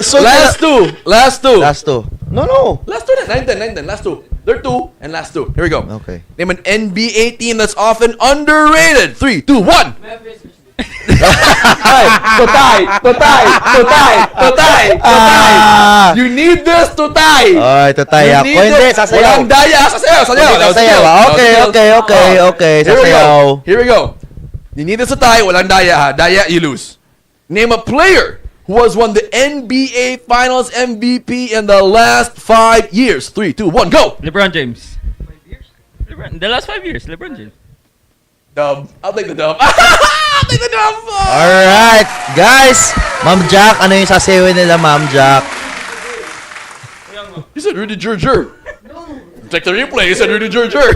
So Last two. Last 2. No. Last 2 na. 9, 10. Last 2. There are 2 and last 2. Here we go. Okay. Name an NBA team that's often underrated. 3, 2, 1. To tie. You need this to tie. Ay, tataya You ko. need Hindi, this. sasayaw. Walang daya. Sasayaw. Sasayaw. Okay. Sasayaw. Here we go. You need this to tie. Walang daya, ha. Daya, you lose. Name a player who has won the NBA Finals MVP in the last 5 years. 3, 2, 1, go. LeBron James. 5 years? The last 5 years, LeBron James. Dub. I'll take the dub. I'll take the dub. Alright, guys. Ma'am Jack, ano yung sasayawin nila, Ma'am Jack? You said Rudy Gerger. Check the replay. You said Rudy Gerger.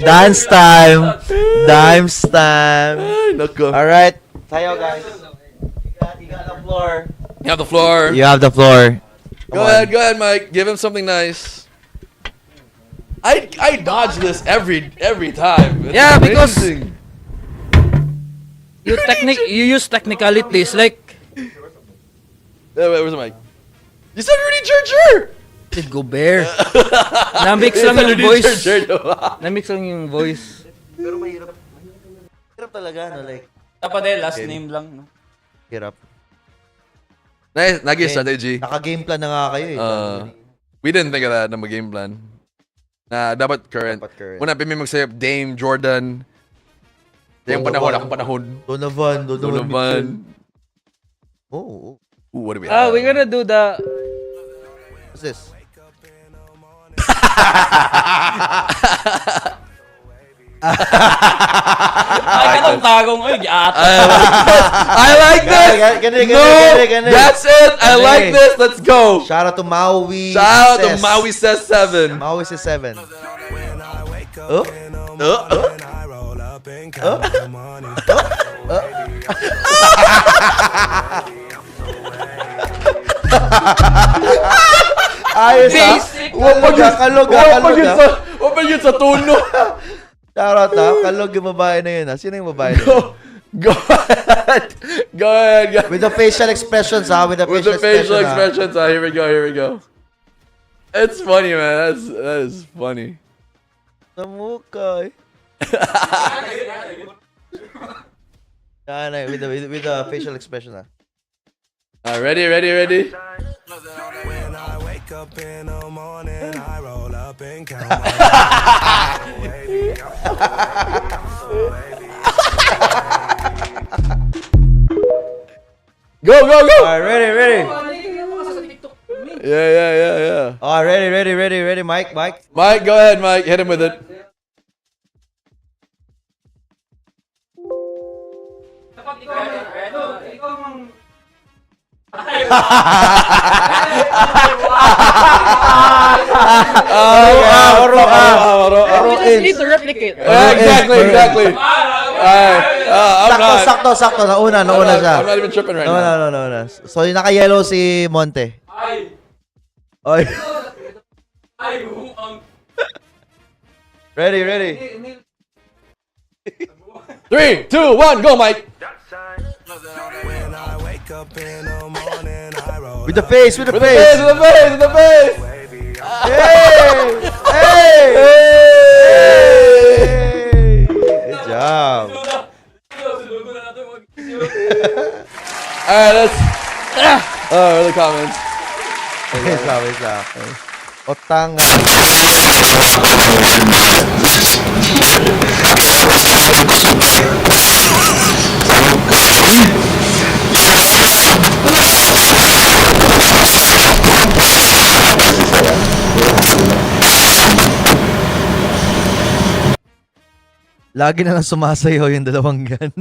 Dance time. Dance time. Ay, nako. Alright. Sayo, guys. You got the floor. You have the floor. You have the floor. Go ahead, Mike. Give him something nice. I dodge this every time. It's Yeah, because- amazing. You use technicalities like Wait, where's the mic? You said Rudy Gerger. Did Gobert. Na-mix lang yung voice. Na-mix lang yung voice. Pero mahirap. Mahirap talaga, no? Like, Dapat last name lang, no? hirap. Nice, naging strategy. Naka-game plan na nga kayo eh. We didn't think of that na mag-game plan. Na dapat current. Dapat current. Una, pimi mag-save Dame, Jordan. Yung panahon, akong panahon. Donovan. Donovan. Oh. Ooh, what do we have? We're gonna do the... What's this? Ay, katong tagong, oy, giata. I like this! Gani. That's it! I like this! Let's go! Shout out to Maui. Shout out to Says. Maui Says 7. Maui says 7. Ayos ha? Kalog Huwag pa yun sa tono. Shout out ha? Kalog yung babae na yun ha? Sino yung babae na yun? Go ahead. Go ahead. With the facial expressions ha? With the With facial the facial expression, expressions. Here we go. It's funny, man. That is funny. Sa mukha eh. With the facial expression ha? Ready? When I wake up in the morning, I roll up and count Go! Alright, ready. Yeah. Alright, ready, Mike. Mike, go ahead, Mike. Hit him with it. We just need to replicate. Exactly. I'm not. Sakto. Nauna siya. I'm not even tripping right now. No. So, yung naka-yellow si Monte. Ay. Ready. 3, 2, 1, go, Mike. When I wake up in the morning, I roll With the face. With the face. Hey! Good job. Alright, let's. The comments. Wait lang. Otang. Lagi na lang sumasayaw yung dalawang gan.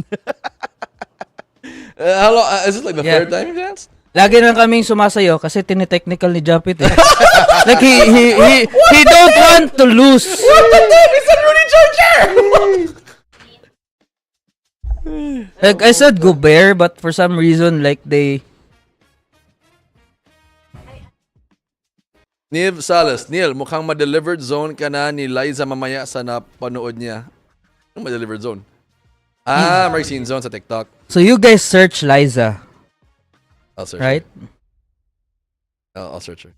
How long? Is it like the Yeah. third time you danced? Lagi na kaming sumasayo kasi tinitechnical ni Jaffeth eh. Like he don't want to lose. What the fuck? He said Rudy Gerger! Like I said Gobert, but for some reason like they... Neil Salas. Neil, mukhang ma-delivered zone ka na ni Liza mamaya sa napanood niya. Anong ma-delivered zone? May seen zone sa TikTok. So you guys search Liza, I'll search right? I'll search her.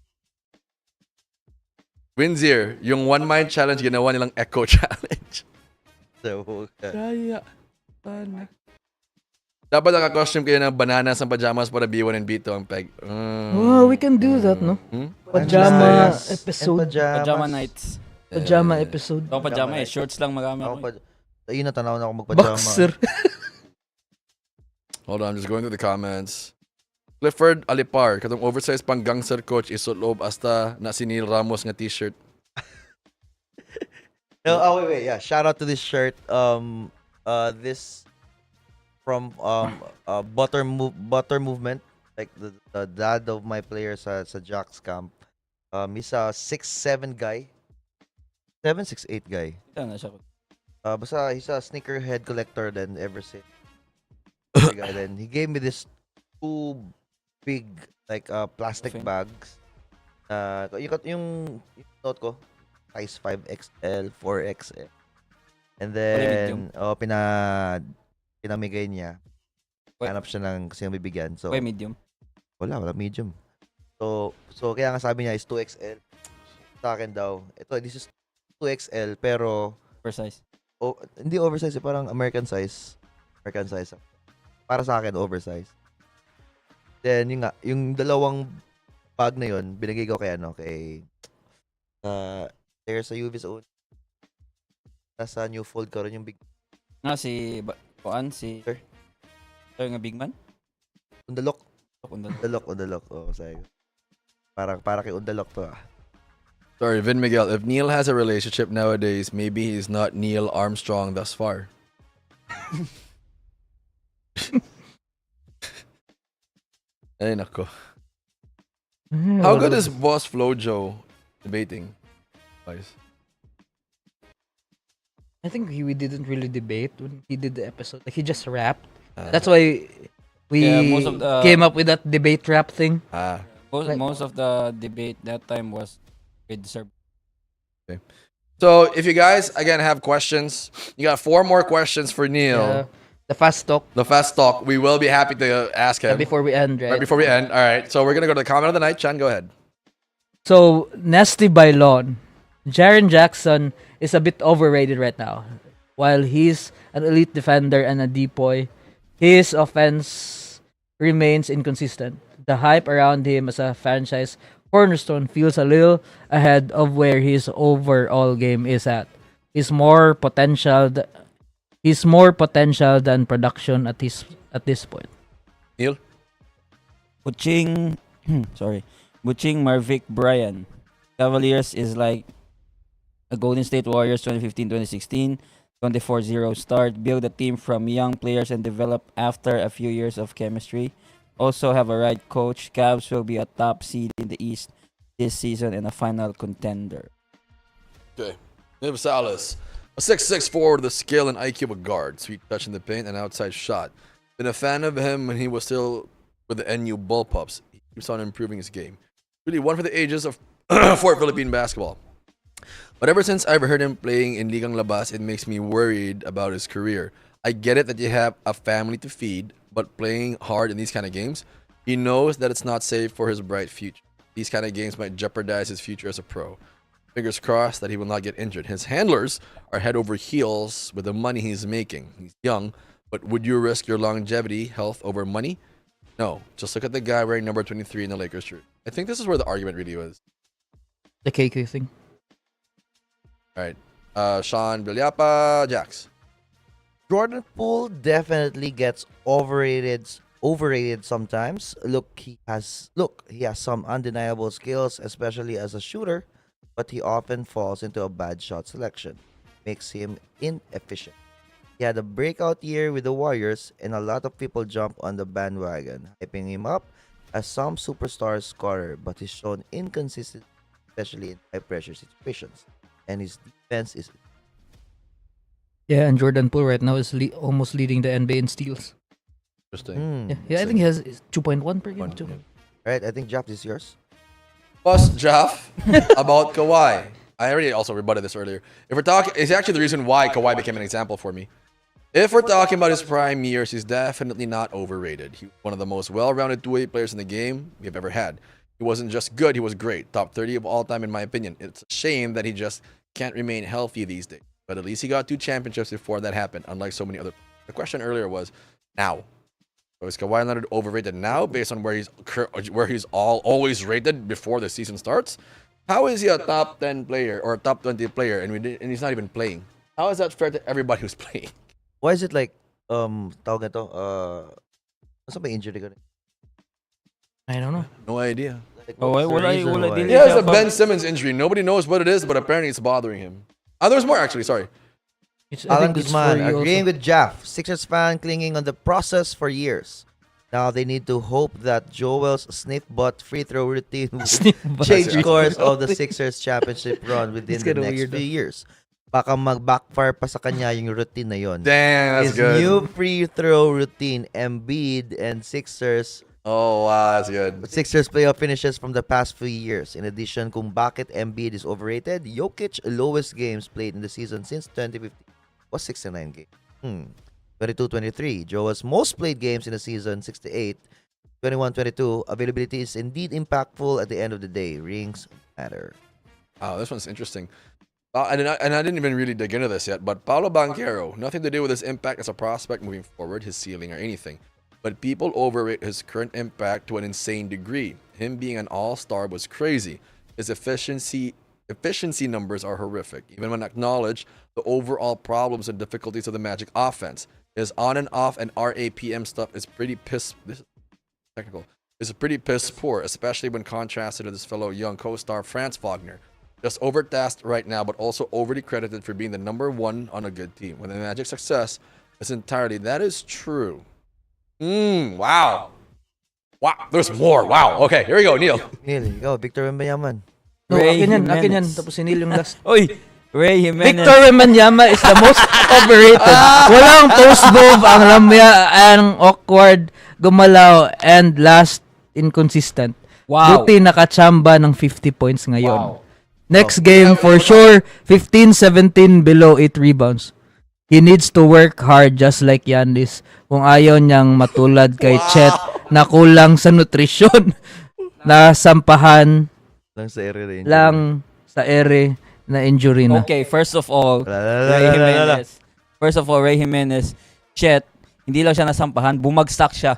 Winzier, yung one mind challenge ginawa nilang echo challenge. Kaya. Dapat naka-costume kayo ng bananas ng pajamas para B1 and B2 ang peg. Oh, we can do that, no? Pajama episode. Pajama nights. Pajama episode. Ako pajama eh. Shorts lang marami ako. Ayun na, tanaw na ako magpajama. Boxer. Hold on, I'm just going through the comments. Clifford Alipar, katong oversized pang gangster coach isulob hasta na si Neil Ramos nga t-shirt. No, wait. Yeah, shout out to this shirt. This from Butter Movement, like the dad of my player sa Jack's camp. He's a 6'7" guy. 7'6'8" guy. Ito na siya. Basta he's a sneakerhead collector then ever since. The guy then he gave me this two big like plastic Okay. bags. Yung note ko size 5XL, 4XL. And medium? then pinamigay niya. Wait. Hanap siya ng kasi yung bibigyan. So Why medium? wala medium. So kaya nga sabi niya is 2XL. Sa akin daw. This is 2XL pero Precise. hindi oversize, parang American size. Para sa akin oversize. Then yung dalawang bag na yon binigay ko kay player sa UV sa un. Nasa New Fold ko rin yung big Si Sir? Sir nga big man? Undalok. Undalok. Undalok. Sayo. Para kay Undalok to Sorry, Vin Miguel. If Neil has a relationship nowadays, maybe he's not Neil Armstrong thus far. Ay, nako. How good is Boss Flojo debating? Guys. I think we didn't really debate when he did the episode. Like he just rapped. That's why we most of the- came up with that debate rap thing. Most of the debate that time was with Sir. So, if you guys, again, have questions, you got 4 more questions for Neil. The fast talk The fast talk, we will be happy to ask him. before we end, right? Right before we end. All right, so we're going to go to the comment of the night. Chan, go ahead. So, Nasty by Lon. Jaren Jackson is a bit overrated right now. While he's an elite defender and a depoy, his offense remains inconsistent. The hype around him as a franchise cornerstone feels a little ahead of where his overall game is at. He's more potential than production at this point. Neil? Butching Marvick Bryan. Cavaliers is like a Golden State Warriors 2015-2016 24-0 start. Build a team from young players and develop after a few years of chemistry. Also have a right coach. Cavs will be a top seed in the East this season and a final contender. Okay. Niv Salas. A 6'6" forward with a skill and IQ of a guard. Sweet touch in the paint and outside shot. Been a fan of him when he was still with the NU Bullpups. He keeps on improving his game. Really one for the ages of for Philippine basketball. But ever since I've heard him playing in Ligang Labas, it makes me worried about his career. I get it that you have a family to feed, but playing hard in these kind of games, he knows that it's not safe for his bright future. These kind of games might jeopardize his future as a pro. Fingers crossed that he will not get injured. His handlers are head over heels with the money he's making. He's young, but would you risk your longevity, health over money? No. Just look at the guy wearing number 23 in the Lakers shirt. I think this is where the argument really was. The KK thing. All right. Sean Bilyapa, Jax. Jordan Poole definitely gets overrated sometimes. He has some undeniable skills, especially as a shooter, but he often falls into a bad shot selection. Makes him inefficient. He had a breakout year with the Warriors, and a lot of people jump on the bandwagon, hyping him up as some superstar scorer, but he's shown inconsistent, especially in high-pressure situations. And his defense is Yeah, and Jordan Poole right now is almost leading the NBA in steals. Interesting. Yeah, I think he has 2.1 per game. One, too. yeah. right. I think Jaff, this is yours. Plus, Jeff, about Kawhi. I already also rebutted this earlier. If we're talking, it's actually the reason why Kawhi became an example for me. If we're talking about his prime years, he's definitely not overrated. He's one of the most well-rounded two-way players in the game we've ever had. He wasn't just good, he was great. Top 30 of all time in my opinion. It's a shame that he just can't remain healthy these days. But at least he got 2 championships before that happened, unlike so many other. The question earlier was, now. So is Kawhi Leonard overrated now based on where he's always rated before the season starts? How is he a top 10 player or a top 20 player and he's not even playing? How is that fair to everybody who's playing? Why is it like tawag nito nasa may injury ka rin? I don't know. No idea. Like, Oh, what's the wala- reason wala why? din He has a Ben Simmons injury. Nobody knows what it is, but apparently it's bothering him. There's more actually. Sorry. I Alan think it's Guzman for you agreeing also. with Jaff. Sixers fan clinging on the process for years. Now they need to hope that Joel's sniff butt free throw routine will Sniff butt. change That's- course of the Sixers championship run within It's the kinda next weird, few years. Baka mag-backfire pa sa kanya yung routine na yon. Damn, that's His good. new free throw routine, Embiid and Sixers Oh wow, that's good. Sixers playoff finishes from the past few years. In addition, kung bakit Embiid is overrated, Jokic lowest games played in the season since 2015 was 69 games. 22-23. Joel's most played games in the season, 68. 21-22. Availability is indeed impactful at the end of the day. Rings matter. Oh, this one's interesting. I didn't even really dig into this yet, but Paolo Banchero, nothing to do with his impact as a prospect moving forward, his ceiling or anything. But people overrate his current impact to an insane degree. Him being an all-star was crazy. His efficiency numbers are horrific, even when acknowledged the overall problems and difficulties of the Magic offense. His on and off and RAPM stuff is pretty piss poor, especially when contrasted to his fellow young co-star Franz Wagner. Just overtasked right now, but also overly credited for being the number one on a good team. When the Magic's success is entirely, that is true. Wow. Wow, there's more. Wow. Okay, here we go, Neil. Neil, ikaw, Victor Wembanyama. No, Ray akin yan. Jimenez. Tapos si Neil yung last. Oy, Ray Jimenez. Victor Wembanyama is the most overrated. Walang post move, ang lamya, ang awkward, gumalaw, and last, inconsistent. Wow. Buti nakachamba ng 50 points ngayon. Next game, for sure, 15-17 below 8 rebounds. He needs to work hard just like Giannis kung ayaw niyang matulad kay Chet na kulang sa nutrisyon. Nasampahan Lang sa area range. lang sa ere na injury na. Okay, first of all, Ray Jimenez. First of all, Ray Jimenez, Chet, hindi lang siya nasampahan, bumagsak siya.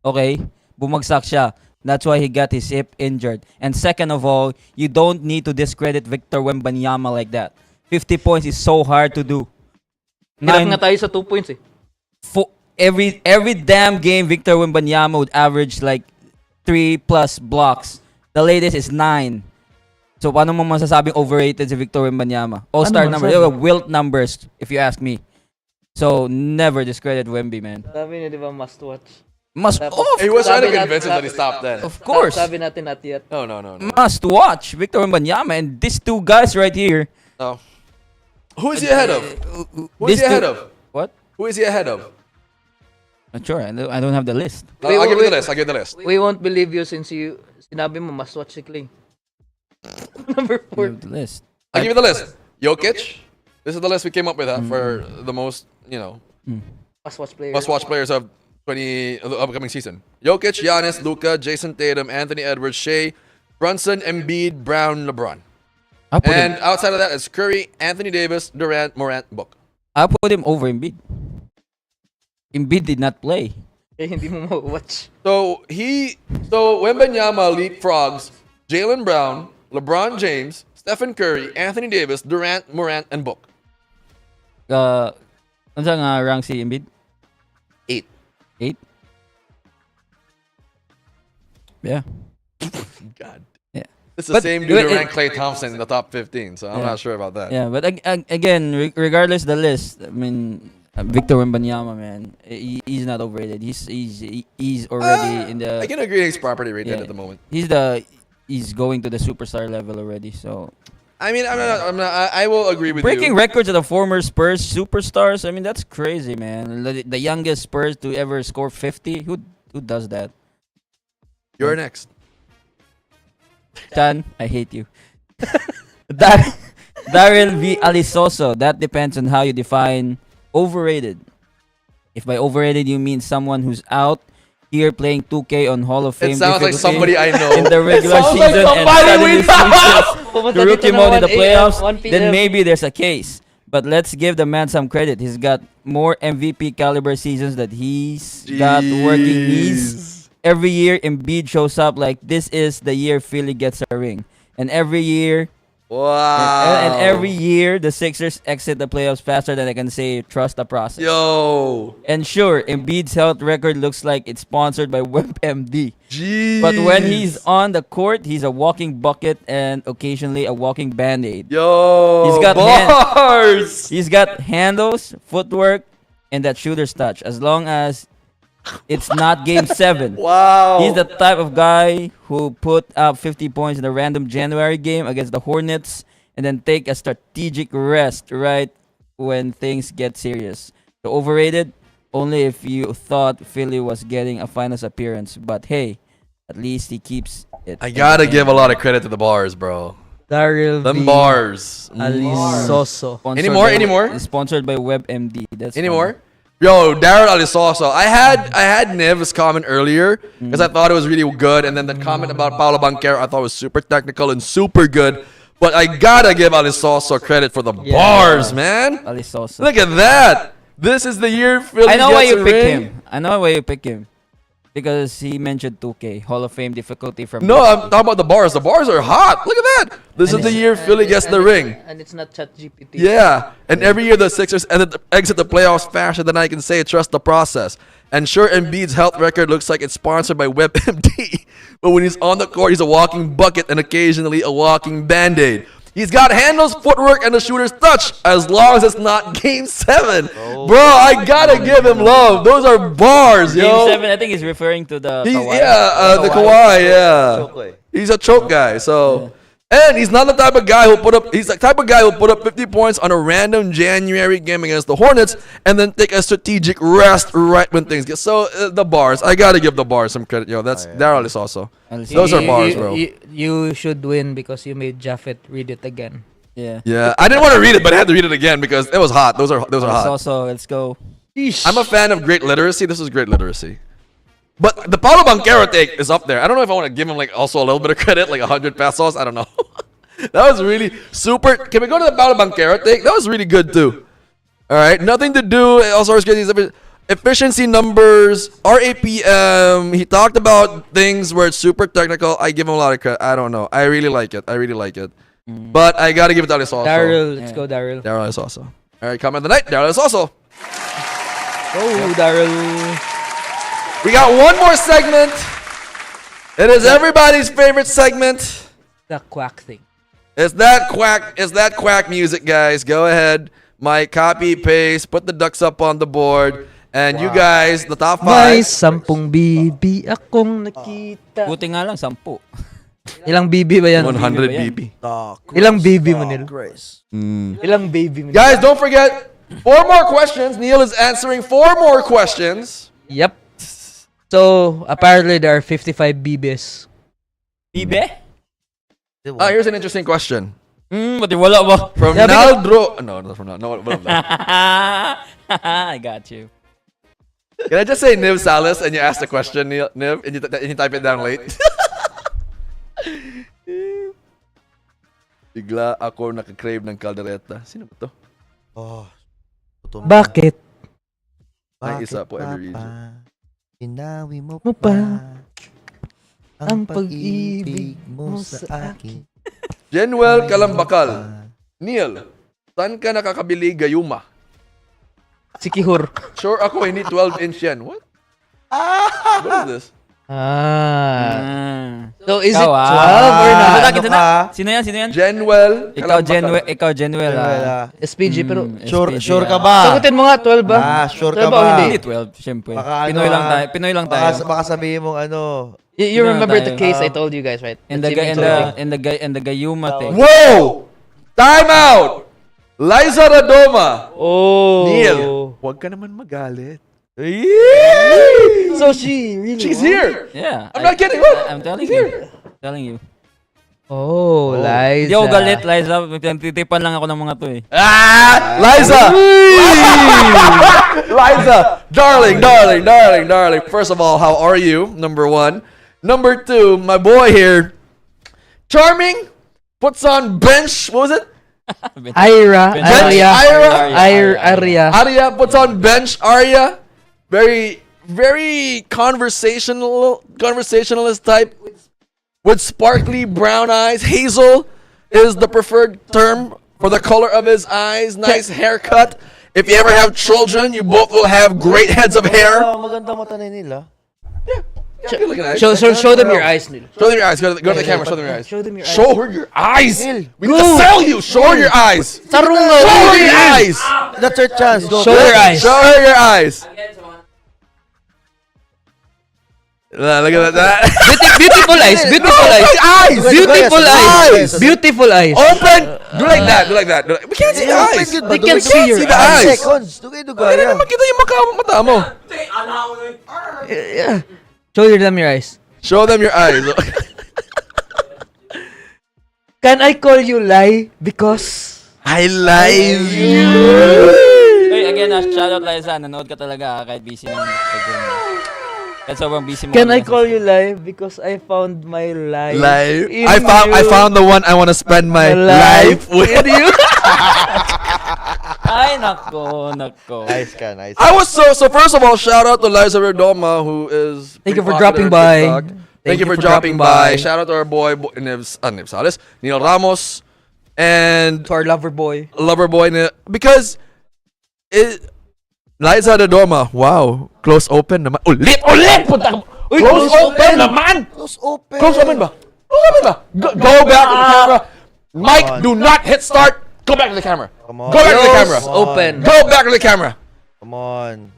Okay? Bumagsak siya. That's why he got his hip injured. And second of all, you don't need to discredit Victor Wembanyama like that. 50 points is so hard to do. Hirap nga tayo sa 2 points eh. Every damn game, Victor Wembanyama would average like 3+ blocks. The latest is 9. So, paano mo masasabing overrated si Victor Wembanyama? All-star Ano numbers, masabi? wilt numbers, if you ask me. So, never discredit Wemby, man. Sabi niya, di ba, must watch. Must, He was trying to Sabi convince him nat- that he stopped then. of course. Sabi natin not yet. No. Must watch Victor Wembanyama and these two guys right here. No. Who is he ahead of? Who is These he ahead two- of? What? Who is he ahead of? Not sure. I don't have the list. I'll give you the list. I'll give you the list. We won't believe you since you sinabi mo must watch si Clay. Number I 4. have the list. I'll give you the list. Jokic. This is the list we came up with for the most, Must watch player. must-watch players of the upcoming season. Jokic, Giannis, Luka, Jason Tatum, Anthony Edwards, Shea, Brunson, Embiid, Brown, LeBron. I put And him. outside of that, it's Curry, Anthony Davis, Durant, Morant, Book. I put him over Embiid. Embiid did not play. Eh, hindi mo ma-watch. So Wembanyama leapfrogs Jaylen Brown, LeBron James, Stephen Curry, Anthony Davis, Durant, Morant, and Book. Ano nga rank si Embiid? 8. 8? Yeah. God. Yeah. It's the But- same dude who it- ranked Klay Thompson in the top 15, so I'm Yeah. not sure about that. Yeah, but again, regardless the list, I mean, Victor Wembanyama, man, he's not overrated. He's already in the. I can agree he's properly rated Yeah. at the moment. He's going to the superstar level already. So I mean, I will agree with breaking you. records of the former Spurs superstars. I mean, that's crazy, man. The youngest Spurs to ever score 50. Who does that? You're next. Chan, I hate you. Daryl V. Alisoso. That depends on how you define overrated. If by overrated you mean someone who's out here playing 2K on Hall of Fame It sounds like difficulty somebody I know. in the regular sounds like season and somebody suddenly we know. switches to rookie mode in the playoffs, then maybe there's a case. But let's give the man some credit. He's got more MVP caliber seasons that he's got working knees. Every year, Embiid shows up like this is the year Philly gets a ring. And every year, Wow. And every year, the Sixers exit the playoffs faster than I can say trust the process. Yo. And sure, Embiid's health record looks like it's sponsored by WebMD. Jeez. But when he's on the court, he's a walking bucket and occasionally a walking band-aid. Yo. He's got bars. He's got handles, footwork, and that shooter's touch. As long as it's not Game 7. Wow. He's the type of guy who put up 50 points in a random January game against the Hornets and then take a strategic rest right when things get serious. So overrated, only if you thought Philly was getting a finals appearance. But hey, at least he keeps it. I gotta give a lot of credit to the bars, bro. Daryl Them V. bars. Alisoso. Sponsored Any more? It's sponsored by WebMD. That's Any funny. more? Yo, Daryl Alisoso. I had Nev's comment earlier because I thought it was really good, and then the comment about Paolo Banchero I thought was super technical and super good. But I gotta give Alisoso credit for the bars, man. Alisoso. Look at that. This is the year Philly I know why gets you a picked ring. him. I know why you picked him. Because he mentioned 2K, Hall of Fame difficulty from... No, I'm talking about the bars. The bars are hot. Look at that. This is the year Philly gets the ring. And it's not ChatGPT. Yeah, and every year the Sixers exit the playoffs faster than I can say trust the process. And sure, Embiid's health record looks like it's sponsored by WebMD, but when he's on the court, he's a walking bucket and occasionally a walking band-aid. He's got handles, footwork, and a shooter's touch, as long as it's not Game 7. Bro, I gotta give him love. Those are bars, Game yo. 7, I think he's referring to the He's, Kawhi. the Kawhi, yeah. Choke. He's a choke guy, so... And he's not the type of guy who he's the type of guy who put up 50 points on a random January game against the Hornets and then take a strategic rest right when things get... So, the bars. I gotta give the bars some credit, yo. That's Daryl is also. Those are bars, bro. You should win because you made Jaffeth read it again. Yeah. Yeah, I didn't want to read it, but I had to read it again because it was hot. Those are hot. Also, let's go. I'm a fan of great literacy. This is great literacy. But the Paolo Banchero take is up there. I don't know if I want to give him like also a little bit of credit, like 100 pesos. I don't know. That was really super. Can we go to the Paolo Banchero take? That was really good too. All right, nothing to do. Also, efficiency numbers, RAPM. He talked about things where it's super technical. I give him a lot of credit. I don't know. I really like it. But I gotta give it to Alice also. Daryl, let's go, Daryl. Daryl is also. All right, comment of the night. Daryl is also. Oh, Daryl. We got one more segment. It is everybody's favorite segment. The quack thing. It's that quack music, guys. Go ahead. Mike, copy, paste, put the ducks up on the board. And you guys, the top May 5. 10 bibi akong nakita. Buti nga lang, 10. Ilang bibi ba yan? 100 BB. Ilang baby mo, Neil? Grace. Ilang baby mo? Guys, don't forget, 4 more questions. Neil is answering 4 more questions. Yep. So, apparently there are 55 bibis. Bibe? Here's an interesting question. Pati wala ba? From Yeah, Naldro. No, not from Naldro. No, I got you. Can I just say Niv Salas and you ask the question, Niv, and you type it down late? Bigla ako nakakrave ng kaldereta. Sino ba to? Oh. Bakit? May isa po every region. Inawi mo Mo pa pa ang pag-ibig mo sa akin. Jenuel Kalambakal. Neil, saan ka nakakabili gayuma? Si Kihur. Sure ako, hindi 12-inch yan. What? What is this? So, is it 12 Ikaw, or not? Kita na. Sino yan? Jenuel Ikaw, Genuel. SPG, pero... Sure ka ba? Sagutin mo nga, 12 ba? Sure 12 ka ba o ba? hindi? Hindi 12, syempre. Baka Pinoy lang tayo. Baka sabihin mong ano. You remember tayo. the case I told you guys, right? And the Gayuma thing. Whoa! Time out! Liza Radoma. Oh. Neil, huwag ka naman magalit. So she really She's won? here. Yeah. I'm not kidding. Look. I'm telling you. Telling you. Oh, Liza. Hindi ako galit, Liza. Titipan lang ako ng mga to eh. Liza! Liza! Darling. First of all, how are you? Number 1. Number 2, my boy here. Charming. Puts on bench. What was it? Arya. Arya puts on bench. Arya. Very conversationalist type. With sparkly brown eyes. Hazel. is the preferred term for the color of his eyes. Nice haircut. If you ever have children, you both will have great heads of hair. Maganda mata ni Neil, Show them your eyes, Neil. Show them your eyes. Go to the camera. Show them your eyes. Show them your eyes. Show her your eyes. Neil, We need to sell you. Show her your eyes. Tarong Show her your eyes. that's her chance. Go. Show her eyes. Show her your eyes. Look at that. Beautiful eyes. Beautiful eyes. Beautiful eyes. Beautiful eyes. Open. Do like that. Do like that. We can't see the eyes. They can't see your the eyes. eyes. Seconds. Dugay Hindi dugaya. naman kita yung mata mo. Yeah. Show them your eyes. Show them your eyes. Can I call you Lai because I like you. Hey, again, shoutout Liza. Nanood ka talaga kahit busy ng schedule mo. Kahit sobrang busy mo. Can I call you Lai because I found my life. Life. in I you. found the one I want to spend my life with. you. Ay, nako. Nice ka, nice. I was so first of all, shout out to Liza Redoma, who is Thank you pretty for popular dropping on by. TikTok. Thank you for dropping by. Shout out to our boy Nibs Salas, Neil Ramos, and To our lover boy. lover boy because Liza Redoma, wow, close open naman. Ulit! Punta ka. Close open naman! Close open. Close open ba? Close open ba? Go back to the camera. Mike, do not hit start. Go back to the camera. Come on. Go back to the camera. Close open. Go back to the camera. Come on.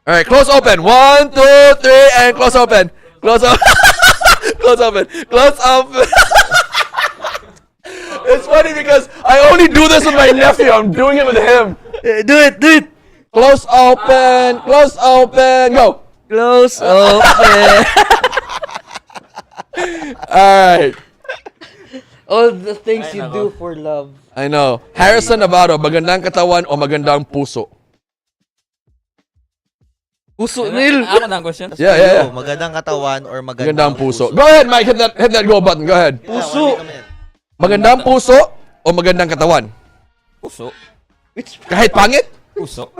All right, close open. 1, 2, 3, and close open. Close open. Close open. Close open. It's funny because I only do this with my nephew. I'm doing it with him. Do it. Close open. Close open. Go. Close open. All right. All the things Ay, you nako. do for love. I know. Harrison Navarro, magandang katawan o magandang puso? Puso, Neil. Ako na ang question. Yeah. Magandang katawan or Magandang puso. Go ahead, Mike. Hit that go button. Go ahead. Puso. Magandang puso o magandang katawan? Puso. Kahit pangit? Puso.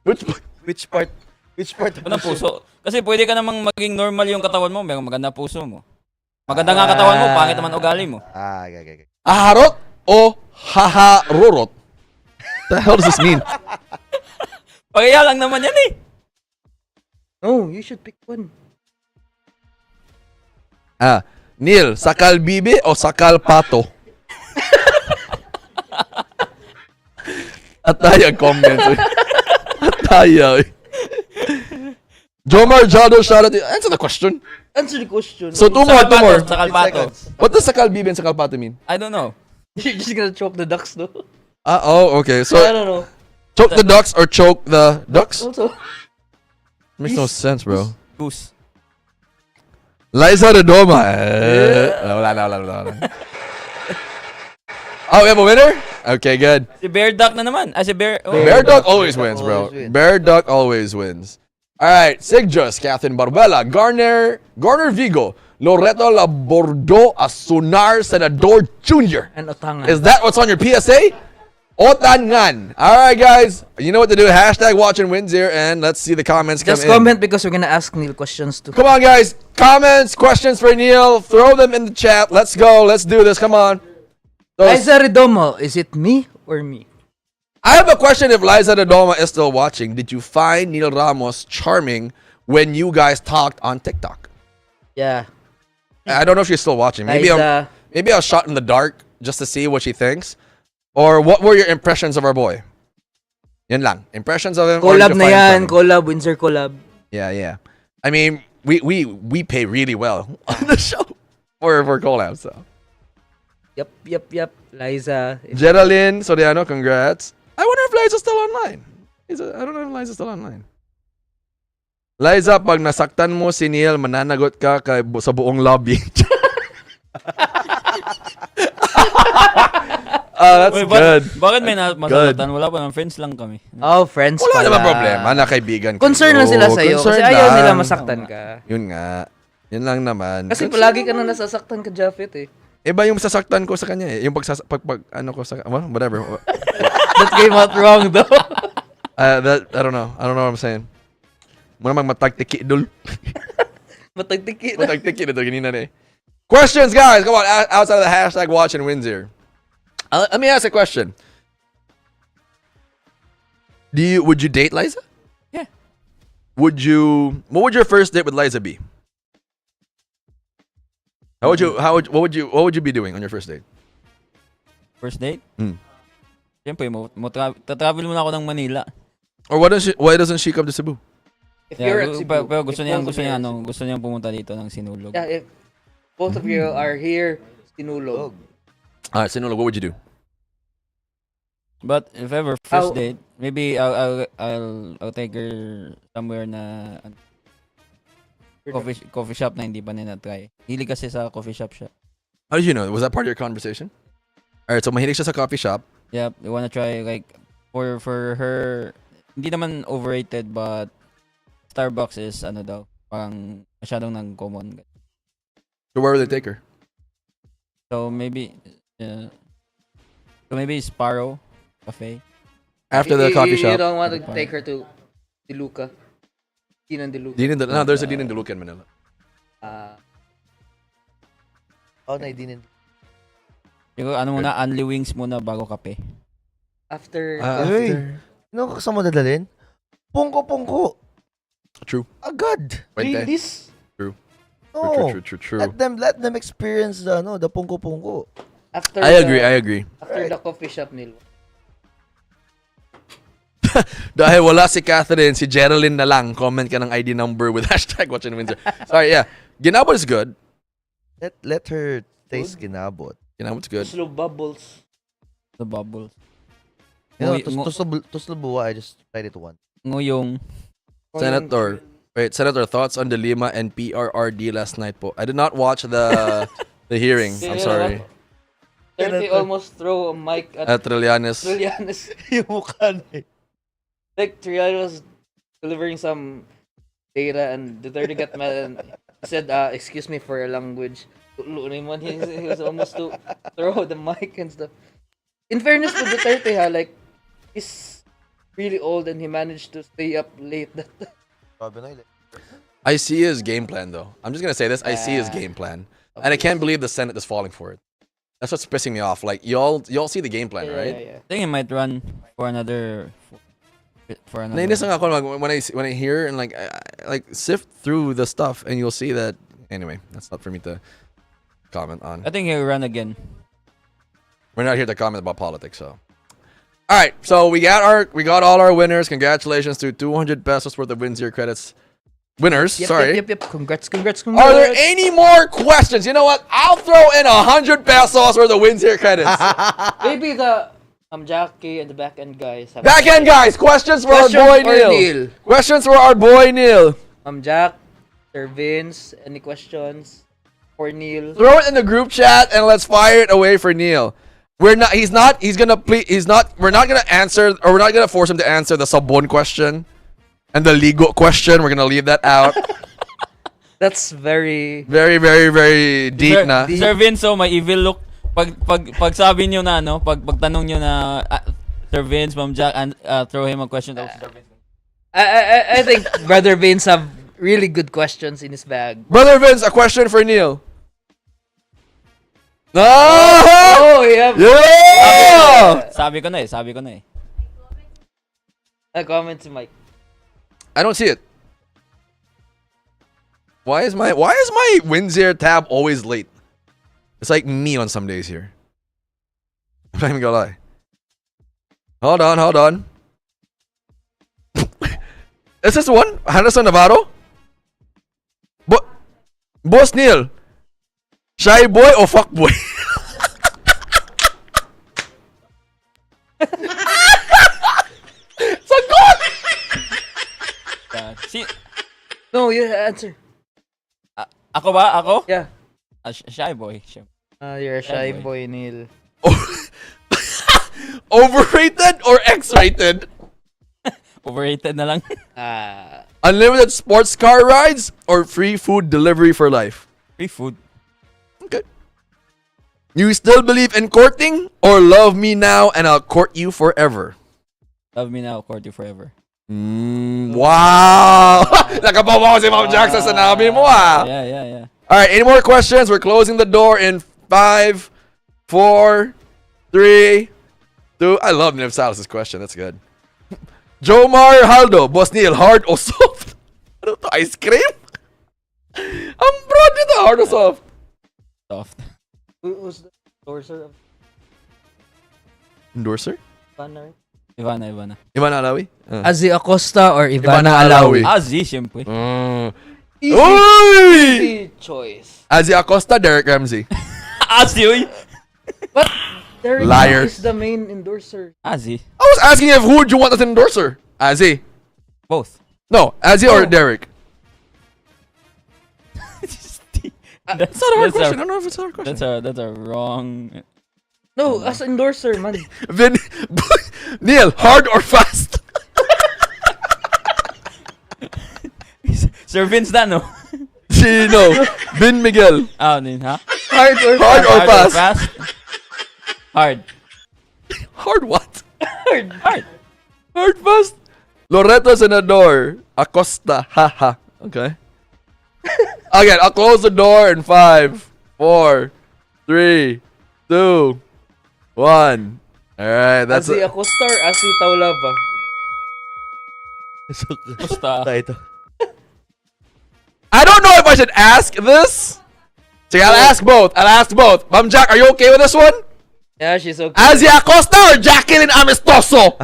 Which part? Which part? Ano puso? Kasi pwede ka namang maging normal yung katawan mo, may maganda puso mo. Maganda nga katawan mo, pangit naman ugali mo. Okay. Aharot o haharurot? The hell does this mean? Pagaya lang naman yan eh. No, you should pick one. Neil, sakal bibi o sakal pato? Ataya comments. Ataya. Jomar Jado, shout out to you. Answer the question. Answer the question. So, two more. Sa kalpato. What does sakal bibi and sakal pato mean? I don't know. You're just gonna choke the ducks, though. Okay. I So, don't know. choke the ducks or choke the ducks? Also, Makes no sense, bro. Goose. Liza Redoma. Wala. Oh, we have a winner? Okay, good. Si Bear Duck na naman. Si Bear... Oh. Bear Duck always wins, bro. Always wins. Bear Duck always wins. All right, Sigjus, Catherine Barbella, Garner Vigo, Loreto Labordo, Asunar Senador Jr. and Otangan. Is that what's on your PSA? Otangan. All right, guys. You know what to do. Hashtag watch and wins here, and let's see the comments come Just in. comment because we're gonna ask Neil questions too. Come on, guys. Comments, questions for Neil. Throw them in the chat. Let's go. Let's do this. Come on. Liza Redomo, is it me or me? I have a question if Liza Redoma is still watching. Did you find Neil Ramos charming when you guys talked on TikTok? Yeah. I don't know if she's still watching. Maybe Liza. maybe I was shot in the dark just to see what she thinks. Or what were your impressions of our boy? Yan lang. Impressions of him. or did Collab you na find yan. funny? Collab, Windsor collab. Yeah. I mean, we pay really well on the show for collabs. So. Yep. Liza. Geraldine Soriano, congrats. I wonder if Liza's still online. I don't know if Liza's still online. Liza, pag nasaktan mo si Neil, mananagot ka sa buong lobby. That's Wait, good. Bakit may masasaktan? Wala pa ng friends lang kami. Oh, friends Wala pala. naman problema na kaibigan ko. Concern lang sila sa'yo. Kasi Concern ayaw lang. nila masaktan ka. Yun nga. Yun lang naman. Kasi Concern palagi ka lang. na nasasaktan ka, Jaffeth eh. Iba yung sasaktan ko sa kanya eh. Yung ano ko sa... Well, whatever. That came out wrong though. I don't know. I don't know what I'm saying. Muna magmatagtiki dul. Matagtiki na. Matagtiki na to. Ganina na eh. Questions, guys. Come on. Outside of the hashtag watch and wins here. Let me ask a question. Would you date Liza? Yeah. What would your first date with Liza be? What would you be doing on your first date? First date? Hmm. Siyempre, travel muna ako ng Manila. Or why doesn't she come to Cebu? If you're at Cebu, Pero gusto if niya, both of you are- gusto niyang pumunta dito ng Sinulog. Yeah, if both of you are here, Sinulog. Alright, Sinulog, what would you do? But if ever How- first date, maybe I'll take her somewhere na coffee shop na hindi pa nila try. Hilig kasi sa coffee shop siya. How did you know? Was that part of your conversation? Alright, so mahilig siya sa coffee shop. Yep, we wanna try like for her. Hindi naman overrated but Starbucks is ano daw, parang masyadong nang common. So where would they take her? So maybe Sparrow Cafe. After the coffee You shop. don't want to take her to Diluca. Dinan Diluca. No, there's a Din in Duluc in Manila. Na dinin. Siguro ano muna, Unli Wings muna bago kape. After Hey, kasama dadalhin? Pungko. True. Agad. Wait, this True. No. True. Let them experience the pungko. after I agree. After the coffee shop nila. Dahil wala si Catherine, si Geraldine na lang. Comment ka ng ID number with hashtag watching Windsor. Sorry, yeah. Ginabot is good. Let her taste ginabot. Ginabot's good. Slow bubbles. The bubbles. You know, Ngo- Tuslubuwa, I just tried it once. Nguyong. Senator, thoughts on the Lima and PRRD last night po? I did not watch the hearing. I'm sorry. 30 almost throw a mic at At Trillanes. Trillanes. Yung mukha na eh. Like Trillanes was delivering some data and Duterte got mad and said, excuse me for your language. He was almost to throw the mic and stuff. In fairness to Duterte, like, he's really old and he managed to stay up late. I see his game plan though. I'm just gonna say this. I see his game plan, and I can't believe the Senate is falling for it. That's what's pissing me off. Like y'all see the game plan, right? Yeah. I think he might run for another. Nainis lang ako when I hear and like like sift through the stuff and you'll see that. Anyway, that's not for me to comment on. I think he'll run again. We're not here to comment about politics, so. All right, so we got all our winners. Congratulations to 200 pesos worth of Windsor credits. Winners, sorry. Yep. Congrats. Are there any more questions? You know what? I'll throw in 100 pesos worth of Windsor credits. Maybe the Jackie and the back end guys have Back end guys, questions for our boy Neil. Questions for our boy Neil. Jack, Sir Vince, any questions for Neil? Throw it in the group chat and let's fire it away for Neil. We're not gonna answer, or we're not gonna force him to answer the Sabon question and the Ligo question. We're gonna leave that out. That's very Very deep na. Sir Vince, may evil look. Pag sabi niyo na ano, pagtanong niyo na Sir Vince, Ma'am Jack, and throw him a question. Sir Vince. I think Brother Vince have really good questions in his bag. Brother Vince, a question for Neil. No! Oh, yeah. Yeah! Sabi ko na eh. A comment to Mike. I don't see it. Why is my Windsor tab always late? It's like me on some days here. I'm not even gonna lie. Hold on. Is this the one? Henderson Navarro? Boss Neil. Shy boy or fuck boy? Sagot! No, you answer. Ako ba? Ako? Yeah. Shy boy. You're a shy Shy boy. boy, Neil. Overrated or X-rated? Overrated na lang. Unlimited sports car rides or free food delivery for life? Free food. Okay. You still believe in courting or love me now and I'll court you forever? Love me now, court you forever. Wow! Nakabawa si Ma'am Jack sa sinabi mo Yeah. Alright, any more questions? We're closing the door in 5, 4, 3, 2. I love Niv Salas' question. That's good. Jomar Haldo, Boss Neil, hard or soft? Ano to? Ice cream? Ang broad nito, hard or soft? Soft. Who's the endorser of Endorser? Banner? Ivana. Ivan Alawi? Azzy Acosta or Ivana Ivana Alawi. Alawi? Azzy, syempre. Easy, Uy! easy choice. Azzy Acosta, Derek Ramsey. Azzy, uy! But Derek Liar. is the main endorser. Azzy. I was asking if who would you want as an endorser? Azzy. Both. No, Azzy or Derek? That's Not a hard question. I don't know if it's a hard question. That's a wrong. No, as endorser, man. Vin, Neil, hard or fast? Sir Vince na, no? Sino? Vin Miguel. Ah, ano yun, ha? Hard or Hard or fast? Hard. Hard what? hard? Hard fast? Loreto Senador. Acosta. Haha. Okay. Again, I'll close the door in 5, 4, 3, 2, 1. Alright, that's Azzy it. Acosta or Azzy Taulava? Basta. Ito. I don't know if I should ask this. So I'll ask both. Ma'am Jack, are you okay with this one? Yeah, she's okay. Azzy Acosta or Jacqueline Amistoso?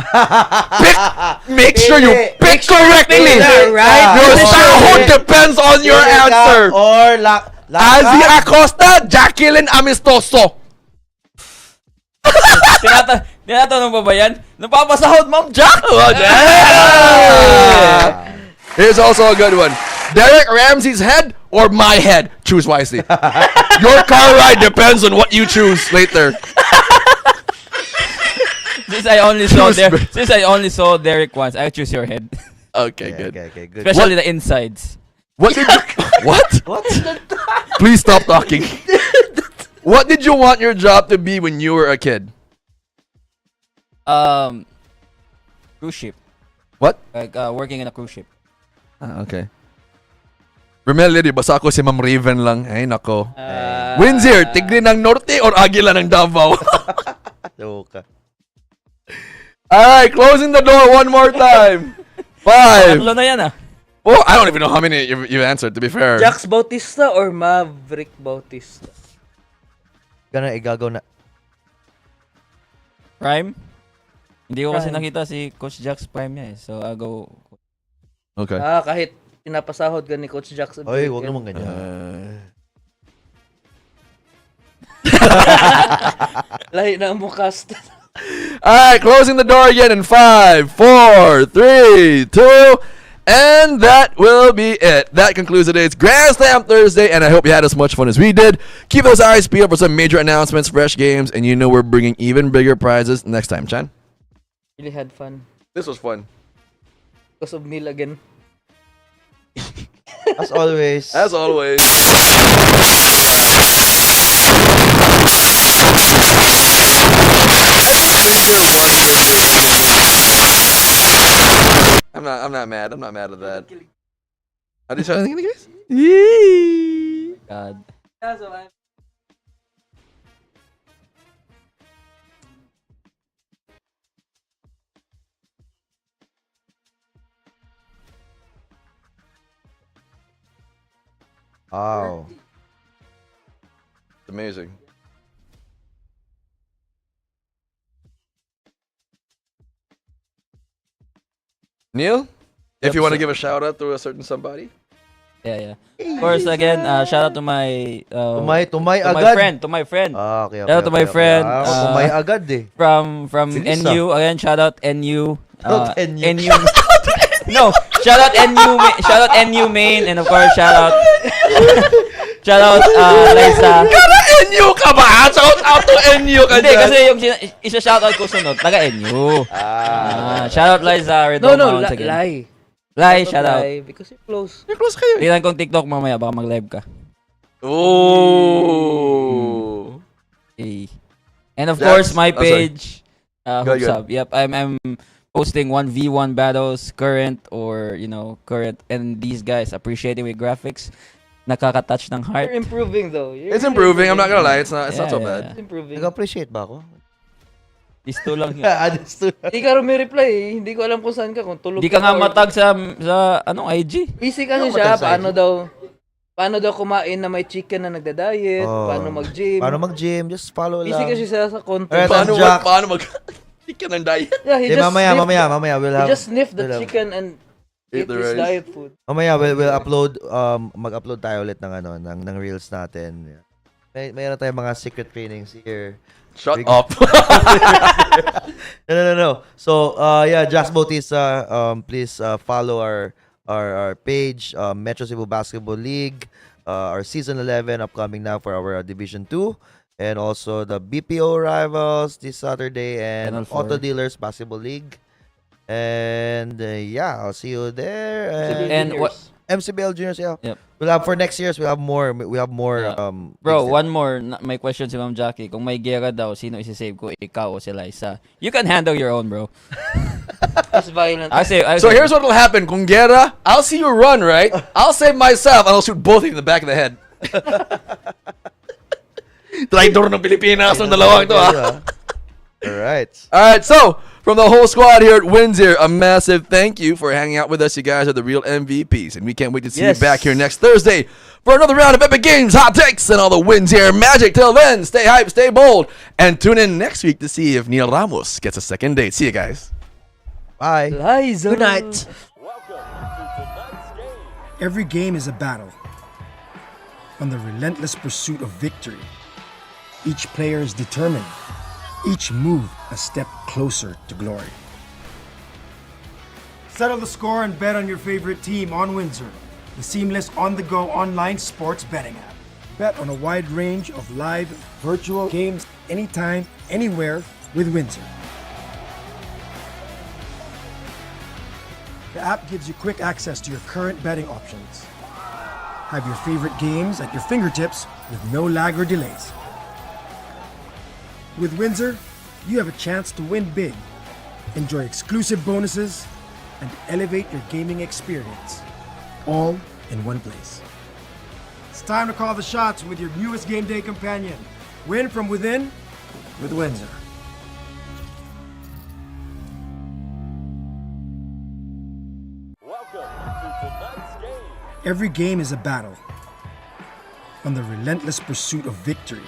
Make sure you pick correctly. right? Your Finish sahod it. depends on your answer. Or Azzy Acosta, Jacqueline Amistoso. Tinatanong pa ba yan? Napapasahod, Ma'am Jack! Oh, damn. Here's also a good one. Derek Ramsey's head or my head? Choose wisely. Your car ride depends on what you choose later. Since I only saw Derek once, I choose your head. Okay, good. Okay, good. Especially the insides. What did you... What? Please stop talking. What did you want your job to be when you were a kid? Cruise ship. What? Like working in a cruise ship. Ah, okay. Remelia, di basa ako si Ma'am Raven lang. Ay, nako. Ah. Windsor, Tigre ng Norte or Agila ng Davao? Loka. Alright, closing the door one more time. 5. Tatlo na yan, ah. Oh, I don't even know how many you answered, to be fair. Jax Bautista or Maverick Bautista? Gana igagaw na. Prime? Hindi ko kasi Prime. nakita si Coach Jack's prime niya, eh. So, I'll go... Okay. Kahit pinapasahod ka ni Coach Jax. Oy, wag naman ganyan. Lahi na mo cast. Alright, closing the door again in 5, 4, 3, 2, and that will be it. That concludes today's Grand Slam Thursday, and I hope you had as much fun as we did. Keep those eyes peeled for some major announcements, fresh games, and you know we're bringing even bigger prizes next time, Chan. Really had fun. This was fun. Because of Neil again. As always. As always. I'm not mad. I'm not mad at that. How did you say anything, guys? Yee. God. Wow. It's amazing. Neil, if you want to give a shout out to a certain somebody. Yeah. Of course, again, shout out to my... Tumay agad. To my friend. Ah, okay. Shout out to my friend. Tumay agad eh. From Sinis NU. Again, shout out NU. Shout out NU. No, shout out NU main, and of course shout out Liza. Kara NU ka ba? Shout out to NU ka Hindi, dyan. kasi yung isa-shout out ko sunod, taga NU. Shout out Liza Redondo once again. Lai, shout out. Because you're close. You're close kayo. Tingnan kong TikTok mamaya, baka mag-live ka. Oh. Okay. And of course, my sorry. page. Good. Hoops Up. Yep, I'm posting 1v1 battles, current, and these guys appreciating with graphics. Nakaka-touch ng heart. You're improving though. It's improving. I'm not gonna lie. It's not so Yeah. bad. It's improving. Nag-appreciate ba ako? These two lang yun. Hindi ka reply eh. Hindi ko alam kung saan ka. Kung tulog Hindi ka nga or- matag sa anong IG. Busy kasi Ano siya. matag sa Paano daw kumain na may chicken na nagda-diet. Oh. Paano mag-gym. Paano mag-gym? Just follow Busy lang. kasi siya sa content. Alright, Paano Jack. mag... Hindi ka ng diet. Yeah, he Hey, just mamaya we'll He have just sniffed the we'll have- chicken and Eat ate the his rice. diet food. Mamaya we'll upload mag-upload tayo ulit ng reels natin. Mayroon tayong mga secret trainings here. Shut up. No. So, yeah, Jax Bautista, please follow our page, Metro Cebu Basketball League, our season 11 upcoming now for our Division 2, and also the BPO rivals this Saturday and Channel 4. Auto Dealers Basketball League. And yeah, I'll see you there. And what, MCBL Juniors, yeah. Yep. We'll have for next year's. We have more. Yeah. things bro, there. one more. May question si Ma'am Jackie. Kung may gera daw, sino isi-save ko? Ikaw o si Liza? You can handle your own, bro. It's violent. So here's what will happen. Kung gera, I'll see you run, right? I'll save myself and I'll shoot both of you in the back of the head. Traitor ng Pilipinas ng dalawang to, ha? All right. All right, so from the whole squad here at Windsor, a massive thank you for hanging out with us. You guys are the real MVPs, and we can't wait to see you back here next Thursday for another round of Epic Games, hot takes, and all the Windsor magic. Till then, stay hype, stay bold, and tune in next week to see if Neil Ramos gets a second date. See you guys. Bye. Liza. Good night. Every game is a battle on the relentless pursuit of victory. Each player is determined, each move a step closer to glory. Settle the score and bet on your favorite team on Windsor, the seamless on-the-go online sports betting app. Bet on a wide range of live, virtual games anytime, anywhere with Windsor. The app gives you quick access to your current betting options. Have your favorite games at your fingertips with no lag or delays. With Windsor, you have a chance to win big, enjoy exclusive bonuses, and elevate your gaming experience, all in one place. It's time to call the shots with your newest game day companion. Win from within with Windsor. Every game is a battle on the relentless pursuit of victory.